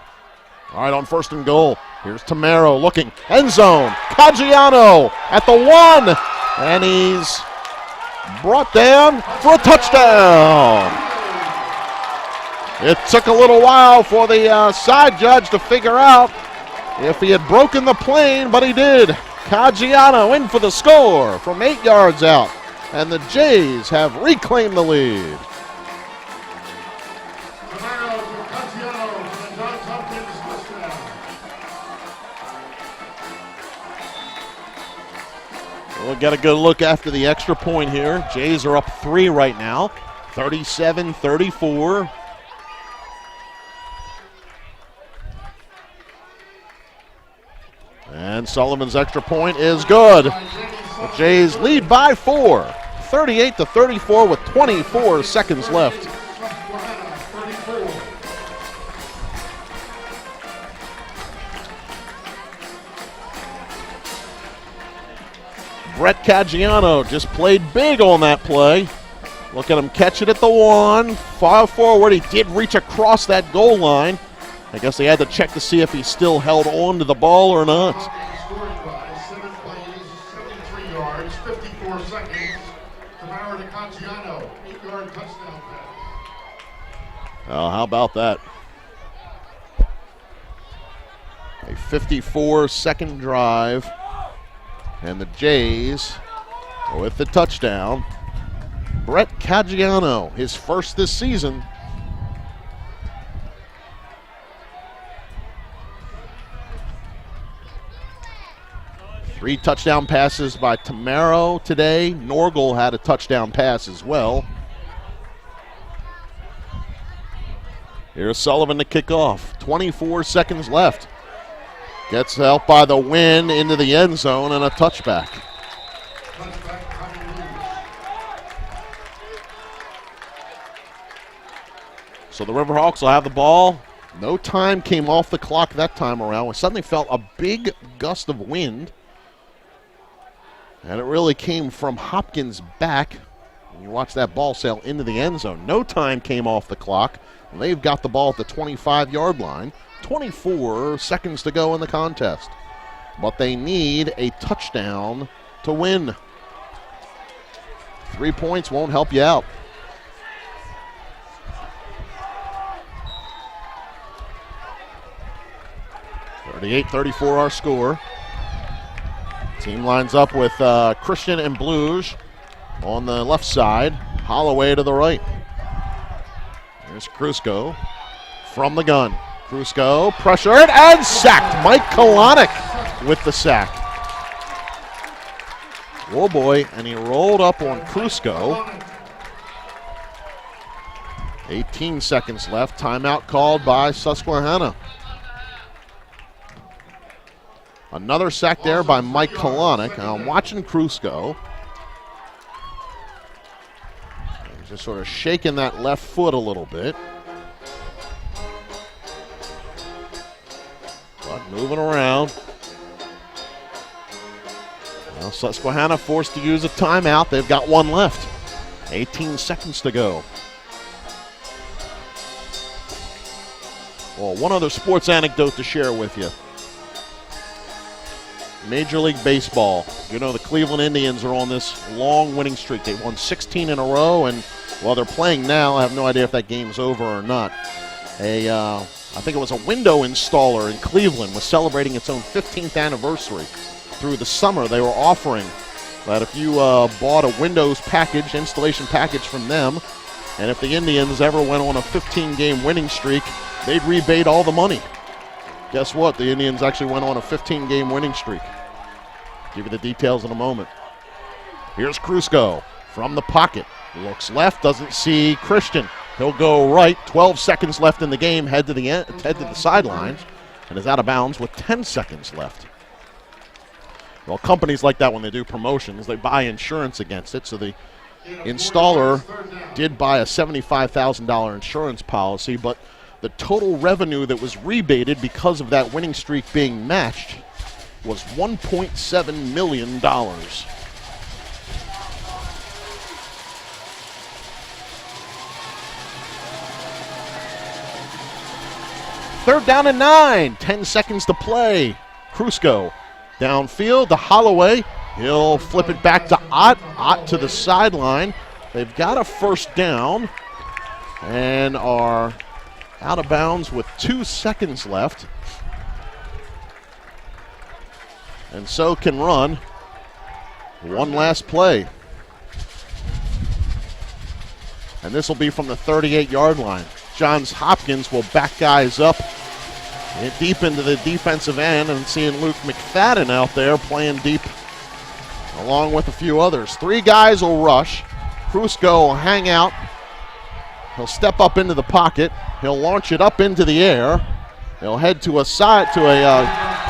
All right, on 1st and goal, here's Tamaro looking. End zone. Caggiano at the 1. And he's brought down for a touchdown. It took a little while for the side judge to figure out if he had broken the plane, but he did. Caggiano in for the score from 8 yards out. And the Jays have reclaimed the lead. We'll get a good look after the extra point here. Jays are up 3 right now, 37-34. And Sullivan's extra point is good. The Jays lead by 4, 38-34 with 24 seconds left. Brett Caggiano just played big on that play. Look at him catch it at the 1. Far forward, he did reach across that goal line. I guess they had to check to see if he still held on to the ball or not. Scoring by 7 plays, 73 yards, 54 seconds. Tamaro to Caggiano, 8-yard touchdown pass. Oh, how about that? A 54-second drive. And the Jays with the touchdown. Brett Caggiano, his first this season. Three touchdown passes by Tamaro today. Norgal had a touchdown pass as well. Here's Sullivan to kick off. 24 seconds left. Gets help by the wind into the end zone and a touchback. So the Riverhawks will have the ball. No time came off the clock that time around. We suddenly felt a big gust of wind. And it really came from Hopkins' back. You watch that ball sail into the end zone. No time came off the clock. They've got the ball at the 25-yard line. 24 seconds to go in the contest. But they need a touchdown to win. 3 points won't help you out. (38-34) our score. Team lines up with Christian and Bluge on the left side. Holloway to the right. Here's Krusko from the gun. Krusko pressured and sacked. Mike Kalanick with the sack. Oh boy, and he rolled up on Krusko. 18 seconds left. Timeout called by Susquehanna. Another sack there by Mike Kalanick. Now I'm watching Krusko. He's just sort of shaking that left foot a little bit. But moving around. Well, Susquehanna forced to use a timeout. They've got one left. 18 seconds to go. Well, one other sports anecdote to share with you. Major League Baseball. You know, the Cleveland Indians are on this long winning streak. They won 16 in a row, and while they're playing now, I have no idea if that game's over or not. I think it was a window installer in Cleveland was celebrating its own 15th anniversary. Through the summer, they were offering that if you bought a Windows package, installation package from them, and if the Indians ever went on a 15-game winning streak, they'd rebate all the money. Guess what? The Indians actually went on a 15-game winning streak. Give you the details in a moment. Here's Krusko from the pocket. Looks left, doesn't see Christian. He'll go right. 12 seconds left in the game. Head to the sideline, and is out of bounds with 10 seconds left. Well, companies like that, when they do promotions, they buy insurance against it. So the installer did buy a $75,000 insurance policy, but the total revenue that was rebated because of that winning streak being matched was $1.7 million. Third down and 9. 10 seconds to play. Krusko downfield to Holloway. He'll flip it back to Ott. Ott to the sideline. They've got a first down and are out of bounds with 2 seconds left. And so can run one last play. And this will be from the 38-yard line. Johns Hopkins will back guys up deep into the defensive end, and seeing Luke McFadden out there playing deep along with a few others. 3 guys will rush. Krusko will hang out. He'll step up into the pocket. He'll launch it up into the air. He'll head to a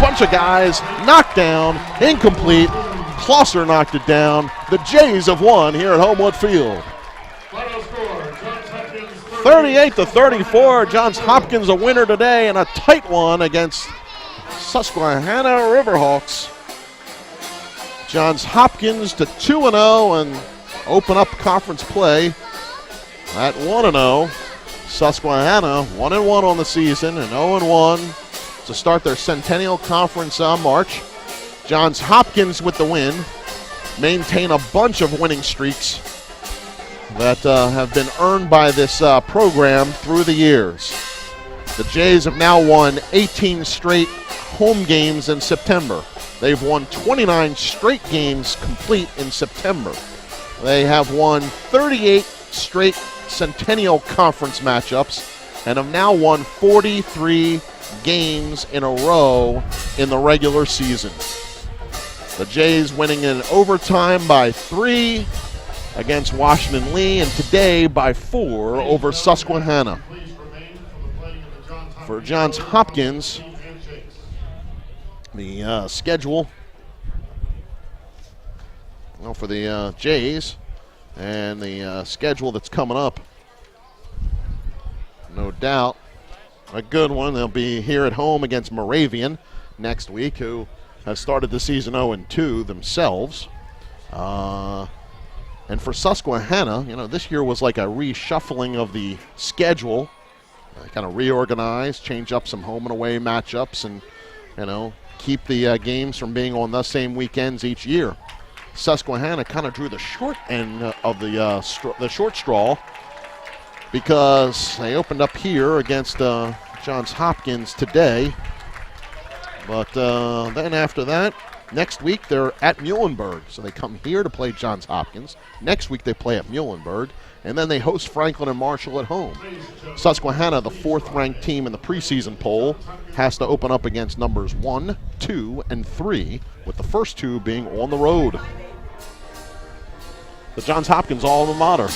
bunch of guys. Knocked down. Incomplete. Closser knocked it down. The Jays have won here at Homewood Field. 38-34. Johns Hopkins a winner today, and a tight one against Susquehanna Riverhawks. Johns Hopkins to 2-0 and open up conference play at 1-0. Susquehanna 1-1 on the season and 0-1 to start their Centennial Conference March. Johns Hopkins with the win. Maintain a bunch of winning streaks that have been earned by this program through the years. The Jays have now won 18 straight home games in September. They've won 29 straight games complete in September. They have won 38 straight Centennial Conference matchups and have now won 43 games in a row in the regular season. The Jays winning in overtime by 3 against Washington Lee, and today by 4 over Susquehanna. For Johns Hopkins, the schedule, well, for the Jays, and the schedule that's coming up, no doubt a good one. They'll be here at home against Moravian next week, who has started the season 0-2 themselves. And for Susquehanna, this year was like a reshuffling of the schedule. Kind of reorganize, change up some home and away matchups, and keep the games from being on the same weekends each year. Susquehanna kind of drew the short end of the short straw because they opened up here against Johns Hopkins today. But then after that, next week they're at Muhlenberg. So they come here to play Johns Hopkins. Next week they play at Muhlenberg. And then they host Franklin and Marshall at home. Susquehanna, the fourth-ranked team in the preseason poll, has to open up against numbers 1, 2, and 3, with the first two being on the road. The Johns Hopkins alma mater.